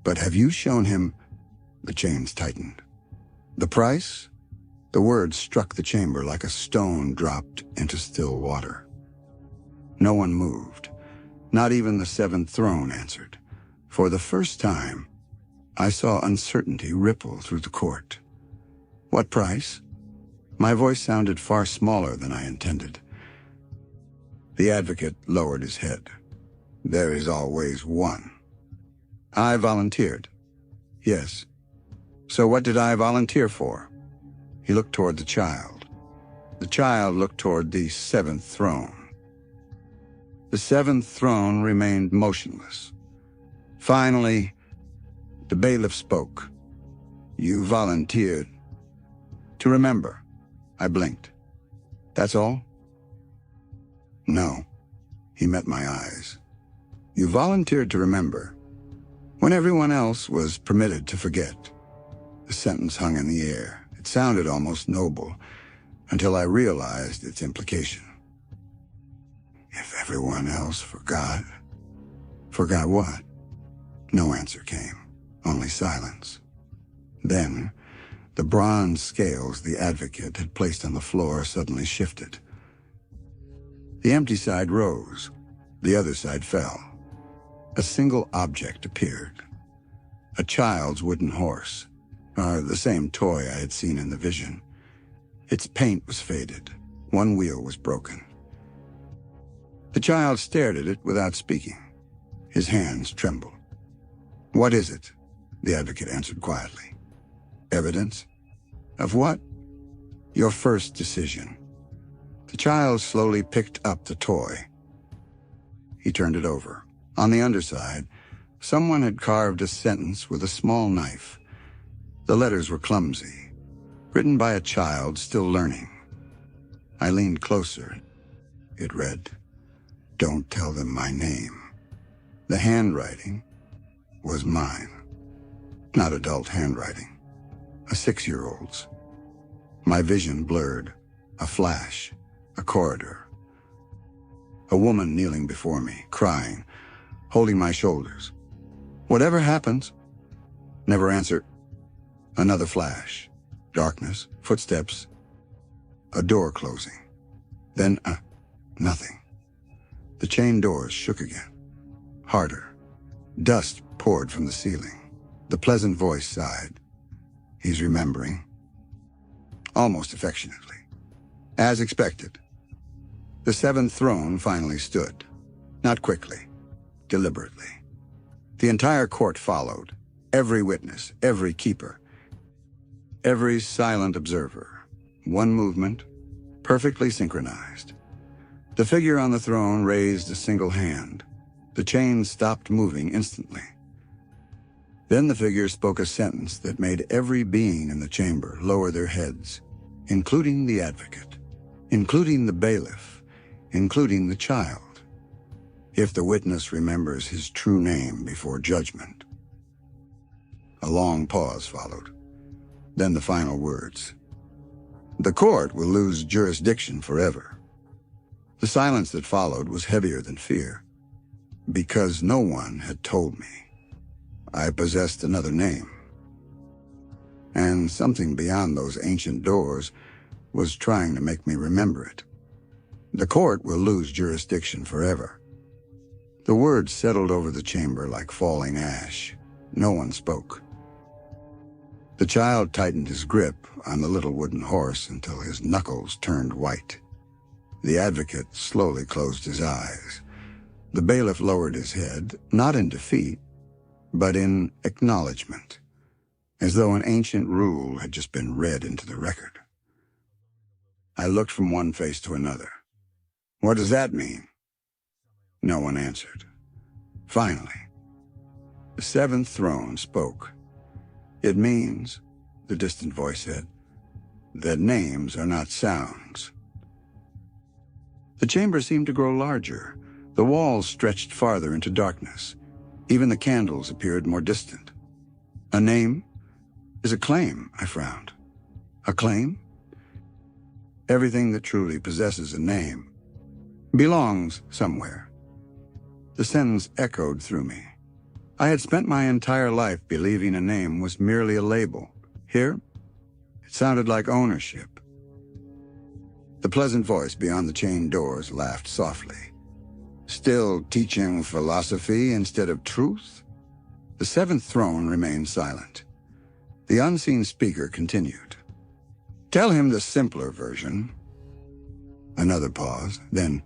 Speaker 1: "But have you shown him—" The chains tightened. "The price?" The words struck the chamber like a stone dropped into still water. No one moved. Not even the seventh throne answered. For the first time, I saw uncertainty ripple through the court. "What price?" My voice sounded far smaller than I intended. The advocate lowered his head. "There is always one." I volunteered. "Yes." "So what did I volunteer for?" He looked toward the child. The child looked toward the seventh throne. The seventh throne remained motionless. Finally, the bailiff spoke. "You volunteered to remember." I blinked. "That's all?" "No." He met my eyes. You volunteered to remember when everyone else was permitted to forget. The sentence hung in the air. It sounded almost noble until I realized its implication. If everyone else forgot. Forgot what? No answer came, only silence. Then, the bronze scales the advocate had placed on the floor suddenly shifted. The empty side rose. The other side fell. A single object appeared. A child's wooden horse, the same toy I had seen in the vision. Its paint was faded. One wheel was broken. The child stared at it without speaking. His hands trembled. "What is it?" the advocate answered quietly. "Evidence? Of what?" "Your first decision." The child slowly picked up the toy. He turned it over. On the underside, someone had carved a sentence with a small knife. The letters were clumsy, written by a child still learning. I leaned closer. It read, "Don't tell them my name." The handwriting was mine. Not adult handwriting, a 6-year-old's. My vision blurred. A flash, a corridor. A woman kneeling before me, crying, holding my shoulders. "Whatever happens," never answer. Another flash, darkness, footsteps, a door closing. Then, nothing. The chain doors shook again, harder. Dust poured from the ceiling. The pleasant voice sighed. "He's remembering." Almost affectionately. As expected. The seventh throne finally stood. Not quickly, deliberately. The entire court followed. Every witness, every keeper, every silent observer. One movement, perfectly synchronized. The figure on the throne raised a single hand. The chain stopped moving instantly. Then the figure spoke a sentence that made every being in the chamber lower their heads, including the advocate, including the bailiff, including the child. "If the witness remembers his true name before judgment." A long pause followed. Then the final words. "The court will lose jurisdiction forever." The silence that followed was heavier than fear, because no one had told me I possessed another name. And something beyond those ancient doors was trying to make me remember it. The court will lose jurisdiction forever. The words settled over the chamber like falling ash. No one spoke. The child tightened his grip on the little wooden horse until his knuckles turned white. The advocate slowly closed his eyes. The bailiff lowered his head, not in defeat, but in acknowledgement, as though an ancient rule had just been read into the record. I looked from one face to another. "What does that mean?" No one answered. Finally, the seventh throne spoke. "It means," the distant voice said, "that names are not sounds." The chamber seemed to grow larger. The walls stretched farther into darkness. Even the candles appeared more distant. "A name is a claim," I frowned. "A claim?" "Everything that truly possesses a name belongs somewhere." The sentence echoed through me. I had spent my entire life believing a name was merely a label. Here, it sounded like ownership. The pleasant voice beyond the chained doors laughed softly. "Still teaching philosophy instead of truth?" The seventh throne remained silent. The unseen speaker continued. "Tell him the simpler version." Another pause, then,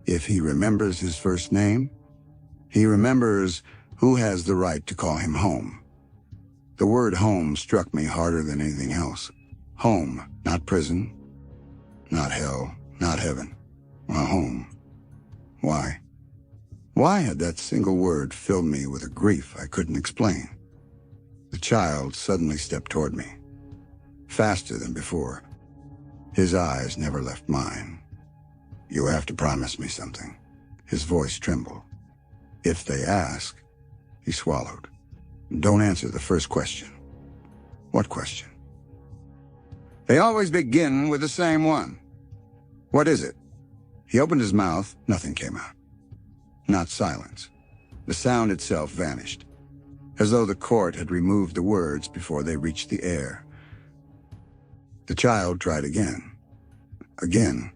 Speaker 1: "If he remembers his first name, he remembers who has the right to call him home." The word home struck me harder than anything else. Home, not prison, not hell, not heaven. A home. Why? Why had that single word filled me with a grief I couldn't explain? The child suddenly stepped toward me, faster than before. His eyes never left mine. "You have to promise me something." His voice trembled. If they ask, he swallowed. Don't answer the first question. What question? They always begin with the same one. What is it? He opened his mouth, nothing came out. Not silence. The sound itself vanished, as though the court had removed the words before they reached the air. The child tried again. Again,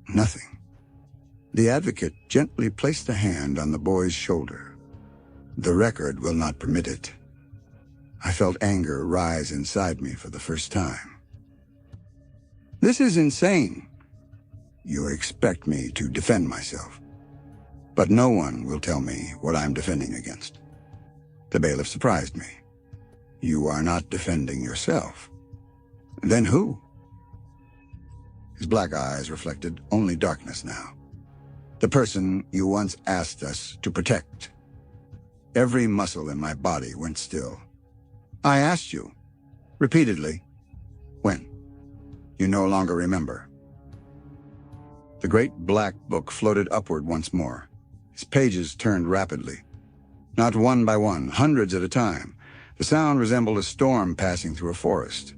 Speaker 1: nothing. The advocate gently placed a hand on the boy's shoulder. The record will not permit it. I felt anger rise inside me for the first time. This is insane. You expect me to defend myself. But no one will tell me what I'm defending against. The bailiff surprised me. You are not defending yourself. Then who? His black eyes reflected only darkness now. The person you once asked us to protect. Every muscle in my body went still. I asked you, repeatedly. When? You no longer remember. The great black book floated upward once more. Its pages turned rapidly. Not one by one, hundreds at a time. The sound resembled a storm passing through a forest.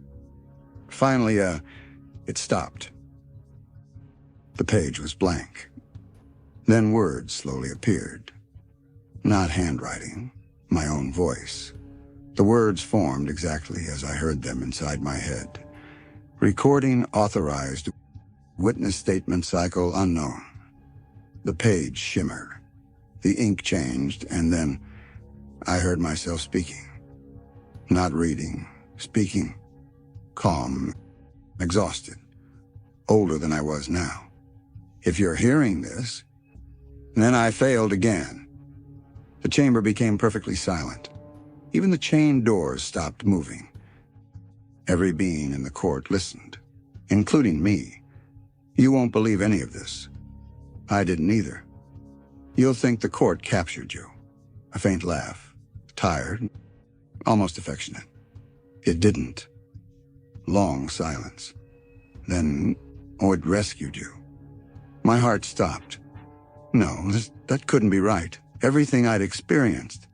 Speaker 1: Finally, it stopped. The page was blank. Then words slowly appeared. Not handwriting, my own voice. The words formed exactly as I heard them inside my head. Recording authorized. Witness statement cycle unknown. The page shimmered. The ink changed, and then I heard myself speaking. Not reading, speaking. Calm, exhausted. Older than I was now. If you're hearing this, then I failed again. The chamber became perfectly silent. Even the chained doors stopped moving. Every being in the court listened, including me. You won't believe any of this. I didn't either. You'll think the court captured you. A faint laugh, tired, almost affectionate. It didn't. Long silence. Then, it rescued you. My heart stopped. No, that couldn't be right. Everything I'd experienced.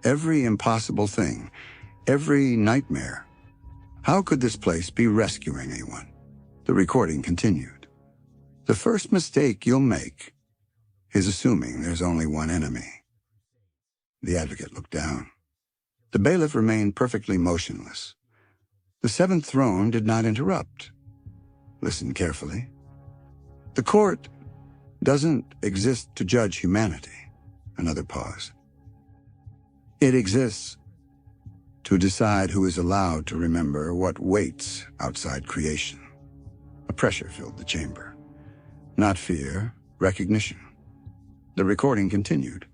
Speaker 1: Every impossible thing. Every nightmare. How could this place be rescuing anyone? The recording continued. The first mistake you'll make is assuming there's only one enemy. The advocate looked down. The bailiff remained perfectly motionless. The seventh throne did not interrupt. Listen carefully. The court doesn't exist to judge humanity. Another pause. It exists to decide who is allowed to remember what waits outside creation. A pressure filled the chamber. Not fear, recognition. The recording continued.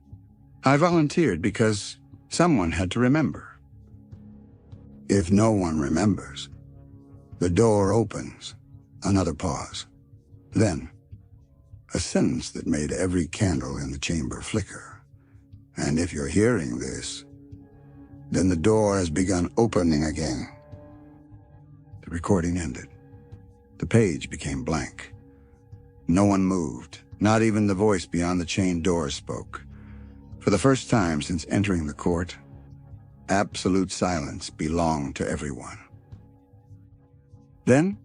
Speaker 1: I volunteered because someone had to remember. If no one remembers, the door opens. Another pause. Then, a sentence that made every candle in the chamber flicker. And if you're hearing this, then the door has begun opening again. The recording ended. The page became blank. No one moved. Not even the voice beyond the chained door spoke. For the first time since entering the court, absolute silence belonged to everyone. Then,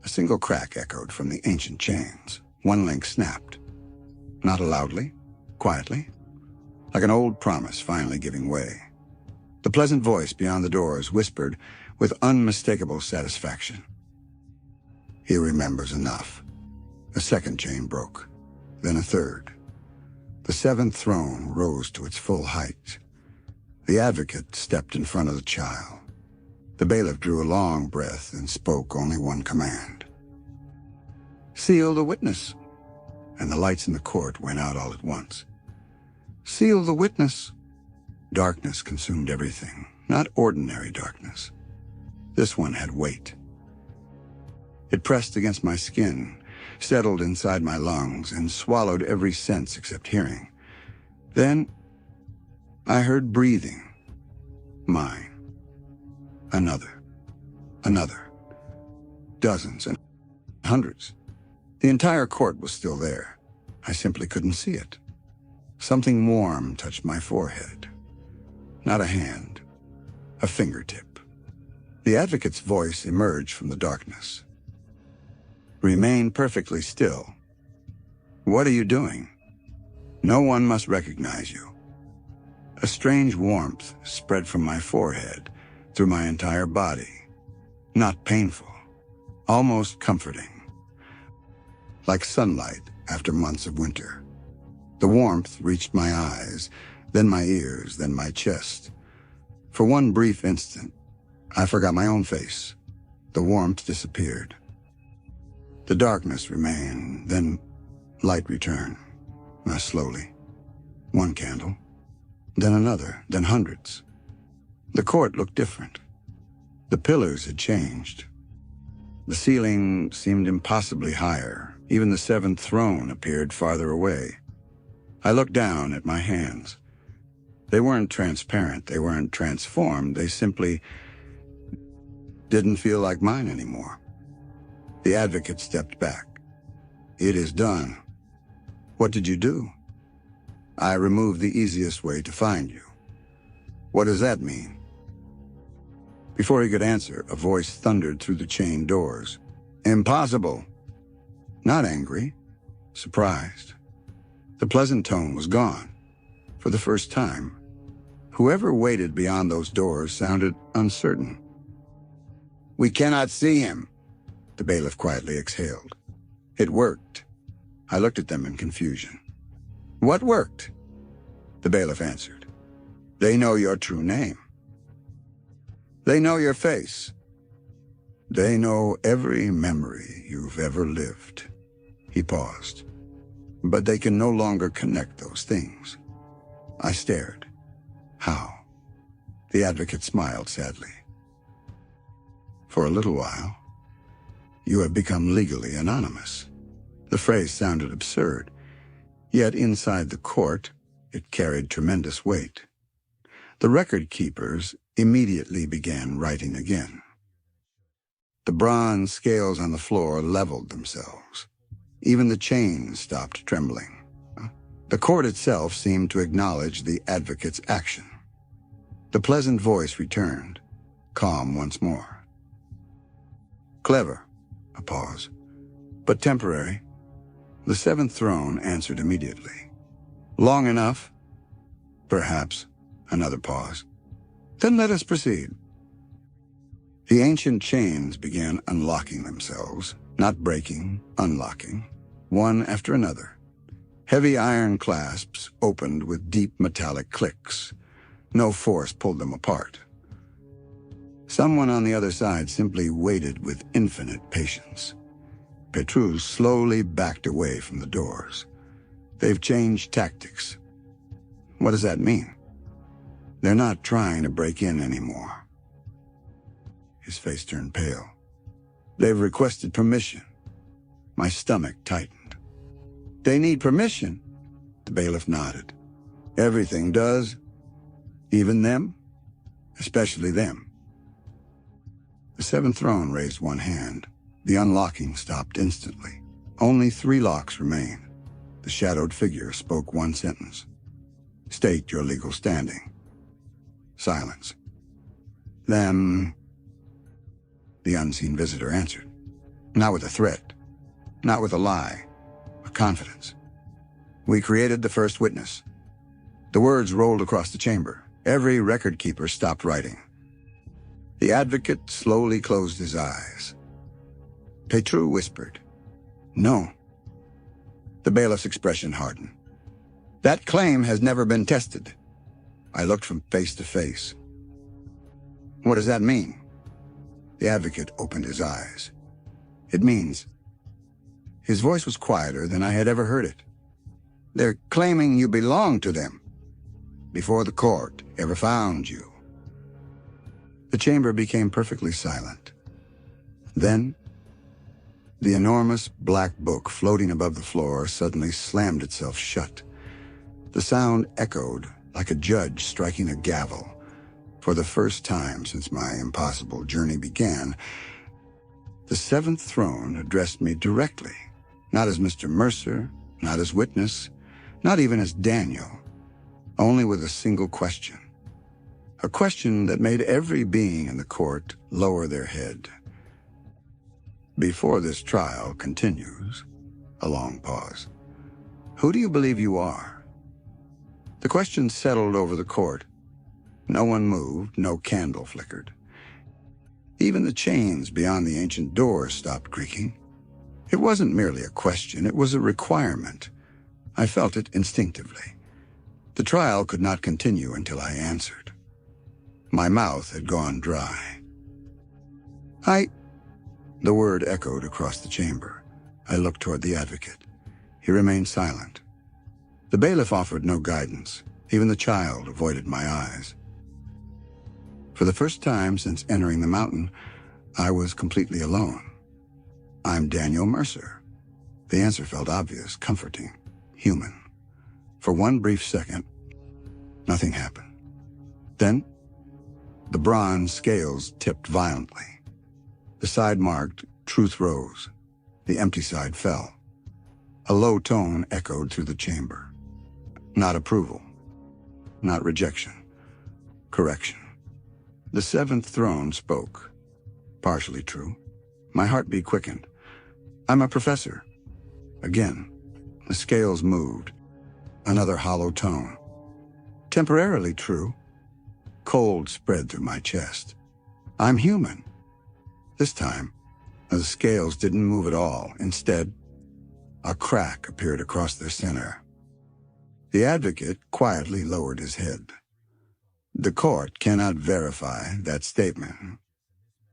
Speaker 1: a single crack echoed from the ancient chains. One link snapped. Not loudly, quietly, like an old promise finally giving way. The pleasant voice beyond the doors whispered with unmistakable satisfaction. He remembers enough. A second chain broke, then a third. The seventh throne rose to its full height. The advocate stepped in front of the child. The bailiff drew a long breath and spoke only one command. Seal the witness. And the lights in the court went out all at once. Seal the witness. Darkness consumed everything, not ordinary darkness. This one had weight. It pressed against my skin, settled inside my lungs, and swallowed every sense except hearing. Then, I heard breathing. Mine. Another. Another. Dozens and hundreds. The entire court was still there. I simply couldn't see it. Something warm touched my forehead. Not a hand, a fingertip. The advocate's voice emerged from the darkness. Remain perfectly still. What are you doing? No one must recognize you. A strange warmth spread from my forehead through my entire body. Not painful, almost comforting. Like sunlight after months of winter. The warmth reached my eyes, then my ears, then my chest. For one brief instant, I forgot my own face. The warmth disappeared. The darkness remained, then light returned, slowly. One candle, then another, then hundreds. The court looked different. The pillars had changed. The ceiling seemed impossibly higher. Even the seventh throne appeared farther away. I looked down at my hands. They weren't transparent, they weren't transformed, they simply didn't feel like mine anymore. The advocate stepped back. It is done. What did you do? I removed the easiest way to find you. What does that mean? Before he could answer, a voice thundered through the chained doors. Impossible. Not angry, surprised. The pleasant tone was gone. For the first time, whoever waited beyond those doors sounded uncertain. We cannot see him, the bailiff quietly exhaled. It worked. I looked at them in confusion. What worked? The bailiff answered. They know your true name. They know your face. They know every memory you've ever lived. He paused. But they can no longer connect those things. I stared. How? The advocate smiled sadly. For a little while, you have become legally anonymous. The phrase sounded absurd, yet inside the court, it carried tremendous weight. The record keepers immediately began writing again. The bronze scales on the floor leveled themselves. Even the chains stopped trembling. The court itself seemed to acknowledge the advocate's action. The pleasant voice returned, calm once more. Clever, a pause, but temporary. The seventh throne answered immediately. Long enough? Perhaps. Another pause. Then let us proceed. The ancient chains began unlocking themselves, not breaking, unlocking, one after another. Heavy iron clasps opened with deep metallic clicks. No force pulled them apart. Someone on the other side simply waited with infinite patience. Petrus slowly backed away from the doors. They've changed tactics. What does that mean? They're not trying to break in anymore. His face turned pale. They've requested permission. My stomach tightened. They need permission? The bailiff nodded. Everything does. Even them? Especially them. The seventh throne raised one hand. The unlocking stopped instantly. Only 3 locks remained. The shadowed figure spoke one sentence. State your legal standing. Silence. Then, the unseen visitor answered. Not with a threat. Not with a lie. With confidence. We created the first witness. The words rolled across the chamber. Every record keeper stopped writing. The advocate slowly closed his eyes. Petrus whispered, No. The bailiff's expression hardened. That claim has never been tested. I looked from face to face. What does that mean? The advocate opened his eyes. It means... His voice was quieter than I had ever heard it. They're claiming you belong to them. Before the court ever found you. The chamber became perfectly silent. Then, the enormous black book floating above the floor suddenly slammed itself shut. The sound echoed like a judge striking a gavel. For the first time since my impossible journey began, the seventh throne addressed me directly, not as Mr. Mercer, not as witness, Not even as Daniel, only with a single question. A question that made every being in the court lower their head. Before this trial continues, a long pause. Who do you believe you are? The question settled over the court. No one moved, no candle flickered. Even the chains beyond the ancient doors stopped creaking. It wasn't merely a question, it was a requirement. I felt it instinctively. The trial could not continue until I answered. My mouth had gone dry. The word echoed across the chamber. I looked toward the advocate. He remained silent. The bailiff offered no guidance. Even the child avoided my eyes. For the first time since entering the mountain, I was completely alone. I'm Daniel Mercer. The answer felt obvious, comforting, human. For one brief second, nothing happened. Then, the bronze scales tipped violently. The side marked "Truth" rose. The empty side fell. A low tone echoed through the chamber. Not approval. Not rejection. Correction. The seventh throne spoke. Partially true. My heartbeat quickened. I'm a professor. Again, the scales moved. Another hollow tone. Temporarily true. Cold spread through my chest. I'm human. This time, the scales didn't move at all. Instead, a crack appeared across their center. The advocate quietly lowered his head. The court cannot verify that statement.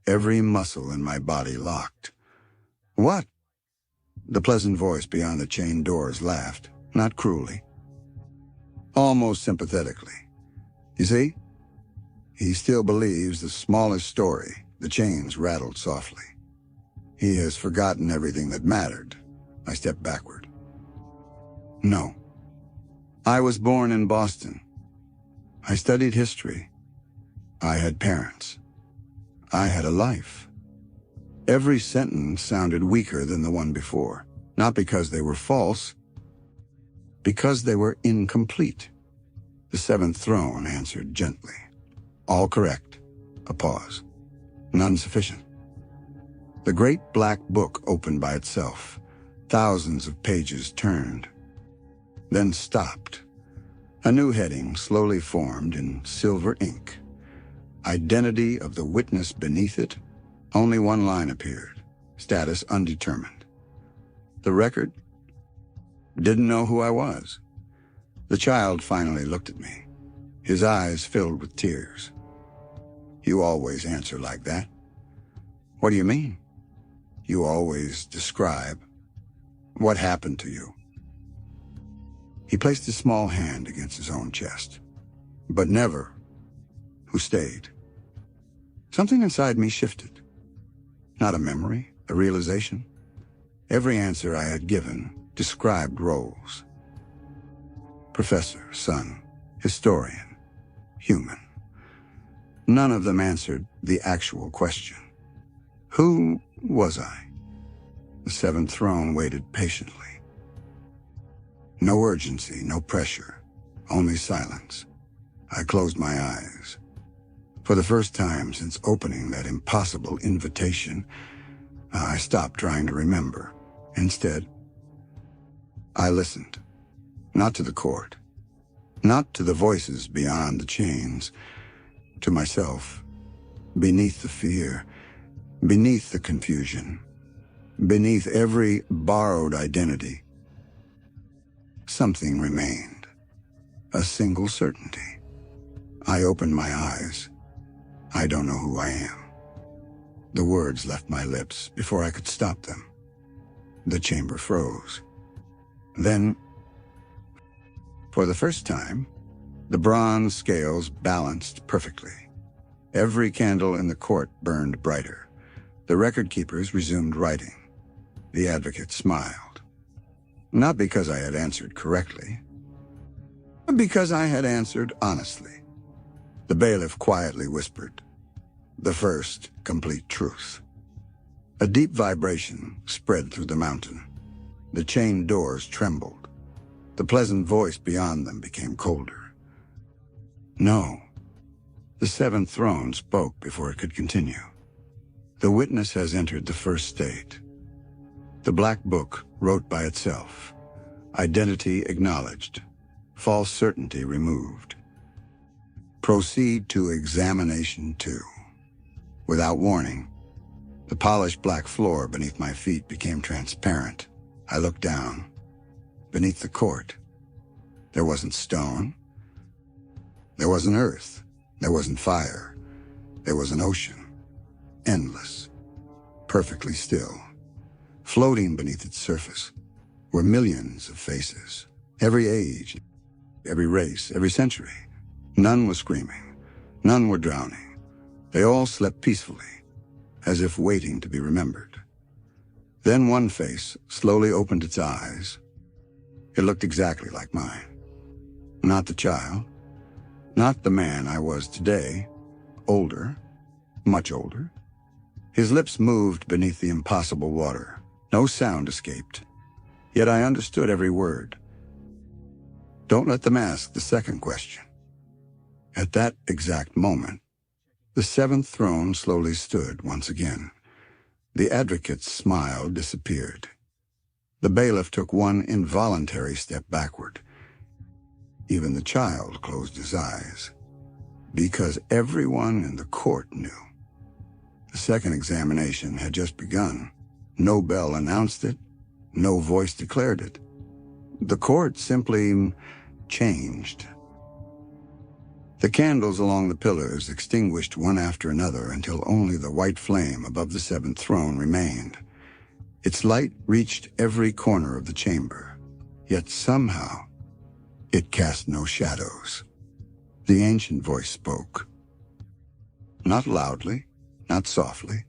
Speaker 1: Every muscle in my body locked. What? The pleasant voice beyond the chained doors laughed, not cruelly. Almost sympathetically. You see? He still believes the smallest story. The chains rattled softly. He has forgotten everything that mattered. I stepped backward. No. I was born in Boston. I studied history. I had parents. I had a life. Every sentence sounded weaker than the one before, not because they were false, because they were incomplete. The seventh throne answered gently. All correct. A pause. None sufficient. The great black book opened by itself. Thousands of pages turned, then stopped. A new heading slowly formed in silver ink. Identity of the witness beneath it. Only one line appeared. Status undetermined. The record? Didn't know who I was. The child finally looked at me. His eyes filled with tears. You always answer like that. What do you mean? You always describe. What happened to you? He placed his small hand against his own chest. But never. Who stayed? Something inside me shifted. Not a memory, a realization. Every answer I had given described roles. Professor, son, historian, human. None of them answered the actual question. Who was I? The seventh throne waited patiently. No urgency, no pressure, only silence. I closed my eyes. For the first time since opening that impossible invitation, I stopped trying to remember. Instead, I listened. Not to the court. Not to the voices beyond the chains. To myself. Beneath the fear. Beneath the confusion. Beneath every borrowed identity. Something remained. A single certainty. I opened my eyes. I don't know who I am. The words left my lips before I could stop them. The chamber froze. Then, for the first time, the bronze scales balanced perfectly. Every candle in the court burned brighter. The record keepers resumed writing. The advocate smiled. Not because I had answered correctly, but because I had answered honestly. The bailiff quietly whispered, "The first complete truth." A deep vibration spread through the mountain. The chained doors trembled. The pleasant voice beyond them became colder. No. The seventh throne spoke before it could continue. The witness has entered the first state. The black book wrote by itself. Identity acknowledged. False certainty removed. Proceed to examination 2. Without warning, the polished black floor beneath my feet became transparent. I looked down. Beneath the court, there wasn't stone. There wasn't earth. There wasn't fire. There was an ocean. Endless. Perfectly still. Floating beneath its surface were millions of faces. Every age, every race, every century. None was screaming. None were drowning. They all slept peacefully, as if waiting to be remembered. Then one face slowly opened its eyes. It looked exactly like mine. Not the child. Not the man I was today. Older. Much older. His lips moved beneath the impossible water. No sound escaped. Yet I understood every word. Don't let them ask the second question. At that exact moment, the seventh throne slowly stood once again. The advocate's smile disappeared. The bailiff took one involuntary step backward. Even the child closed his eyes, because everyone in the court knew. The second examination had just begun. No bell announced it. No voice declared it. The court simply changed. The candles along the pillars extinguished one after another until only the white flame above the seventh throne remained. Its light reached every corner of the chamber, yet somehow it cast no shadows. The ancient voice spoke. Not loudly, not softly,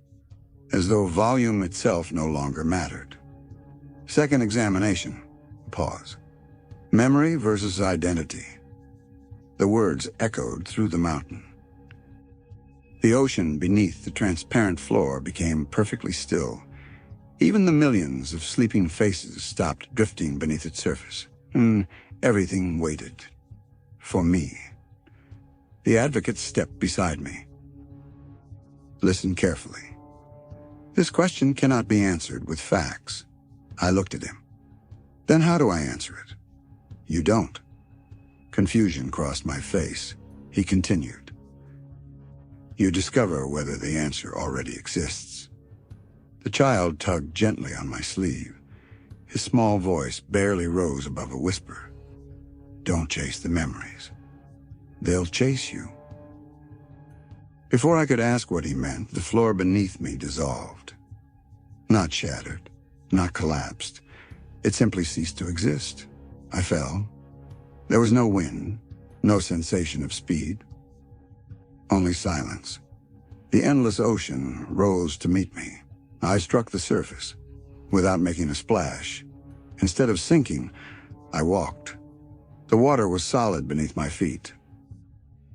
Speaker 1: as though volume itself no longer mattered. Second examination. Pause. Memory versus identity. The words echoed through the mountain. The ocean beneath the transparent floor became perfectly still. Even the millions of sleeping faces stopped drifting beneath its surface, and everything waited. For me. The advocate stepped beside me. Listen carefully. This question cannot be answered with facts. I looked at him. Then how do I answer it? You don't. Confusion crossed my face. He continued. You discover whether the answer already exists. The child tugged gently on my sleeve. His small voice barely rose above a whisper. Don't chase the memories. They'll chase you. Before I could ask what he meant, the floor beneath me dissolved. Not shattered, not collapsed. It simply ceased to exist. I fell. There was no wind, no sensation of speed. Only silence. The endless ocean rose to meet me. I struck the surface, without making a splash. Instead of sinking, I walked. The water was solid beneath my feet.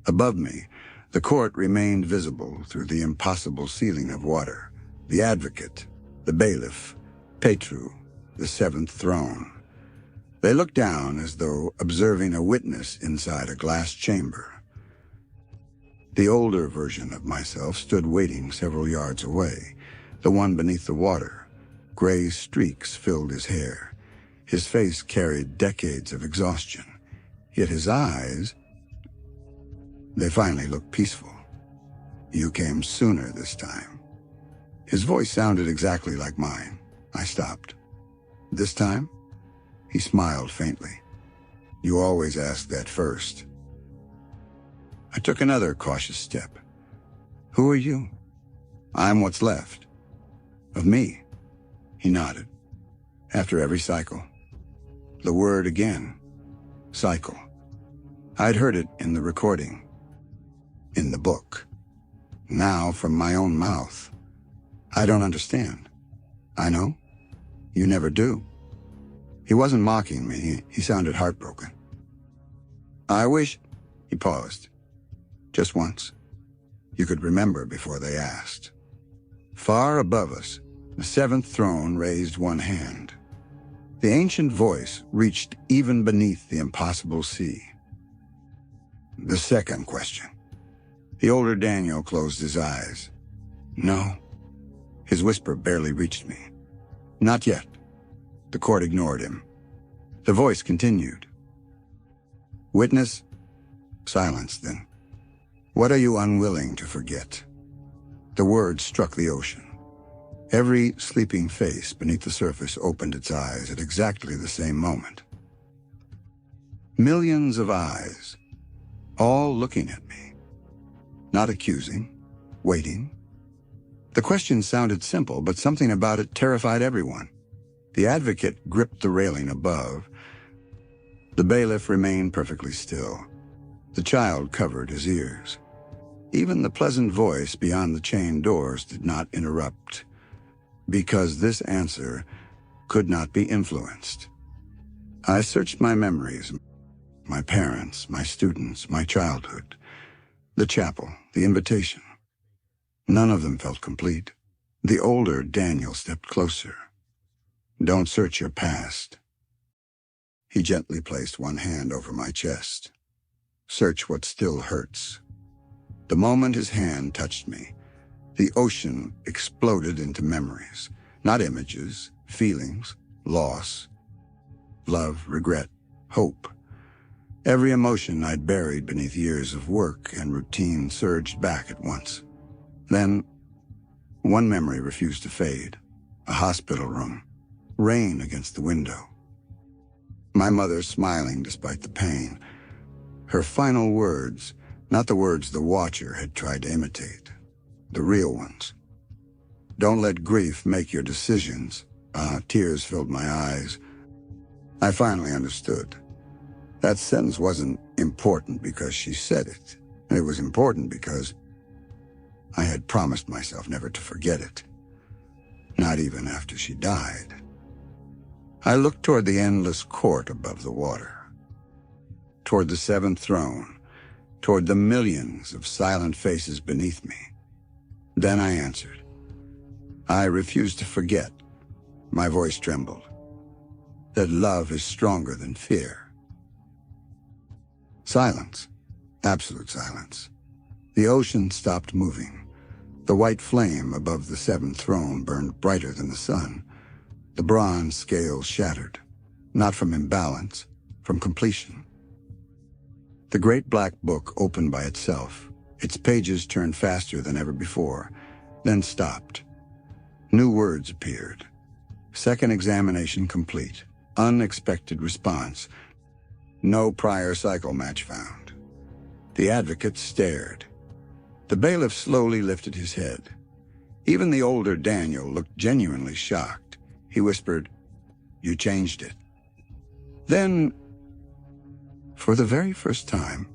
Speaker 1: Above me, the court remained visible through the impossible ceiling of water. The advocate, the bailiff, Petru, the seventh throne. They looked down as though observing a witness inside a glass chamber. The older version of myself stood waiting several yards away, the one beneath the water. Gray streaks filled his hair. His face carried decades of exhaustion. Yet his eyes, they finally looked peaceful. You came sooner this time. His voice sounded exactly like mine. I stopped. This time? He smiled faintly. You always ask that first. I took another cautious step. Who are you? I'm what's left. Of me. He nodded. After every cycle. The word again. Cycle. I'd heard it in the recording. In the book. Now from my own mouth. I don't understand. I know. You never do. He wasn't mocking me. He sounded heartbroken. I wish... He paused. Just once. You could remember before they asked. Far above us, the seventh throne raised one hand. The ancient voice reached even beneath the impossible sea. The second question. The older Daniel closed his eyes. No. His whisper barely reached me. Not yet. The court ignored him. The voice continued. Witness? Silence, then. What are you unwilling to forget? The words struck the ocean. Every sleeping face beneath the surface opened its eyes at exactly the same moment. Millions of eyes, all looking at me. Not accusing, waiting. The question sounded simple, but something about it terrified everyone. The advocate gripped the railing above. The bailiff remained perfectly still. The child covered his ears. Even the pleasant voice beyond the chained doors did not interrupt, because this answer could not be influenced. I searched my memories, my parents, my students, my childhood, the chapel, the invitation. None of them felt complete. The older Daniel stepped closer. Don't search your past. He gently placed one hand over my chest. Search what still hurts. The moment his hand touched me, the ocean exploded into memories, not images, feelings, loss, love, regret, hope. Every emotion I'd buried beneath years of work and routine surged back at once. Then, one memory refused to fade. A hospital room, rain against the window. My mother smiling despite the pain. Her final words, not the words the watcher had tried to imitate, the real ones. Don't let grief make your decisions. Tears filled my eyes. I finally understood. That sentence wasn't important because she said it. It was important because I had promised myself never to forget it. Not even after she died. I looked toward the endless court above the water. Toward the seventh throne. Toward the millions of silent faces beneath me. Then I answered. I refuse to forget. My voice trembled. That love is stronger than fear. Silence. Absolute silence. The ocean stopped moving. The white flame above the seventh throne burned brighter than the sun. The bronze scales shattered. Not from imbalance, from completion. The great black book opened by itself. Its pages turned faster than ever before, then stopped. New words appeared. Second examination complete. Unexpected response. No prior cycle match found. The advocate stared. The bailiff slowly lifted his head. Even the older Daniel looked genuinely shocked. He whispered, "You changed it." Then, for the very first time,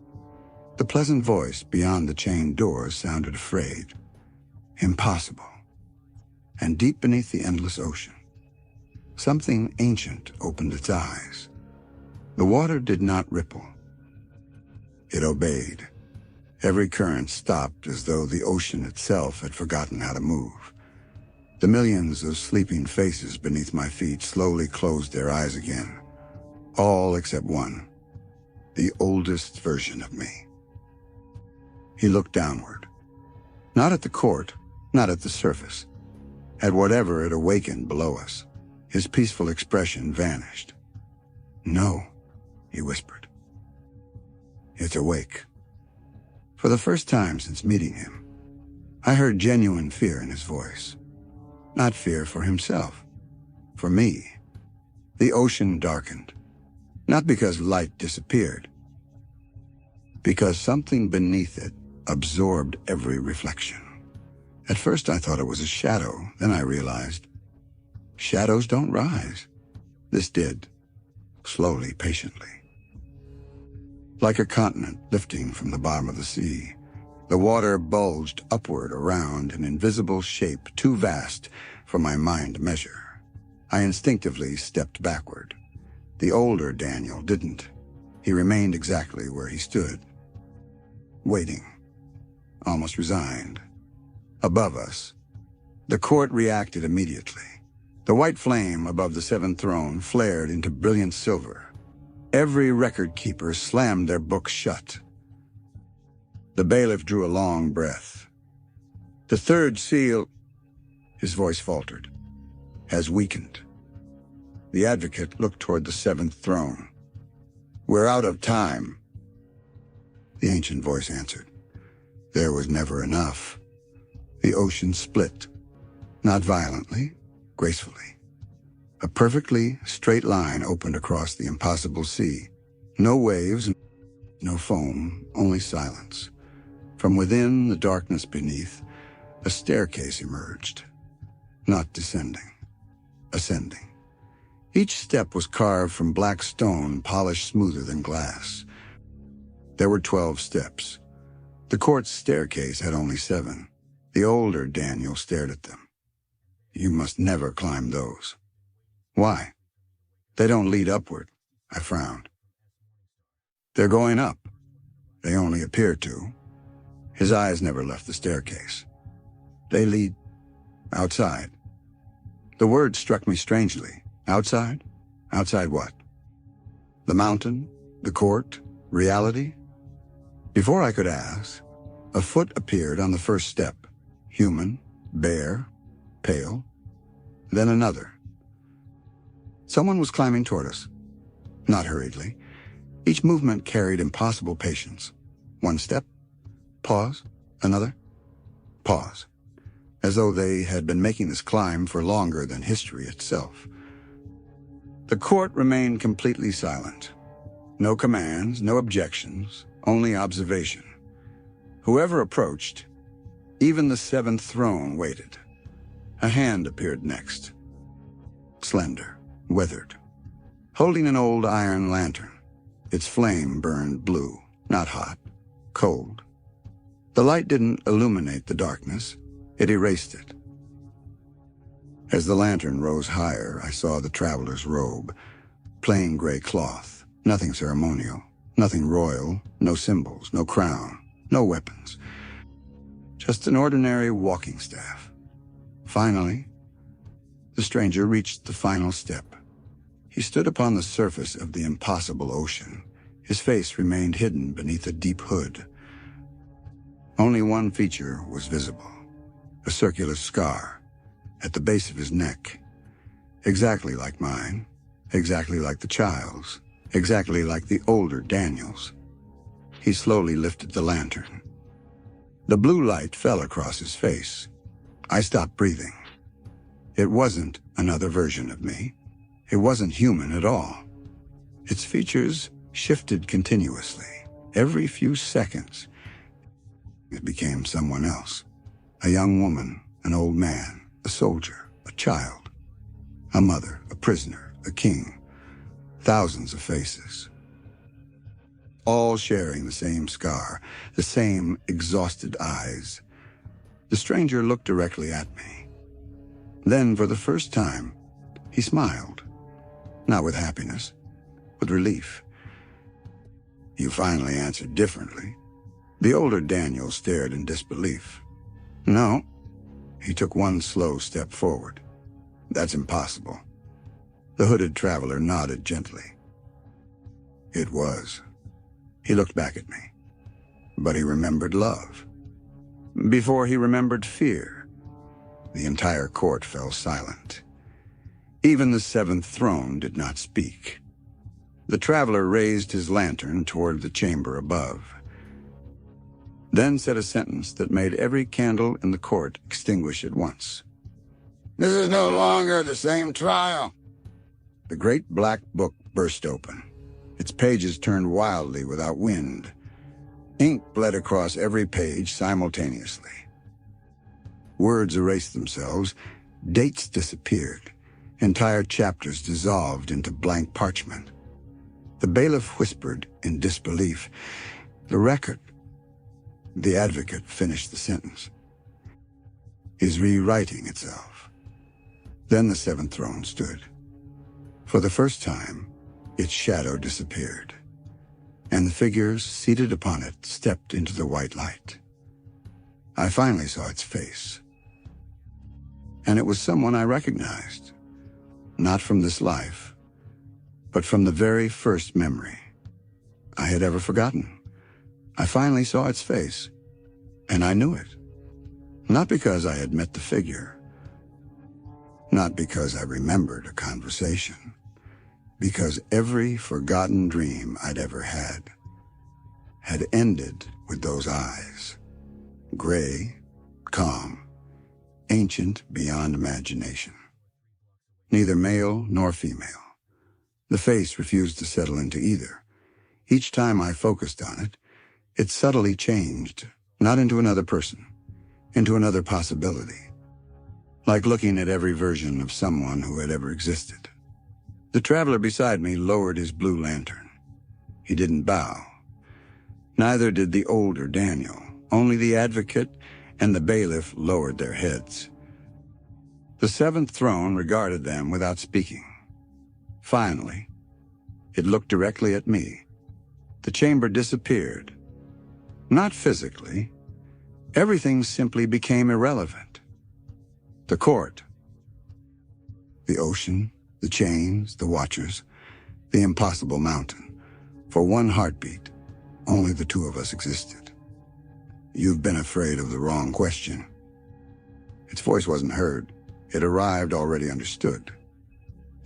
Speaker 1: the pleasant voice beyond the chained doors sounded afraid, impossible, and deep beneath the endless ocean, something ancient opened its eyes. The water did not ripple. It obeyed. Every current stopped as though the ocean itself had forgotten how to move. The millions of sleeping faces beneath my feet slowly closed their eyes again. All except one. The oldest version of me. He looked downward. Not at the court, not at the surface. At whatever had awakened below us. His peaceful expression vanished. "No," he whispered. "It's awake." For the first time since meeting him, I heard genuine fear in his voice. Not fear for himself, for me. The ocean darkened. Not because light disappeared, because something beneath it absorbed every reflection. At first I thought it was a shadow, then I realized shadows don't rise. This did, slowly, patiently. Like a continent lifting from the bottom of the sea, the water bulged upward around an invisible shape too vast for my mind to measure. I instinctively stepped backward. The older Daniel didn't. He remained exactly where he stood, waiting, almost resigned. Above us, the court reacted immediately. The white flame above the seventh throne flared into brilliant silver. Every record keeper slammed their books shut. The bailiff drew a long breath. The third seal, his voice faltered, has weakened. The advocate looked toward the seventh throne. We're out of time. The ancient voice answered. There was never enough. The ocean split, not violently, gracefully. A perfectly straight line opened across the impossible sea. No waves, no foam, only silence. From within the darkness beneath, a staircase emerged. Not descending, ascending. Each step was carved from black stone, polished smoother than glass. There were 12 steps. The court's staircase had only 7. The older Daniel stared at them. You must never climb those. Why? They don't lead upward, I frowned. They're going up. They only appear to. His eyes never left the staircase. They lead outside. The word struck me strangely. Outside? Outside what? The mountain? The court? Reality? Before I could ask, a foot appeared on the first step. Human, bare, pale. Then another. Someone was climbing toward us. Not hurriedly. Each movement carried impossible patience. One step. Pause. Another. Pause. As though they had been making this climb for longer than history itself. The court remained completely silent. No commands, no objections, only observation. Whoever approached, even the seventh throne waited. A hand appeared next. Slender, withered, holding an old iron lantern. Its flame burned blue, not hot, cold. The light didn't illuminate the darkness, it erased it. As the lantern rose higher, I saw the traveler's robe, plain gray cloth, nothing ceremonial, nothing royal, no symbols, no crown, no weapons. Just an ordinary walking staff. Finally, the stranger reached the final step. He stood upon the surface of the impossible ocean. His face remained hidden beneath a deep hood. Only one feature was visible, a circular scar at the base of his neck. Exactly like mine, exactly like the child's, exactly like the older Daniel's. He slowly lifted the lantern. The blue light fell across his face. I stopped breathing. It wasn't another version of me. It wasn't human at all. Its features shifted continuously. Every few seconds, it became someone else. A young woman, an old man, a soldier, a child, a mother, a prisoner, a king. Thousands of faces. All sharing the same scar, the same exhausted eyes. The stranger looked directly at me. Then, for the first time, he smiled. Not with happiness, with relief. You finally answered differently. The older Daniel stared in disbelief. No. He took one slow step forward. That's impossible. The hooded traveler nodded gently. It was. He looked back at me. But he remembered love. Before he remembered fear. The entire court fell silent. Even the seventh throne did not speak. The traveler raised his lantern toward the chamber above. Then said a sentence that made every candle in the court extinguish at once. This is no longer the same trial. The great black book burst open. Its pages turned wildly without wind. Ink bled across every page simultaneously. Words erased themselves, dates disappeared, entire chapters dissolved into blank parchment. The bailiff whispered in disbelief, "The record." The advocate finished the sentence. "Is rewriting itself." Then the seventh throne stood. For the first time, its shadow disappeared, and the figures seated upon it stepped into the white light. I finally saw its face, and it was someone I recognized. not from this life, but from the very first memory I had ever forgotten. I finally saw its face, and I knew it. Not because I had met the figure, not because I remembered a conversation, because every forgotten dream I'd ever had ended with those eyes. Gray, calm, ancient beyond imagination. Neither male nor female. The face refused to settle into either. Each time I focused on it, it subtly changed, not into another person, into another possibility. Like looking at every version of someone who had ever existed. The traveler beside me lowered his blue lantern. He didn't bow. Neither did the older Daniel. Only the advocate and the bailiff lowered their heads. The seventh throne regarded them without speaking. Finally, it looked directly at me. The chamber disappeared. Not physically. Everything simply became irrelevant. The court, the ocean, the chains, the watchers, the impossible mountain. For one heartbeat, only the two of us existed. You've been afraid of the wrong question. Its voice wasn't heard. It arrived already understood.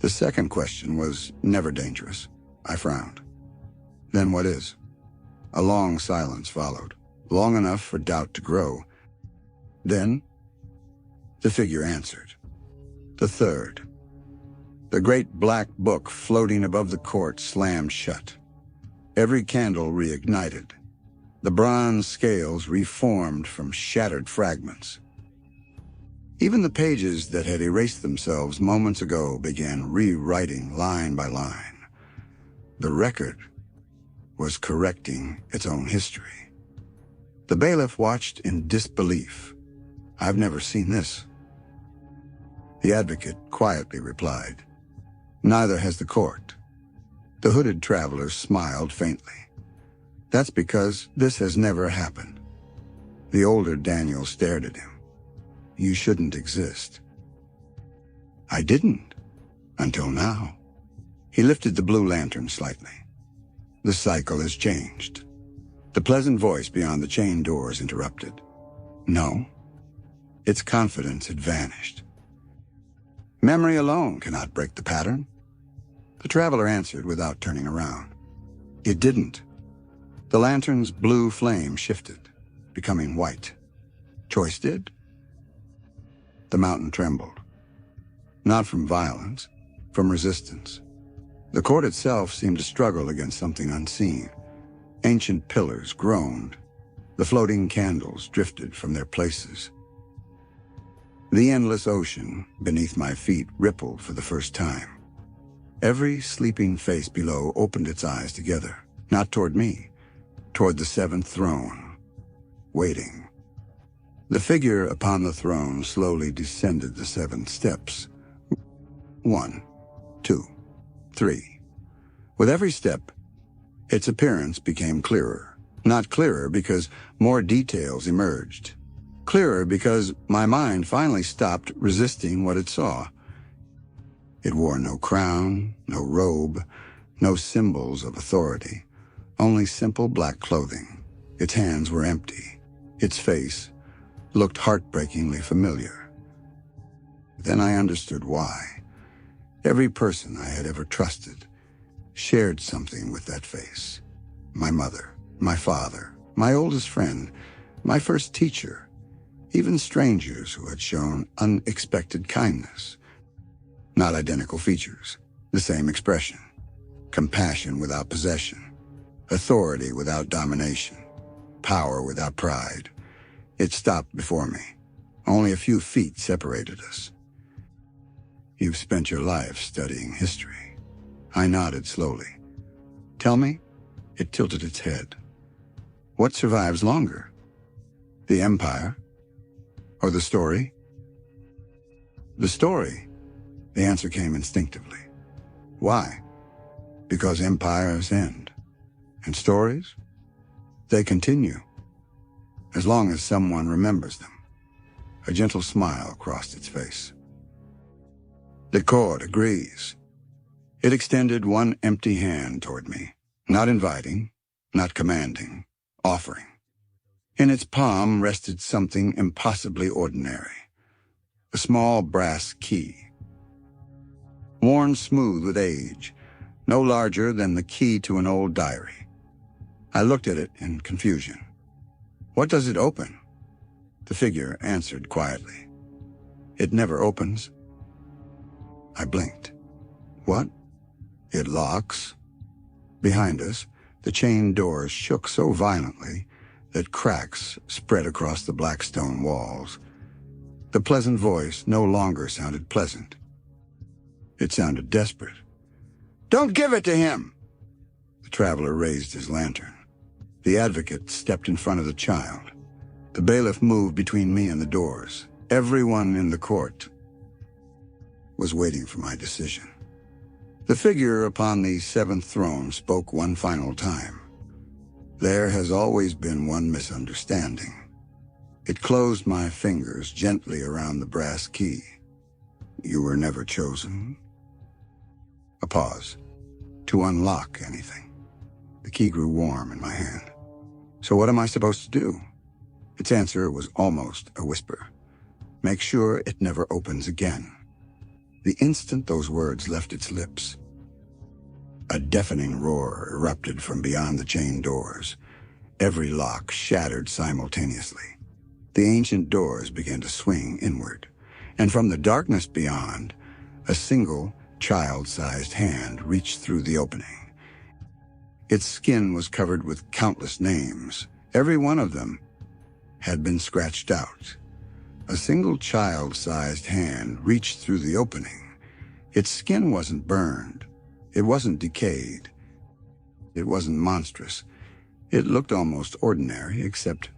Speaker 1: The second question was never dangerous. I frowned. Then what is? A long silence followed, long enough for doubt to grow. Then, the figure answered. The third. The great black book floating above the court slammed shut. Every candle reignited. The bronze scales reformed from shattered fragments. Even the pages that had erased themselves moments ago began rewriting line by line. The record was correcting its own history. The bailiff watched in disbelief. I've never seen this. The advocate quietly replied, neither has the court. The hooded traveler smiled faintly. That's because this has never happened. The older Daniel stared at him. You shouldn't exist. I didn't, until now. He lifted the blue lantern slightly. The cycle has changed. The pleasant voice beyond the chain doors interrupted. No, its confidence had vanished. Memory alone cannot break the pattern. The traveler answered without turning around. It didn't. The lantern's blue flame shifted, becoming white. Choice did. The mountain trembled. Not from violence, from resistance. The court itself seemed to struggle against something unseen. Ancient pillars groaned. The floating candles drifted from their places. The endless ocean beneath my feet rippled for the first time. Every sleeping face below opened its eyes together, not toward me, toward the seventh throne, waiting. The figure upon the throne slowly descended the 7 steps. 1, 2, 3. With every step, its appearance became clearer. Not clearer because more details emerged. Clearer because my mind finally stopped resisting what it saw. It wore no crown, no robe, no symbols of authority, only simple black clothing. Its hands were empty. Its face looked heartbreakingly familiar. Then I understood why. Every person I had ever trusted shared something with that face. My mother, my father, my oldest friend, my first teacher, even strangers who had shown unexpected kindness. Not identical features, the same expression. Compassion without possession, authority without domination, power without pride. It stopped before me. Only a few feet separated us. You've spent your life studying history. I nodded slowly. Tell me. It tilted its head. What survives longer? The empire? Or the story? The story. The answer came instinctively. Why? Because empires end. And stories? They continue. As long as someone remembers them. A gentle smile crossed its face. The court agrees. It extended one empty hand toward me, not inviting, not commanding, offering. In its palm rested something impossibly ordinary, a small brass key. Worn smooth with age, no larger than the key to an old diary. I looked at it in confusion. What does it open? The figure answered quietly. It never opens. I blinked. What? It locks. Behind us, the chain doors shook so violently that cracks spread across the black stone walls. The pleasant voice no longer sounded pleasant. It sounded desperate. "Don't give it to him!" The traveler raised his lantern. The advocate stepped in front of the child. The bailiff moved between me and the doors. Everyone in the court was waiting for my decision. The figure upon the seventh throne spoke one final time. There has always been one misunderstanding. It closed my fingers gently around the brass key. You were never chosen. A pause. To unlock anything. The key grew warm in my hand. So what am I supposed to do? Its answer was almost a whisper. Make sure it never opens again. The instant those words left its lips, a deafening roar erupted from beyond the chain doors. Every lock shattered simultaneously. The ancient doors began to swing inward, and from the darkness beyond, a single child-sized hand reached through the opening. Its skin was covered with countless names. Every one of them had been scratched out. A single child-sized hand reached through the opening. Its skin wasn't burned. It wasn't decayed. It wasn't monstrous. It looked almost ordinary, except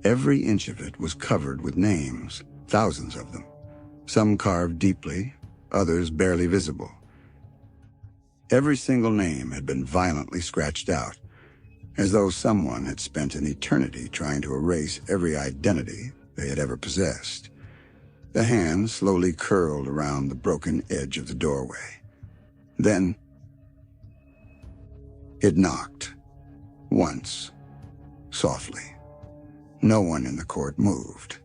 Speaker 1: every inch of it was covered with names, thousands of them. Some carved deeply, others barely visible. Every single name had been violently scratched out, as though someone had spent an eternity trying to erase every identity they had ever possessed. The hand slowly curled around the broken edge of the doorway. Then it knocked. Once. Softly. No one in the court moved.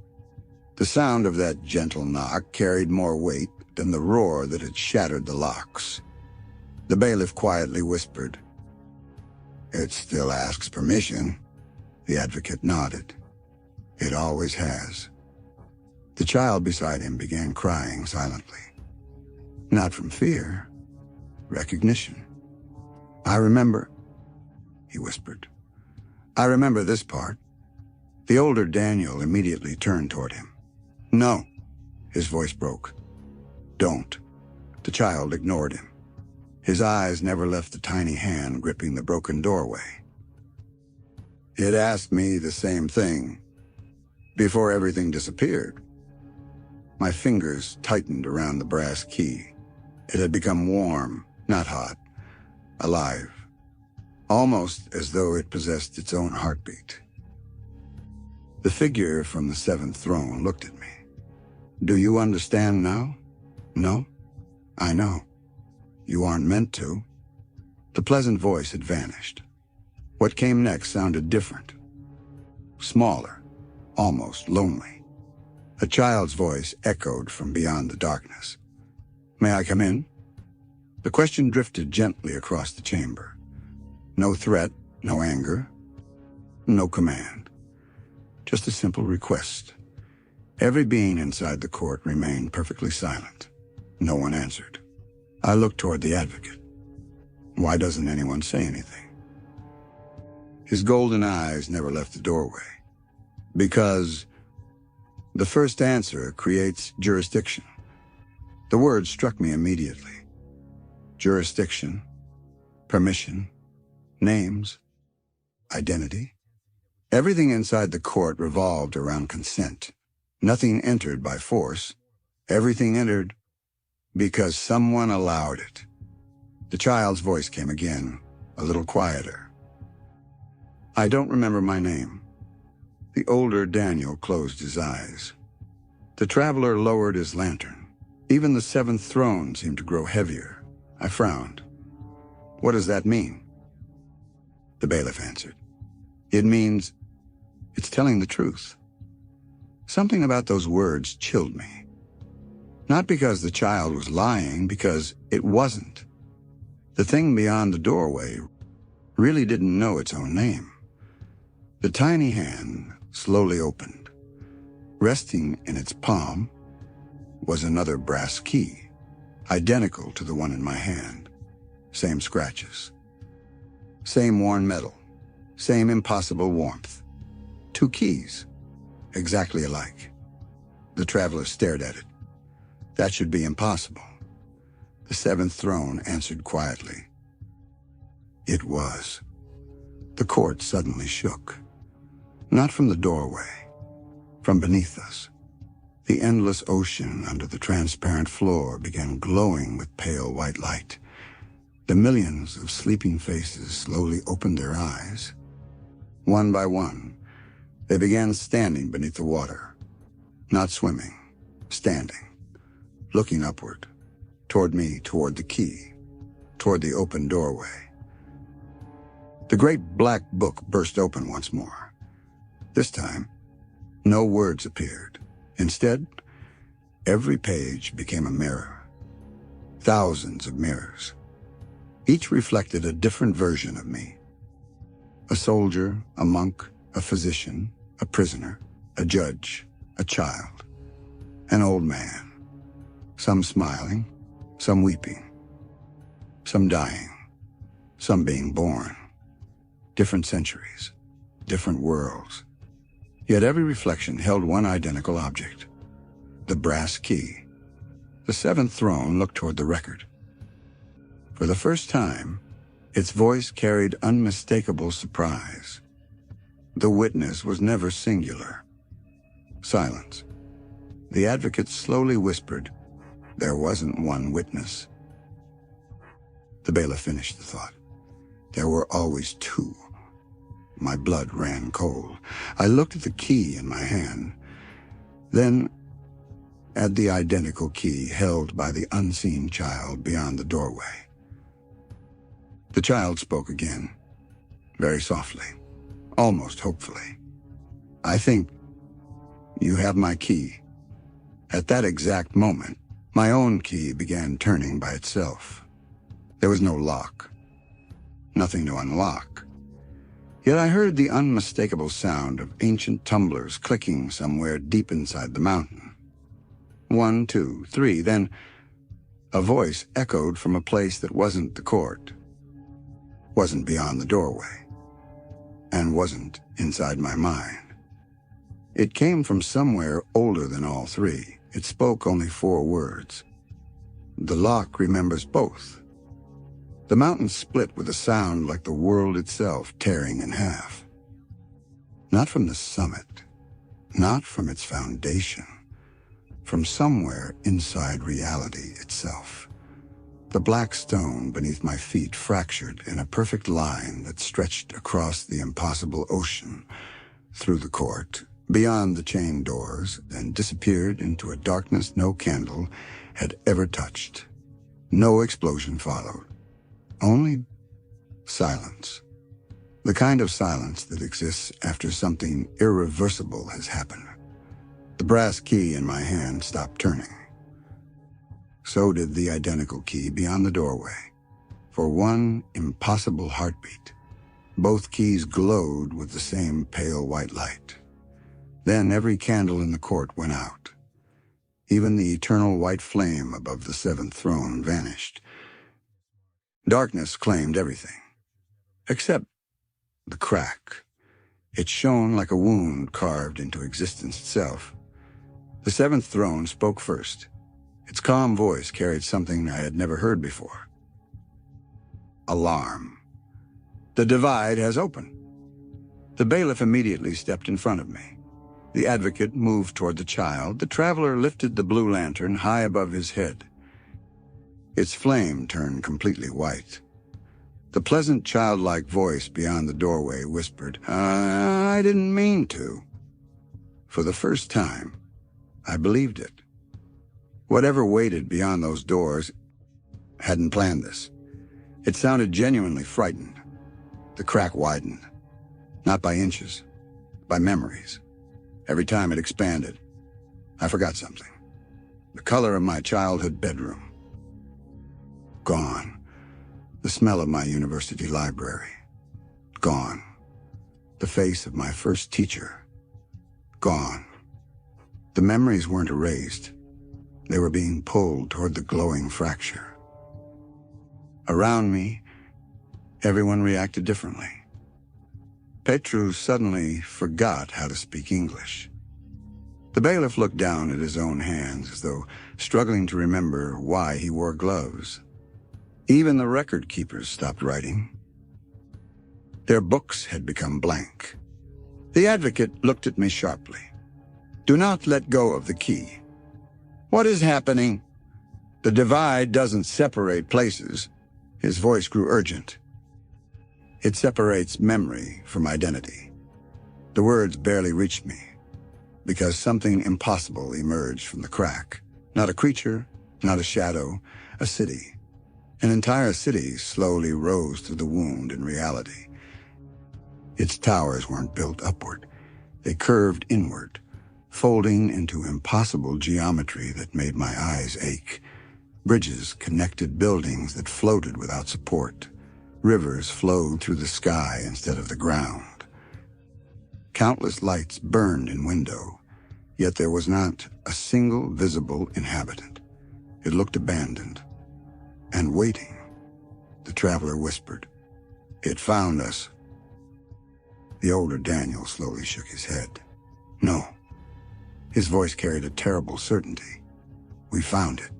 Speaker 1: The sound of that gentle knock carried more weight than the roar that had shattered the locks. The bailiff quietly whispered, "It still asks permission." The advocate nodded. "It always has." The child beside him began crying silently. Not from fear, recognition. "I remember," he whispered. "I remember this part." The older Daniel immediately turned toward him. "No," his voice broke. "Don't." The child ignored him. His eyes never left the tiny hand gripping the broken doorway. "It asked me the same thing before everything disappeared." My fingers tightened around the brass key. It had become warm, not hot, alive, almost as though it possessed its own heartbeat. The figure from the seventh throne looked at me. "Do you understand now?" "No." "I know. You aren't meant to." The pleasant voice had vanished. What came next sounded different. Smaller, almost lonely. A child's voice echoed from beyond the darkness. "May I come in?" The question drifted gently across the chamber. No threat, no anger, no command. Just a simple request. Every being inside the court remained perfectly silent. No one answered. I looked toward the advocate. Why doesn't anyone say anything? His golden eyes never left the doorway. Because the first answer creates jurisdiction. The word struck me immediately. Jurisdiction, permission, names, identity. Everything inside the court revolved around consent. Nothing entered by force. Everything entered because someone allowed it. The child's voice came again, a little quieter. "I don't remember my name." The older Daniel closed his eyes. The traveler lowered his lantern. Even the seventh throne seemed to grow heavier. I frowned. "What does that mean?" The bailiff answered. "It means it's telling the truth." Something about those words chilled me. Not because the child was lying, because it wasn't. The thing beyond the doorway really didn't know its own name. The tiny hand slowly opened. Resting in its palm was another brass key, identical to the one in my hand. Same scratches. Same worn metal. Same impossible warmth. 2 keys, exactly alike. The traveler stared at it. That should be impossible. The seventh throne answered quietly. It was. The court suddenly shook. Not from the doorway, from beneath us. The endless ocean under the transparent floor began glowing with pale white light. The millions of sleeping faces slowly opened their eyes. One by one, they began standing beneath the water. Not swimming, standing, looking upward, toward me, toward the key, toward the open doorway. The great black book burst open once more. This time, no words appeared. Instead, every page became a mirror. Thousands of mirrors. Each reflected a different version of me. A soldier, a monk, a physician, a prisoner, a judge, a child, an old man. Some smiling, some weeping, some dying, some being born. Different centuries, different worlds. Yet every reflection held one identical object. The brass key. The seventh throne looked toward the record. For the first time, its voice carried unmistakable surprise. The witness was never singular. Silence. The advocate slowly whispered, "There wasn't one witness." The bailiff finished the thought. There were always 2. My blood ran cold. I looked at the key in my hand, then at the identical key held by the unseen child beyond the doorway. The child spoke again, very softly, almost hopefully. "I think you have my key." At that exact moment, my own key began turning by itself. There was no lock, nothing to unlock. Yet I heard the unmistakable sound of ancient tumblers clicking somewhere deep inside the mountain. 1, 2, 3, then a voice echoed from a place that wasn't the court, wasn't beyond the doorway, and wasn't inside my mind. It came from somewhere older than all 3. It spoke only 4 words. "The lock remembers both." The mountain split with a sound like the world itself tearing in half. Not from the summit, not from its foundation, from somewhere inside reality itself. The black stone beneath my feet fractured in a perfect line that stretched across the impossible ocean, through the court, beyond the chained doors, and disappeared into a darkness no candle had ever touched. No explosion followed. Only silence. The kind of silence that exists after something irreversible has happened. The brass key in my hand stopped turning. So did the identical key beyond the doorway. For one impossible heartbeat, both keys glowed with the same pale white light. Then every candle in the court went out. Even the eternal white flame above the seventh throne vanished. Darkness claimed everything, except the crack. It shone like a wound carved into existence itself. The seventh throne spoke first. Its calm voice carried something I had never heard before. Alarm. The divide has opened. The bailiff immediately stepped in front of me. The advocate moved toward the child. The traveler lifted the blue lantern high above his head. Its flame turned completely white. The pleasant childlike voice beyond the doorway whispered, I didn't mean to." For the first time, I believed it. Whatever waited beyond those doors hadn't planned this. It sounded genuinely frightened. The crack widened, not by inches, by memories. Every time it expanded, I forgot something. The color of my childhood bedroom. Gone. The smell of my university library. Gone. The face of my first teacher. Gone. The memories weren't erased. They were being pulled toward the glowing fracture. Around me, everyone reacted differently. Petru suddenly forgot how to speak English. The bailiff looked down at his own hands as though struggling to remember why he wore gloves. Even the record keepers stopped writing. Their books had become blank. The advocate looked at me sharply. "Do not let go of the key." "What is happening?" "The divide doesn't separate places." His voice grew urgent. "It separates memory from identity." The words barely reached me, because something impossible emerged from the crack. Not a creature, not a shadow, a city. An entire city slowly rose through the wound in reality. Its towers weren't built upward. They curved inward, folding into impossible geometry that made my eyes ache. Bridges connected buildings that floated without support. Rivers flowed through the sky instead of the ground. Countless lights burned in window, yet there was not a single visible inhabitant. It looked abandoned and waiting. The traveler whispered, "It found us." The older Daniel slowly shook his head. "No." His voice carried a terrible certainty. "We found it."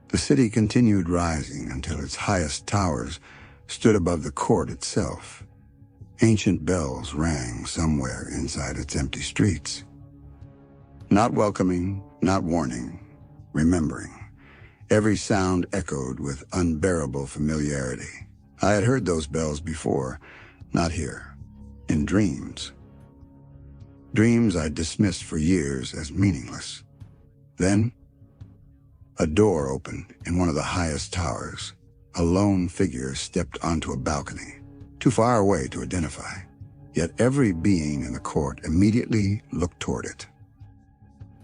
Speaker 1: The city continued rising until its highest towers stood above the court itself. Ancient bells rang somewhere inside its empty streets. Not welcoming, not warning, remembering. Every sound echoed with unbearable familiarity. I had heard those bells before, not here, in dreams. Dreams I'd dismissed for years as meaningless. Then, a door opened in one of the highest towers. A lone figure stepped onto a balcony, too far away to identify. Yet every being in the court immediately looked toward it.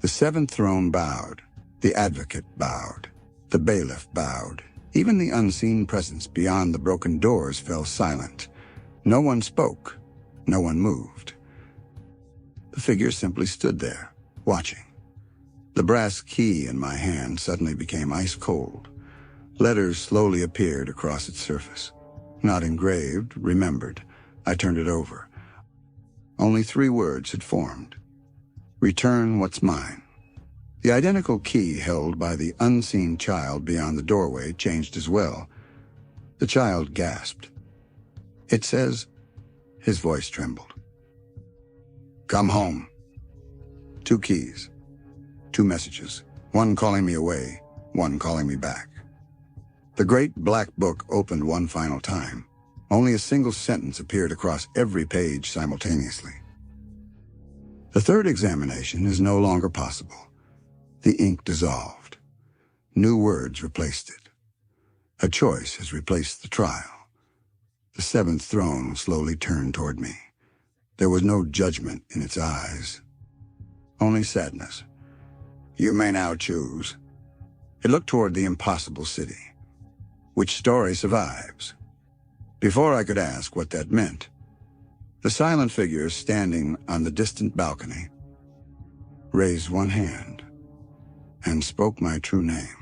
Speaker 1: The seventh throne bowed. The advocate bowed. The bailiff bowed. Even the unseen presence beyond the broken doors fell silent. No one spoke. No one moved. The figure simply stood there, watching. The brass key in my hand suddenly became ice cold. Letters slowly appeared across its surface. Not engraved, remembered. I turned it over. Only 3 words had formed. "Return what's mine." The identical key held by the unseen child beyond the doorway changed as well. The child gasped. "It says," his voice trembled, "Come home." 2 keys. 2 messages, one calling me away, one calling me back. The great black book opened one final time. Only a single sentence appeared across every page simultaneously. "The third examination is no longer possible." The ink dissolved. New words replaced it. "A choice has replaced the trial." The seventh throne slowly turned toward me. There was no judgment in its eyes, only sadness. "You may now choose." It looked toward the impossible city. "Which story survives?" Before I could ask what that meant, the silent figure standing on the distant balcony raised one hand and spoke my true name,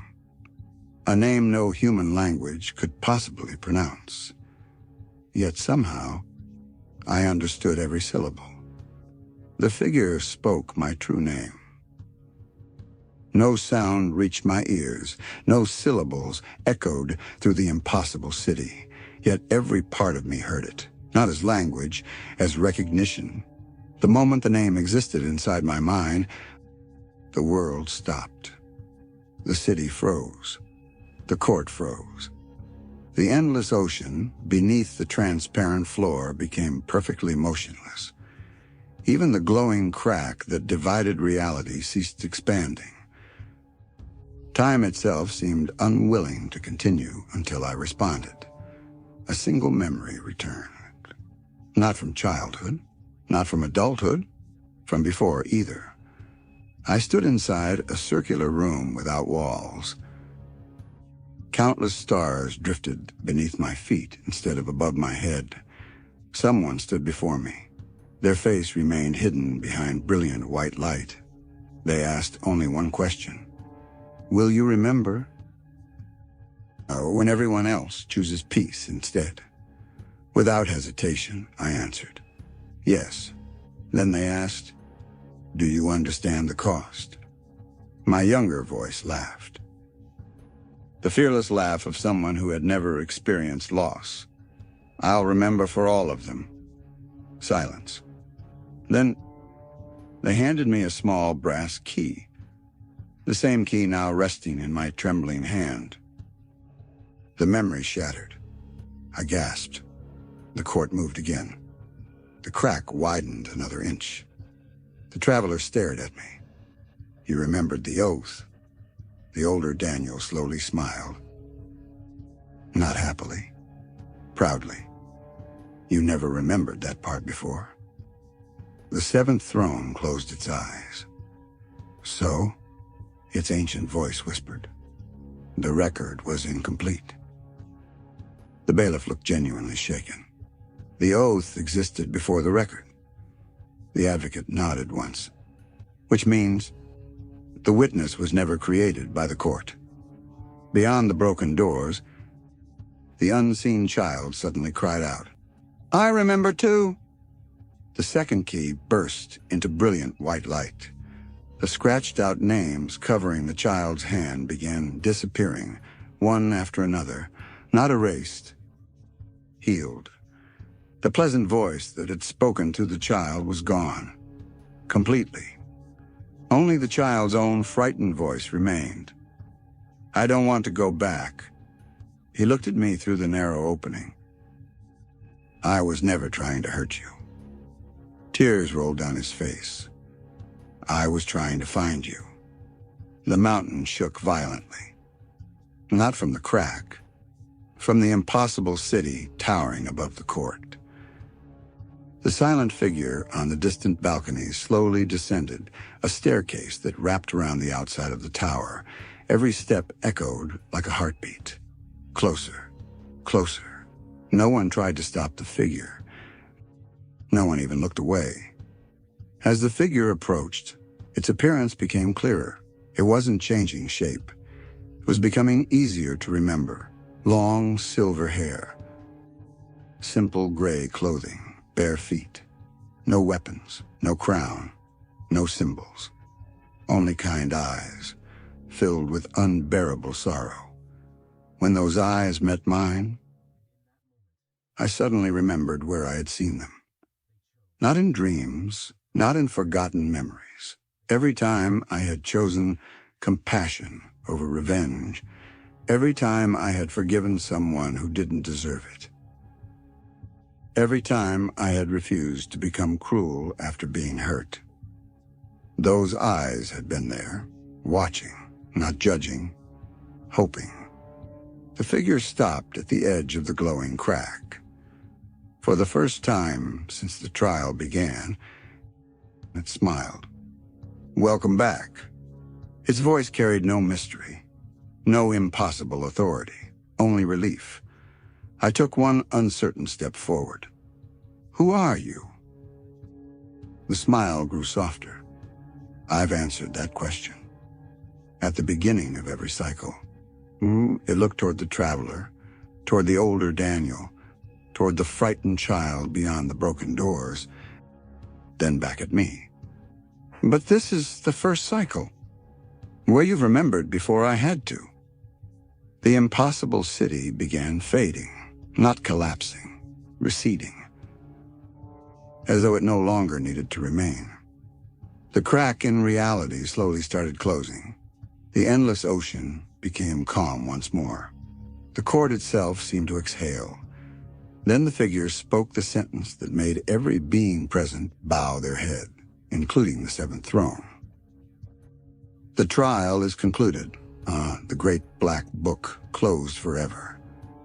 Speaker 1: a name no human language could possibly pronounce. Yet somehow, I understood every syllable. The figure spoke my true name. No sound reached my ears, no syllables echoed through the impossible city, yet every part of me heard it, not as language, as recognition. The moment the name existed inside my mind, the world stopped. The city froze. The court froze. The endless ocean beneath the transparent floor became perfectly motionless. Even the glowing crack that divided reality ceased expanding. Time itself seemed unwilling to continue until I responded. A single memory returned. Not from childhood, not from adulthood, from before either. I stood inside a circular room without walls. Countless stars drifted beneath my feet instead of above my head. Someone stood before me. Their face remained hidden behind brilliant white light. They asked only one question. Will you remember? When everyone else chooses peace instead. Without hesitation, I answered, yes. Then they asked, do you understand the cost? My younger voice laughed. The fearless laugh of someone who had never experienced loss. I'll remember for all of them. Silence. Then they handed me a small brass key, the same key now resting in my trembling hand. The memory shattered. I gasped. The court moved again. The crack widened another inch. The traveler stared at me. He remembered the oath. The older Daniel slowly smiled. Not happily. Proudly. You never remembered that part before. The seventh throne closed its eyes. So, its ancient voice whispered. The record was incomplete. The bailiff looked genuinely shaken. The oath existed before the record. The advocate nodded once, which means the witness was never created by the court. Beyond the broken doors, the unseen child suddenly cried out, I remember too. The second key burst into brilliant white light. The scratched-out names covering the child's hand began disappearing, one after another, not erased, healed. The pleasant voice that had spoken to the child was gone, completely. Only the child's own frightened voice remained. I don't want to go back. He looked at me through the narrow opening. I was never trying to hurt you. Tears rolled down his face. I was trying to find you. The mountain shook violently. Not from the crack, from the impossible city towering above the court. The silent figure on the distant balcony slowly descended, a staircase that wrapped around the outside of the tower. Every step echoed like a heartbeat. Closer, closer. No one tried to stop the figure. No one even looked away. As the figure approached, its appearance became clearer. It wasn't changing shape. It was becoming easier to remember. Long silver hair. Simple gray clothing. Bare feet. No weapons. No crown. No symbols. Only kind eyes, filled with unbearable sorrow. When those eyes met mine, I suddenly remembered where I had seen them. Not in dreams, not in forgotten memories. Every time I had chosen compassion over revenge, every time I had forgiven someone who didn't deserve it. Every time I had refused to become cruel after being hurt. Those eyes had been there, watching, not judging, hoping. The figure stopped at the edge of the glowing crack. For the first time since the trial began, it smiled. Welcome back. Its voice carried no mystery, no impossible authority, only relief. I took one uncertain step forward. Who are you? The smile grew softer. I've answered that question. At the beginning of every cycle. It looked toward the traveler, toward the older Daniel, toward the frightened child beyond the broken doors, then back at me. But this is the first cycle, where you've remembered before I had to. The impossible city began fading, not collapsing, receding, as though it no longer needed to remain. The crack in reality slowly started closing. The endless ocean became calm once more. The court itself seemed to exhale. Then the figure spoke the sentence that made every being present bow their head, including the seventh throne. The trial is concluded. The great black book closed forever.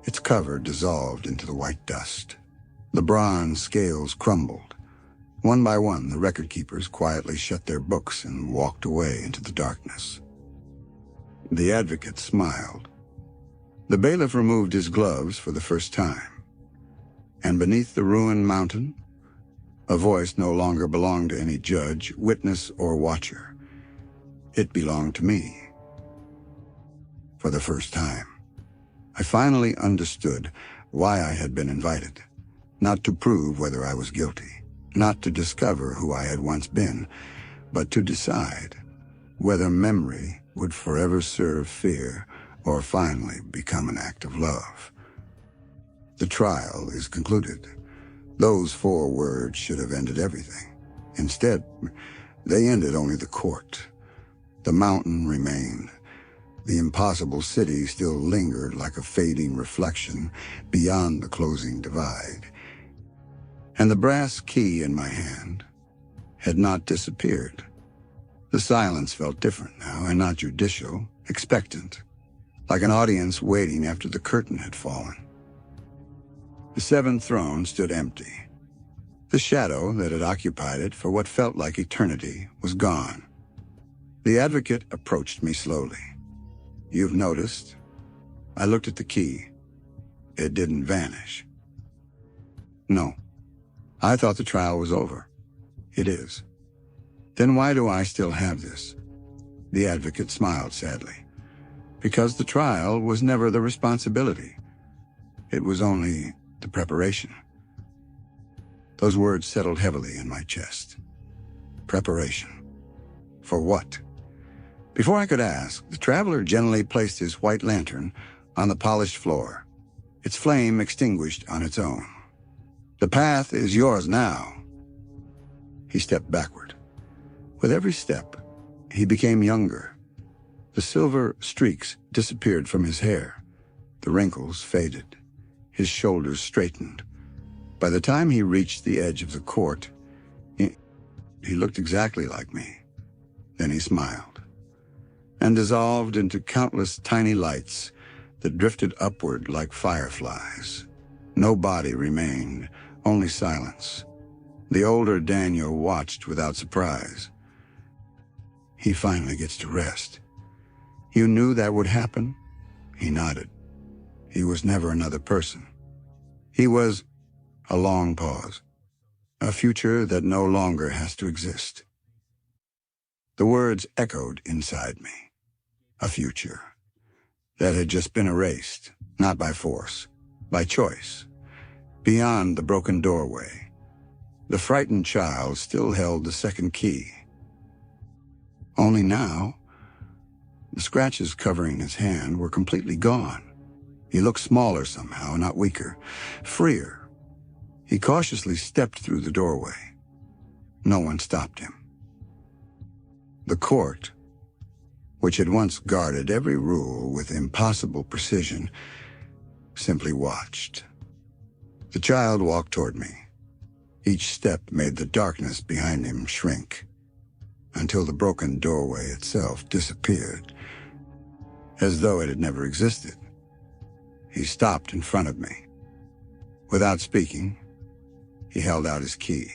Speaker 1: Its cover dissolved into the white dust. The bronze scales crumbled. One by one, the record keepers quietly shut their books and walked away into the darkness. The advocate smiled. The bailiff removed his gloves for the first time. And beneath the ruined mountain, a voice no longer belonged to any judge, witness, or watcher. It belonged to me. For the first time, I finally understood why I had been invited. Not to prove whether I was guilty, not to discover who I had once been, but to decide whether memory would forever serve fear or finally become an act of love. The trial is concluded. Those 4 words should have ended everything. Instead, they ended only the court. The mountain remained. The impossible city still lingered like a fading reflection beyond the closing divide. And the brass key in my hand had not disappeared. The silence felt different now, and not judicial, expectant, like an audience waiting after the curtain had fallen. The 7th throne stood empty. The shadow that had occupied it for what felt like eternity was gone. The advocate approached me slowly. "You've noticed?" I looked at the key. It didn't vanish. "No. I thought the trial was over." "It is." "Then why do I still have this?" The advocate smiled sadly. "Because the trial was never the responsibility. It was only the preparation." Those words settled heavily in my chest. Preparation. For what? Before I could ask, the traveler gently placed his white lantern on the polished floor, its flame extinguished on its own. "The path is yours now." He stepped backward. With every step, he became younger. The silver streaks disappeared from his hair. The wrinkles faded. His shoulders straightened. By the time he reached the edge of the court, he looked exactly like me. Then he smiled and dissolved into countless tiny lights that drifted upward like fireflies. No body remained, only silence. The older Daniel watched without surprise. "He finally gets to rest. You knew that would happen?" He nodded. "He was never another person. He was," a long pause, "a future that no longer has to exist." The words echoed inside me. A future that had just been erased, not by force, by choice. Beyond the broken doorway, the frightened child still held the 2nd key. Only now, the scratches covering his hand were completely gone. He looked smaller somehow, not weaker, freer. He cautiously stepped through the doorway. No one stopped him. The court, which had once guarded every rule with impossible precision, simply watched. The child walked toward me. Each step made the darkness behind him shrink, until the broken doorway itself disappeared, as though it had never existed. He stopped in front of me. Without speaking, he held out his key.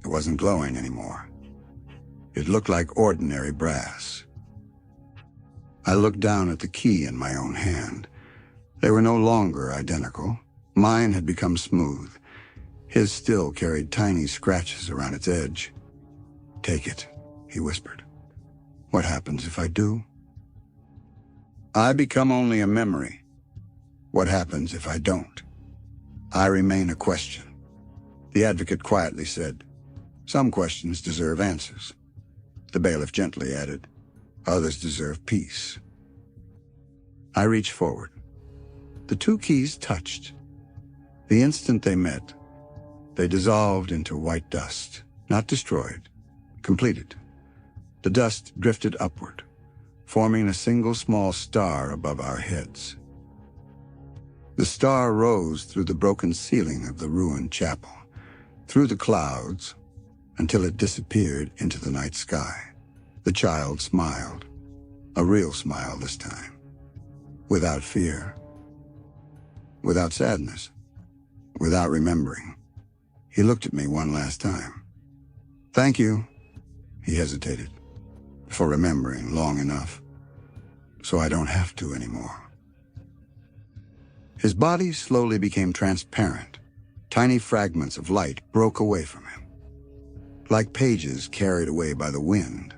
Speaker 1: It wasn't glowing anymore. It looked like ordinary brass. I looked down at the key in my own hand. They were no longer identical. Mine had become smooth. His still carried tiny scratches around its edge. "Take it," he whispered. "What happens if I do?" "I become only a memory. What happens if I don't?" "I remain a question." The advocate quietly said, "Some questions deserve answers." The bailiff gently added, "Others deserve peace." I reached forward. The 2 keys touched. The instant they met, they dissolved into white dust, not destroyed, completed. The dust drifted upward, forming a single small star above our heads. The star rose through the broken ceiling of the ruined chapel, through the clouds, until it disappeared into the night sky. The child smiled. A real smile this time. Without fear. Without sadness. Without remembering. He looked at me one last time. "Thank you," he hesitated, "for remembering long enough, so I don't have to anymore." His body slowly became transparent. Tiny fragments of light broke away from him, like pages carried away by the wind.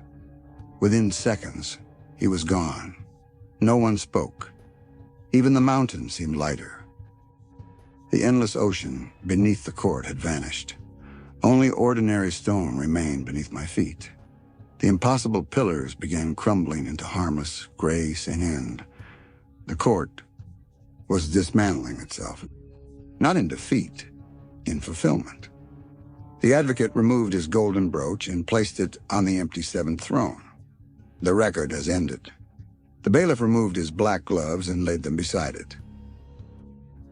Speaker 1: Within seconds, he was gone. No one spoke. Even the mountains seemed lighter. The endless ocean beneath the court had vanished. Only ordinary stone remained beneath my feet. The impossible pillars began crumbling into harmless gray sand. The court was dismantling itself, not in defeat, in fulfillment. The advocate removed his golden brooch and placed it on the empty seventh throne. The record has ended. The bailiff removed his black gloves and laid them beside it.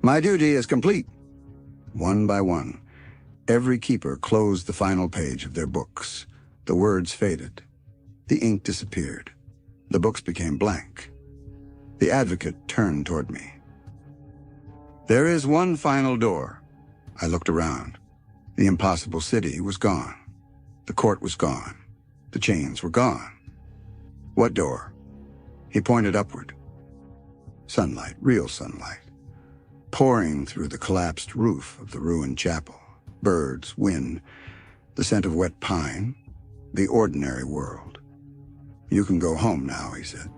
Speaker 1: "My duty is complete." One by one, every keeper closed the final page of their books. The words faded. The ink disappeared. The books became blank. The advocate turned toward me. "There is one final door." I looked around. The impossible city was gone. The court was gone. The chains were gone. "What door?" He pointed upward. Sunlight, real sunlight, pouring through the collapsed roof of the ruined chapel. Birds, wind, the scent of wet pine, the ordinary world. "You can go home now," he said.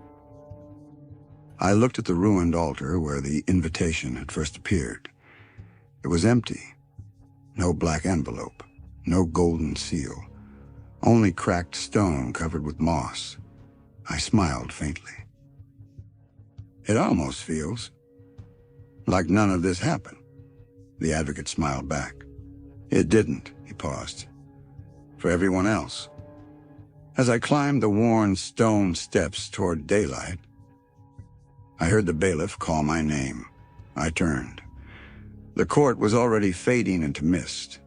Speaker 1: I looked at the ruined altar where the invitation had first appeared. It was empty. No black envelope, no golden seal, only cracked stone covered with moss. I smiled faintly. "It almost feels like none of this happened." The advocate smiled back. "It didn't," he paused. "For everyone else." As I climbed the worn stone steps toward daylight, I heard the bailiff call my name. I turned. The court was already fading into mist.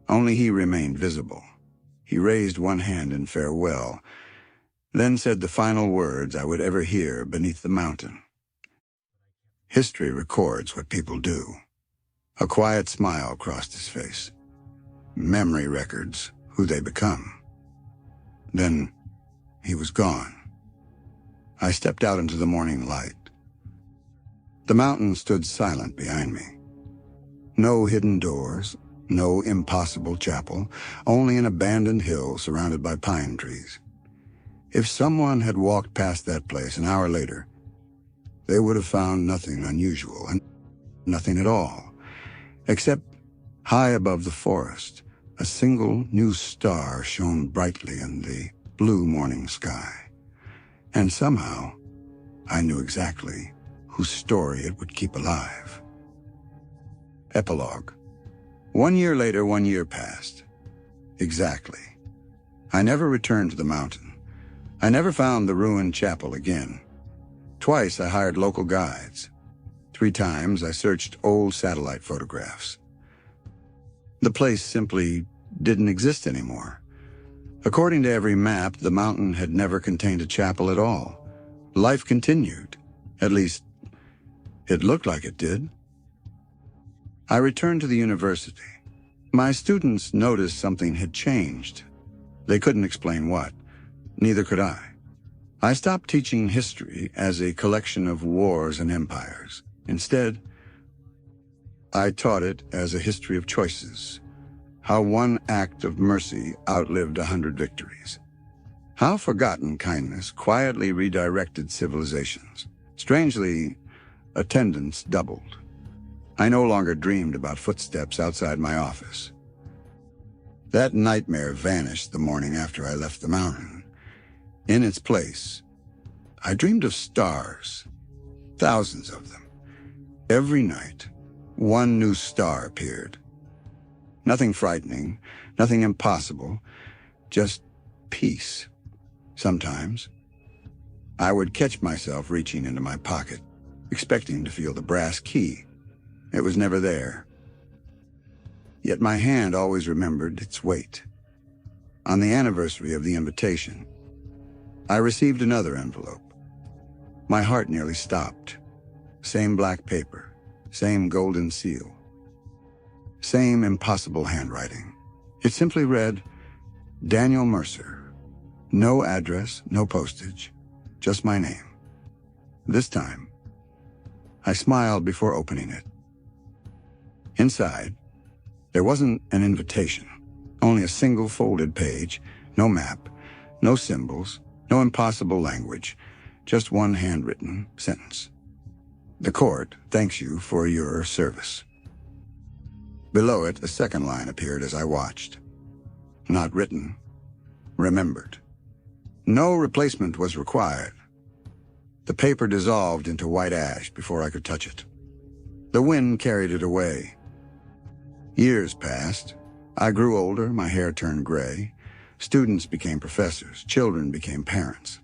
Speaker 1: Only he remained visible. He raised one hand in farewell, then said the final words I would ever hear beneath the mountain. History records what people do. A quiet smile crossed his face. Memory records who they become. Then he was gone. I stepped out into the morning light. The mountain stood silent behind me. No hidden doors, no impossible chapel, only an abandoned hill surrounded by pine trees. If someone had walked past that place an hour later, they would have found nothing unusual and nothing at all, except high above the forest, a single new star shone brightly in the blue morning sky. And somehow, I knew exactly whose story it would keep alive. Epilogue. 1 year later, 1 year passed. Exactly. I never returned to the mountain. I never found the ruined chapel again. Twice I hired local guides. 3 times I searched old satellite photographs. The place simply didn't exist anymore. According to every map, the mountain had never contained a chapel at all. Life continued. At least, it looked like it did. I returned to the university. My students noticed something had changed. They couldn't explain what. Neither could I. I stopped teaching history as a collection of wars and empires. Instead, I taught it as a history of choices. How one act of mercy outlived 100 victories. How forgotten kindness quietly redirected civilizations. Strangely, attendance doubled. I no longer dreamed about footsteps outside my office. That nightmare vanished the morning after I left the mountain. In its place, I dreamed of stars, thousands of them. Every night, one new star appeared. Nothing frightening, nothing impossible, just peace. Sometimes, I would catch myself reaching into my pocket, expecting to feel the brass key. It was never there. Yet my hand always remembered its weight. On the anniversary of the invitation, I received another envelope. My heart nearly stopped. Same black paper, same golden seal, same impossible handwriting. It simply read, Daniel Mercer. No address, no postage, just my name. This time, I smiled before opening it. Inside, there wasn't an invitation, only a single folded page, no map, no symbols, no impossible language, just one handwritten sentence. The court thanks you for your service. Below it, a second line appeared as I watched. Not written, remembered. No replacement was required. The paper dissolved into white ash before I could touch it. The wind carried it away. Years passed. I grew older, my hair turned gray. Students became professors, children became parents.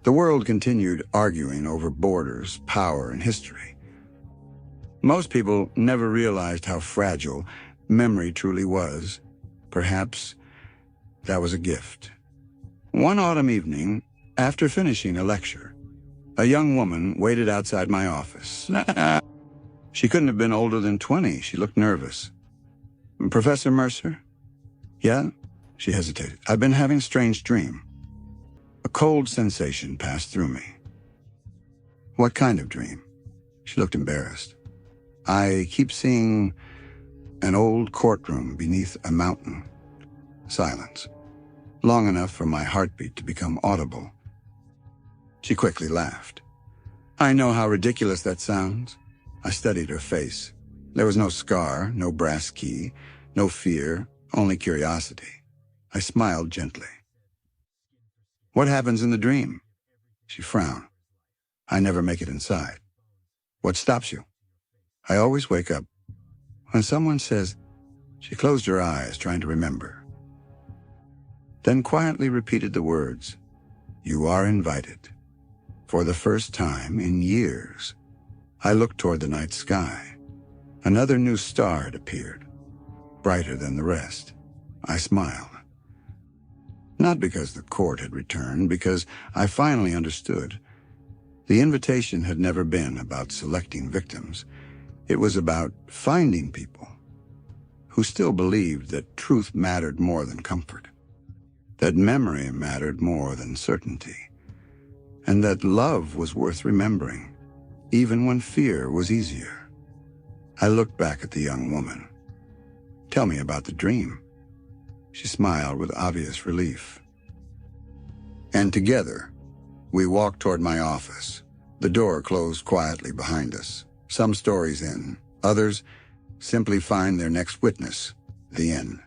Speaker 1: The world continued arguing over borders, power, and history. Most people never realized how fragile memory truly was. Perhaps that was a gift. One autumn evening, after finishing a lecture, a young woman waited outside my office. She couldn't have been older than 20. She looked nervous. Professor Mercer? Yeah? She hesitated. I've been having a strange dream. A cold sensation passed through me. What kind of dream? She looked embarrassed. I keep seeing an old courtroom beneath a mountain. Silence. Long enough for my heartbeat to become audible. She quickly laughed. I know how ridiculous that sounds. I studied her face. There was no scar, no brass key, no fear, only curiosity. I smiled gently. What happens in the dream? She frowned. I never make it inside. What stops you? I always wake up when someone says, she closed her eyes, trying to remember. Then quietly repeated the words, you are invited. For the first time in years, I looked toward the night sky. Another new star had appeared, brighter than the rest. I smiled. Not because the court had returned, because I finally understood. The invitation had never been about selecting victims. It was about finding people who still believed that truth mattered more than comfort, that memory mattered more than certainty, and that love was worth remembering, even when fear was easier. I looked back at the young woman. Tell me about the dream. She smiled with obvious relief. And together, we walked toward my office. The door closed quietly behind us. Some stories end, others simply find their next witness, the end.